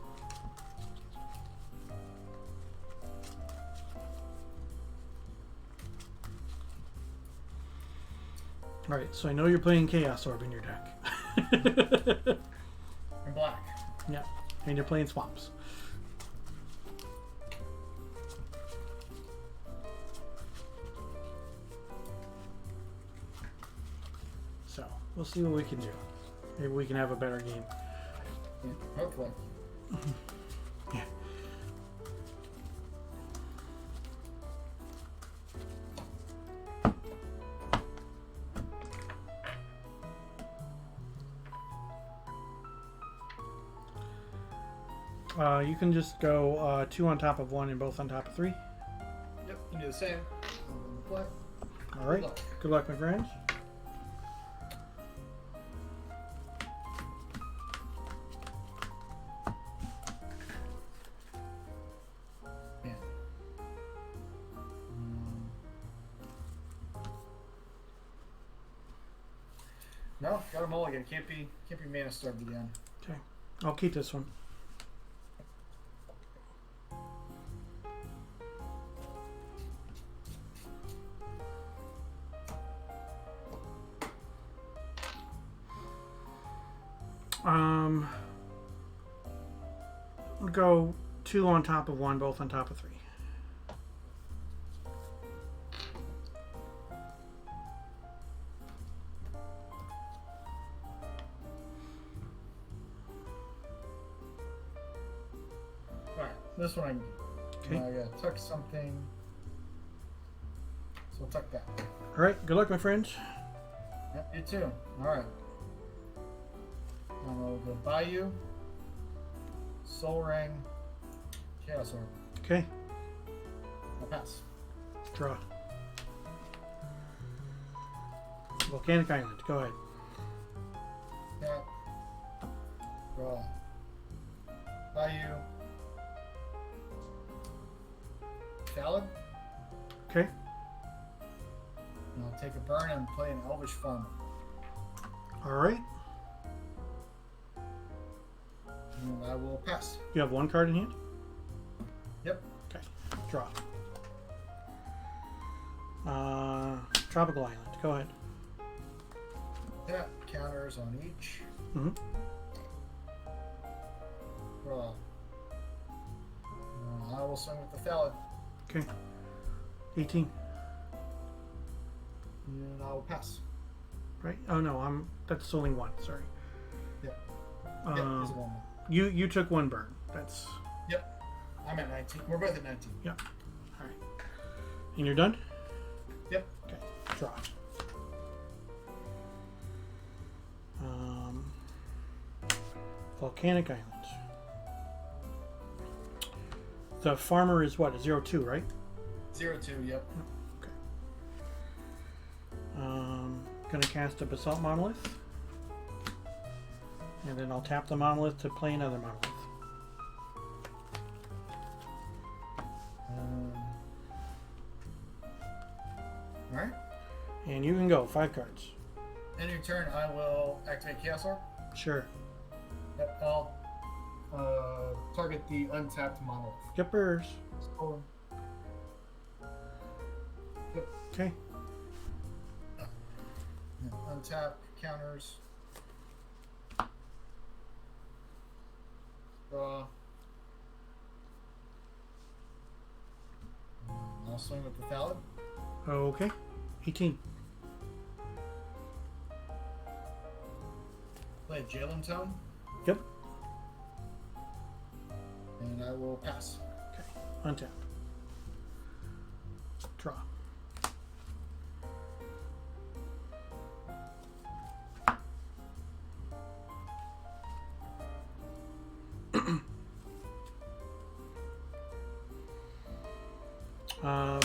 Speaker 1: Alright, so I know you're playing Chaos Orb in your deck.
Speaker 5: And black.
Speaker 1: Yeah, and you're playing Swamps. So, we'll see what we can do. Maybe we can have a better game.
Speaker 5: Yeah, hopefully.
Speaker 1: Yeah. You can just go 2 on top of 1 and both on top of 3.
Speaker 5: Yep, you can do the same. Black.
Speaker 1: Alright, good luck, my friends.
Speaker 5: Yeah. No, got a mulligan. Can't be mana starved again.
Speaker 1: Okay, I'll keep this one. We'll go 2 on top of 1, both on top of 3.
Speaker 5: Alright, this one I can do.
Speaker 1: Okay.
Speaker 5: Now I gotta tuck something. So I'll tuck that.
Speaker 1: Alright, good luck, my friends.
Speaker 5: Yep, you too. Alright. Now we'll go Bayou, Soul Ring, Chaos Orb.
Speaker 1: Okay.
Speaker 5: I'll pass.
Speaker 1: Draw. Volcanic Island. Go ahead.
Speaker 5: Tap. Draw. Bayou. Valid.
Speaker 1: Okay.
Speaker 5: And I'll take a burn and play an Elvish Farmer.
Speaker 1: All right.
Speaker 5: And I will pass.
Speaker 1: You have one card in hand?
Speaker 5: Yep.
Speaker 1: Okay. Draw. Tropical Island. Go ahead.
Speaker 5: Tap. Counters on each.
Speaker 1: Mm-hmm.
Speaker 5: Draw. I will swing with the Valid.
Speaker 1: Okay. 18.
Speaker 5: And I will pass.
Speaker 1: Right? Oh no, that's only one. Sorry.
Speaker 5: Yep. Yep, there's one more.
Speaker 1: You took one burn. That's.
Speaker 5: Yep. I'm at 19. We're both at 19.
Speaker 1: Yep. All right. And you're done?
Speaker 5: Yep.
Speaker 1: Okay. Draw. Volcanic Island. The farmer is what? A 0-2, right?
Speaker 5: 0-2, yep.
Speaker 1: Okay. Gonna cast a Basalt Monolith. And then I'll tap the Monolith to play another Monolith.
Speaker 5: Alright.
Speaker 1: And you can go. 5 cards.
Speaker 5: In your turn, I will activate Chaos Orb.
Speaker 1: Sure.
Speaker 5: Yep, I'll target the untapped Monolith.
Speaker 1: Yippers.
Speaker 5: Score. Yep.
Speaker 1: Okay.
Speaker 5: Untap, counters. Draw. I'll swing with the Valid.
Speaker 1: Okay. 18.
Speaker 5: Play Jalen Tone.
Speaker 1: Yep.
Speaker 5: And I will pass.
Speaker 1: Okay. Untap. Draw.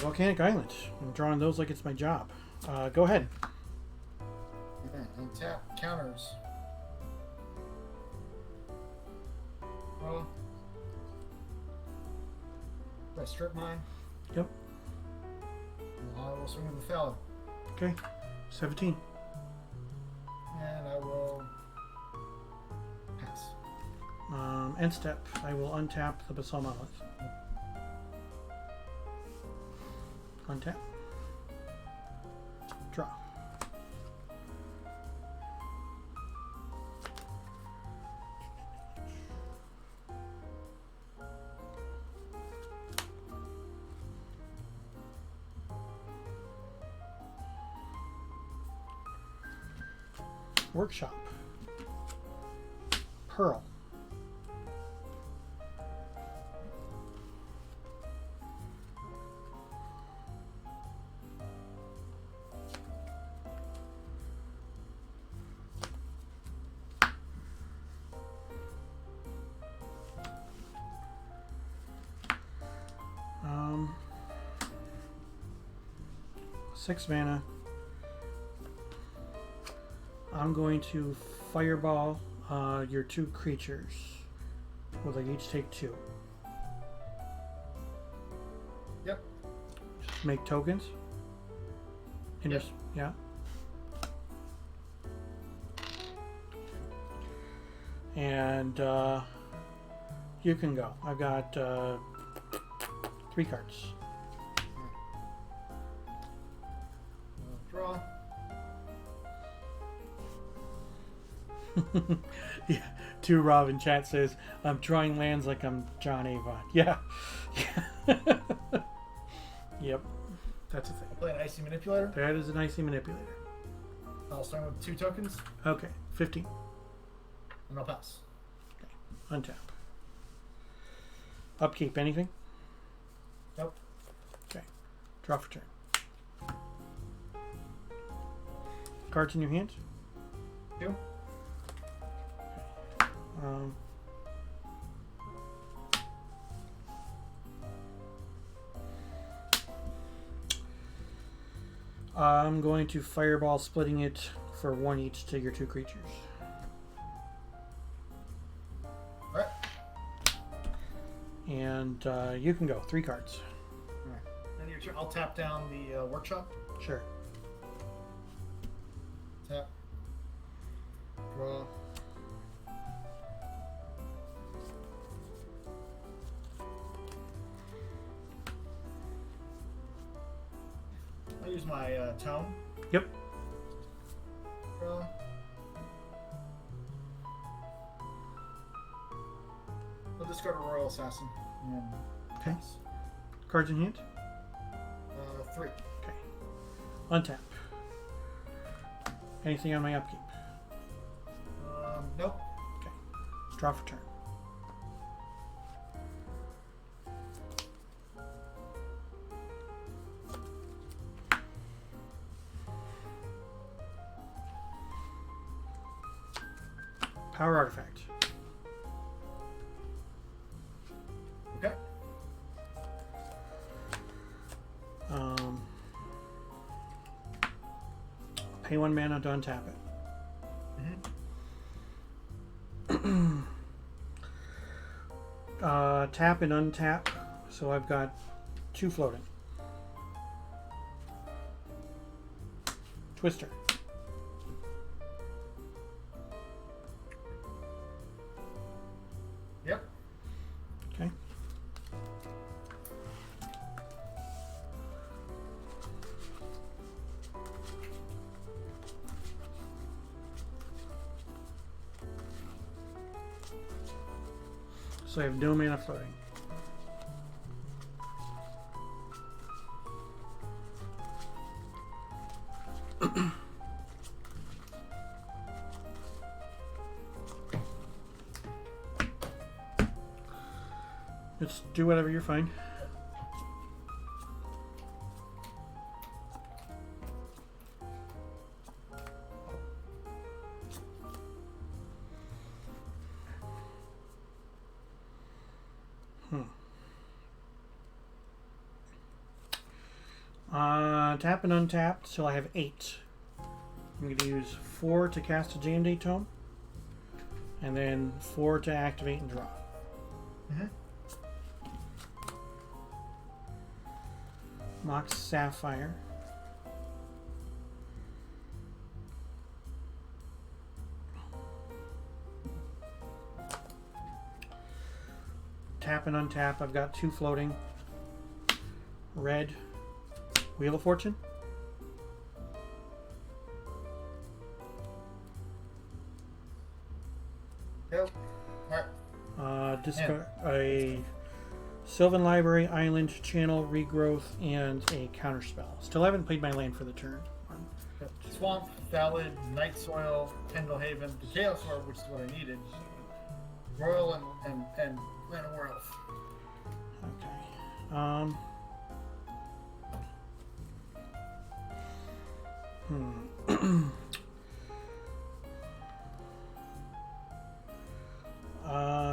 Speaker 1: Volcanic Island. I'm drawing those like it's my job. Go ahead.
Speaker 5: Untap, counters. Play Strip Mine.
Speaker 1: Yep.
Speaker 5: And I will swing with the Valid.
Speaker 1: Okay. 17.
Speaker 5: And I will pass.
Speaker 1: End step. I will untap the Basalt Monolith. Untap. Draw. Workshop. Pearl. Six mana. I'm going to fireball your 2 creatures. Will they each take 2?
Speaker 5: Yep.
Speaker 1: Just make tokens.
Speaker 5: Yep.
Speaker 1: Yeah. And you can go. I've got 3 cards.
Speaker 5: Draw.
Speaker 1: Yeah, 2 Rob in chat says, I'm drawing lands like I'm John Avon. Yeah. Yep. That's a thing.
Speaker 5: I'll play an Icy Manipulator.
Speaker 1: That is an Icy Manipulator.
Speaker 5: I'll start with 2 tokens.
Speaker 1: Okay, 15.
Speaker 5: And I'll pass.
Speaker 1: Okay, untap. Upkeep, anything?
Speaker 5: Nope.
Speaker 1: Okay, draw for turn. Cards in your hand?
Speaker 5: 2.
Speaker 1: I'm going to fireball, splitting it for 1 each to your 2 creatures.
Speaker 5: Alright.
Speaker 1: And you can go 3 cards.
Speaker 5: Alright. And your turn. I'll tap down the workshop.
Speaker 1: Sure.
Speaker 5: Tap. Draw. I'll use my tome.
Speaker 1: Yep.
Speaker 5: Draw. I'll discard a Royal Assassin. And
Speaker 1: Okay.
Speaker 5: pass.
Speaker 1: Cards in hand.
Speaker 5: 3.
Speaker 1: Okay. Untap. Anything on my upkeep?
Speaker 5: Nope.
Speaker 1: Okay. Draw for turn. Power artifact.
Speaker 5: Okay.
Speaker 1: Pay 1 mana to untap it. Tap and untap. So I've got 2 floating. Twister.
Speaker 5: Yep.
Speaker 1: Okay. So I have no mana floating. Just do whatever you're fine. Tap and untap till I have 8. I'm going to use 4 to cast a J&D Tome, and then 4 to activate and draw. Mox Sapphire. Tap and untap. I've got 2 floating. Red. Wheel of Fortune.
Speaker 5: Yep. Alright.
Speaker 1: Discard a Sylvan Library, Island, Channel, Regrowth, and a counterspell. Still haven't played my land for the turn.
Speaker 5: Swamp, Valid, Night Soil, Pendle Haven, the Chaos Orb, which is what I needed. Royal and Land of War Elf.
Speaker 1: Okay.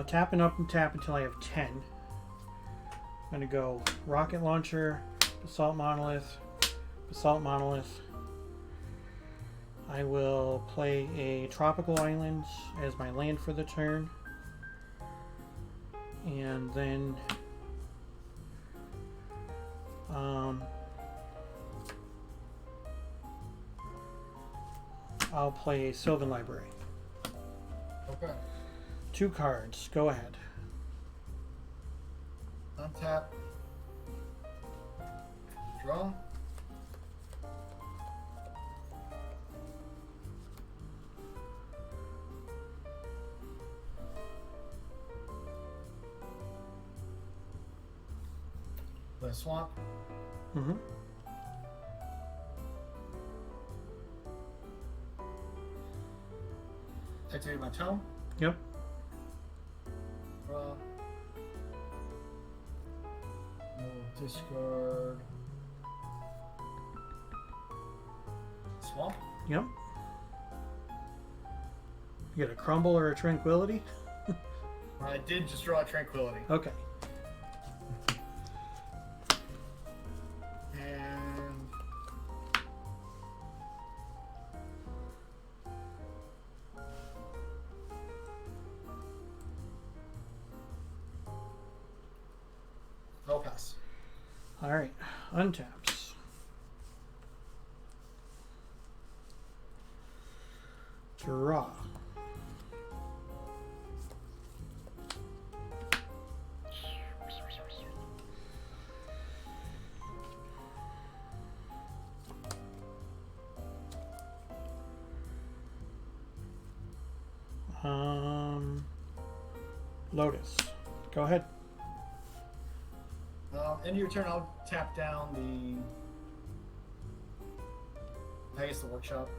Speaker 1: Tapping up and tap until I have 10. I'm gonna go Rocket Launcher, Basalt Monolith, Basalt Monolith. I will play a Tropical Island as my land for the turn. And then I'll play a Sylvan Library.
Speaker 5: Okay.
Speaker 1: 2 cards. Go ahead.
Speaker 5: Untap. Draw. Play a swamp.
Speaker 1: Mm-hmm.
Speaker 5: Activate my tome.
Speaker 1: Yep.
Speaker 5: Draw. Discard. Swamp.
Speaker 1: Yep. You get a Crumble or a Tranquility?
Speaker 5: I did just draw a Tranquility.
Speaker 1: Okay.
Speaker 5: And
Speaker 1: All right, untaps. Draw. Lotus. Go ahead.
Speaker 5: End of your turn, I'll tap down the workshop.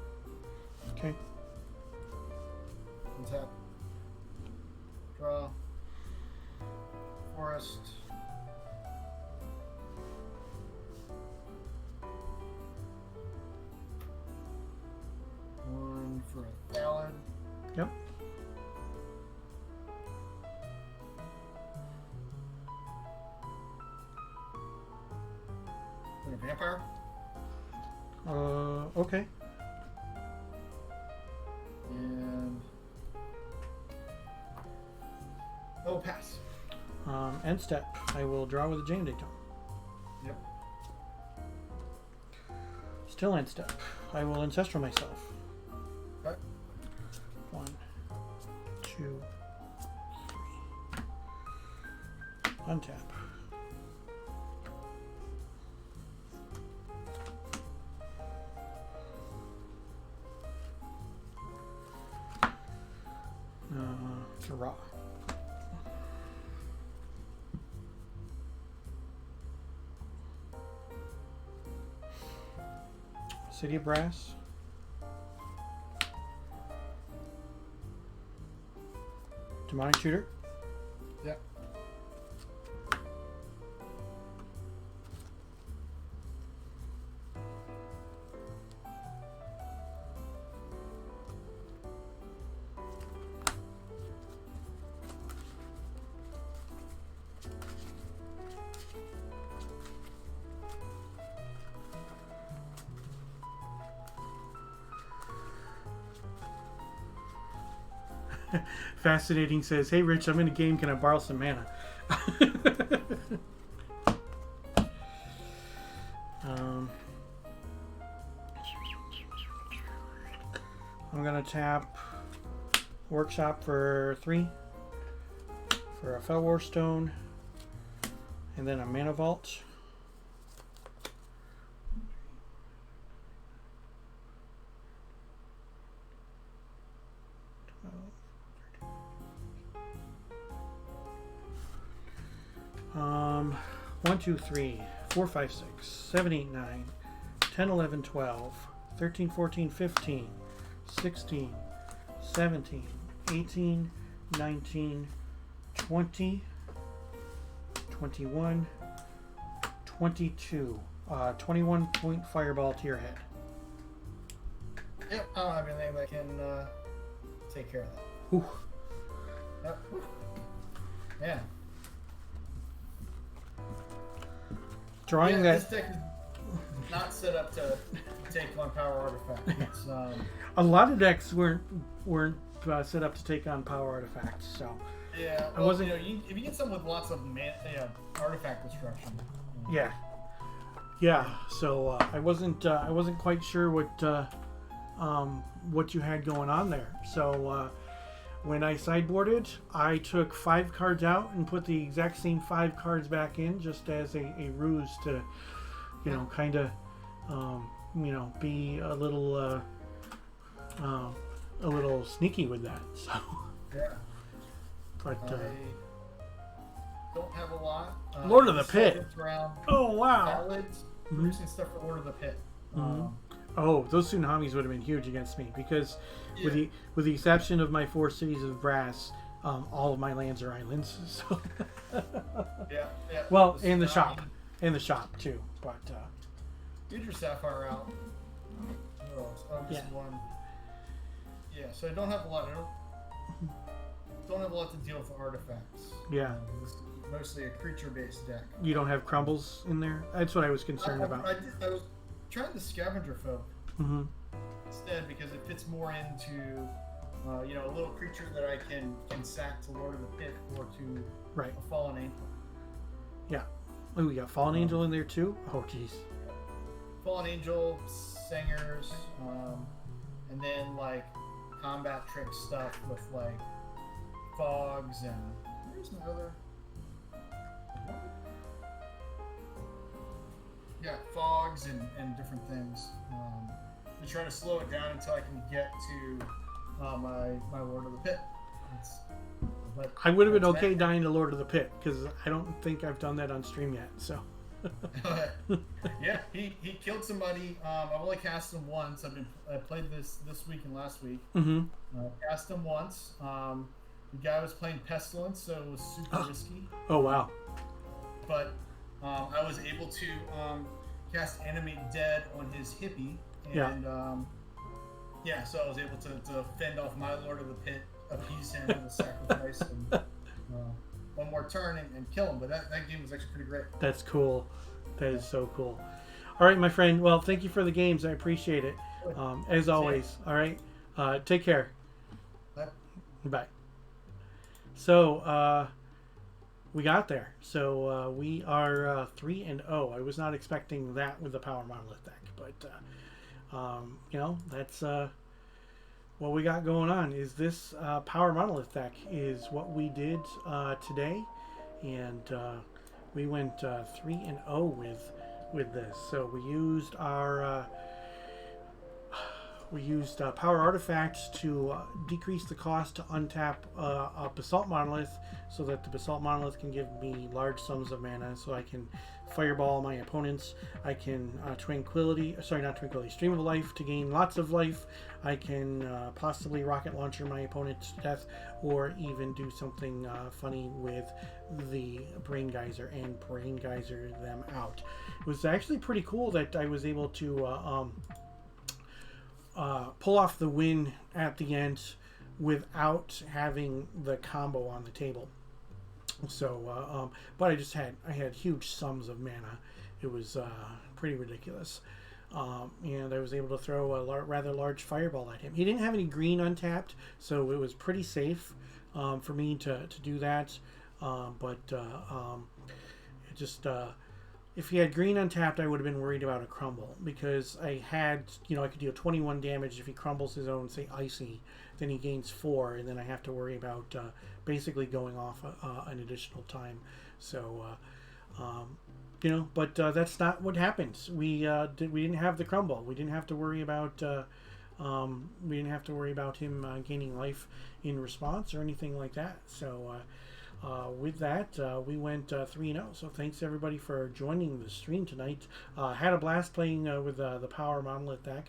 Speaker 1: Okay.
Speaker 5: Untap. Draw. Forest. One for a ballad.
Speaker 1: Yep.
Speaker 5: And a vampire.
Speaker 1: Okay.
Speaker 5: And oh, pass.
Speaker 1: End step. I will draw with a jam daytone.
Speaker 5: Yep.
Speaker 1: Still end step. I will ancestral myself.
Speaker 5: Okay.
Speaker 1: 1, 2, 3. Untap. Draw. City of Brass. Demonic Shooter.
Speaker 5: Yep.
Speaker 1: Fascinating says, "Hey Rich, I'm in a game. Can I borrow some mana?" I'm gonna tap Workshop for 3 for a Fell War Stone, and then a Mana Vault. Um, 1, 2, 3, 4, 5, 6, 7, 8, 9, 10, 11, 12, 13, 14, 15, 16, 17, 18, 19, 20, 21, 22. 21 point fireball to your head.
Speaker 5: Yep. I don't have anything that can take care of that.
Speaker 1: Whew.
Speaker 5: Yep. Yeah.
Speaker 1: Drawing
Speaker 5: This
Speaker 1: that.
Speaker 5: deck is not set up to take on power artifact. It's
Speaker 1: A lot of decks weren't set up to take on power artifacts, so
Speaker 5: yeah.
Speaker 1: I
Speaker 5: Well,
Speaker 1: wasn't-
Speaker 5: if you get someone with lots of artifact destruction.
Speaker 1: yeah. So I wasn't quite sure what you had going on there. So when I sideboarded, I took 5 cards out and put the exact same 5 cards back in, just as a ruse to, kind of, be a little sneaky with that. So,
Speaker 5: Yeah.
Speaker 1: but
Speaker 5: I don't have a lot.
Speaker 1: Lord of the
Speaker 5: so
Speaker 1: Pit.
Speaker 5: it's around
Speaker 1: oh wow.
Speaker 5: ballads, producing stuff for Lord of the Pit.
Speaker 1: Oh, those tsunamis would have been huge against me because, with the exception of my 4 cities of brass, all of my lands are islands. So
Speaker 5: Yeah.
Speaker 1: well,
Speaker 5: The
Speaker 1: and the
Speaker 5: tsunami.
Speaker 1: shop too. But
Speaker 5: Get your Sapphire out. What else? Oh, just one. Yeah, so I don't have a lot. I don't have a lot to deal with artifacts.
Speaker 1: yeah,
Speaker 5: This is mostly a creature-based deck.
Speaker 1: you don't have crumbles in there. That's what I was concerned
Speaker 5: I
Speaker 1: about.
Speaker 5: was trying the Scavenger Folk
Speaker 1: Mm-hmm.
Speaker 5: instead because it fits more into a little creature that I can sack to Lord of the Pit or to
Speaker 1: Right.
Speaker 5: a Fallen Angel.
Speaker 1: Yeah. Oh, we got Fallen Angel in there too. Oh, jeez.
Speaker 5: Fallen Angel, Singers, and then like combat trick stuff with like fogs and where's my other? Yeah, fogs and different things. To try to slow it down until I can get to my Lord of the Pit. But
Speaker 1: I would have been
Speaker 5: that's
Speaker 1: okay
Speaker 5: that.
Speaker 1: dying to Lord of the Pit because I don't think I've done that on stream yet. So.
Speaker 5: Yeah, he killed somebody. I've only cast him once. I played this week and last week.
Speaker 1: Mm-hmm.
Speaker 5: Cast him once. The guy was playing Pestilence, so it was super risky.
Speaker 1: Oh wow.
Speaker 5: But I was able to cast Animate Dead on his hippie, and so I was able to fend off my Lord of the Pit, appease him with a sacrifice, and one more turn and kill him. But that game was actually pretty great.
Speaker 1: That's cool. That is so cool. All right, my friend. Well, thank you for the games. I appreciate it. As always. All right. Take care.
Speaker 5: Bye.
Speaker 1: Bye. So, we got there. So, we are 3-0. I was not expecting that with the Power Monolith deck. But, that's what we got going on. Is this Power Monolith deck is what we did today. And we went 3-0 with this. So, we used our... Power Artifacts to decrease the cost to untap a Basalt Monolith so that the Basalt Monolith can give me large sums of mana so I can Fireball my opponents. I can Stream of Life to gain lots of life. I can possibly Rocket Launcher my opponent to death, or even do something funny with the Braingeyser and Braingeyser them out. It was actually pretty cool that I was able to pull off the win at the end without having the combo on the table. So, but I had huge sums of mana. It was pretty ridiculous. And I was able to throw a rather large fireball at him. He didn't have any green untapped, so it was pretty safe for me to do that. If he had green untapped, I would have been worried about a crumble, because I could deal 21 damage if he crumbles his own, say, Icy. Then he gains 4, and then I have to worry about basically going off an additional time. So, but that's not what happens. We didn't have the crumble. We didn't have to worry about him gaining life in response or anything like that. So. With that, we went 3-0. So thanks everybody for joining the stream tonight. Had a blast playing with the Power Monolith deck.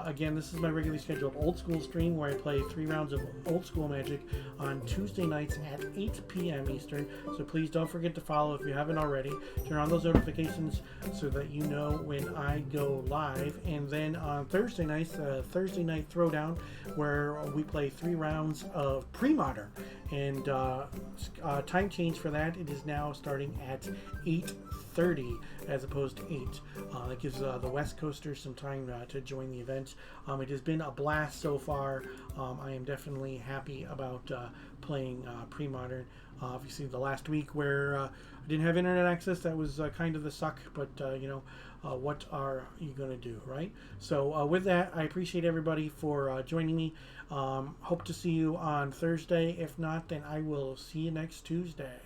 Speaker 1: Again, this is my regularly scheduled old school stream where I play 3 rounds of old school Magic on Tuesday nights at 8 p.m. Eastern. So please don't forget to follow if you haven't already. Turn on those notifications so that you know when I go live. And then on Thursday nights, Thursday Night Throwdown, where we play 3 rounds of pre-modern. And time change for that, it is now starting at 8:30 as opposed to 8. That gives the West Coasters some time to join the event. It has been a blast so far. I am definitely happy about playing pre-modern. Obviously, the last week where I didn't have internet access, that was kind of the suck, but what are you going to do, right? So with that, I appreciate everybody for joining me. Hope to see you on Thursday. If not, then I will see you next Tuesday.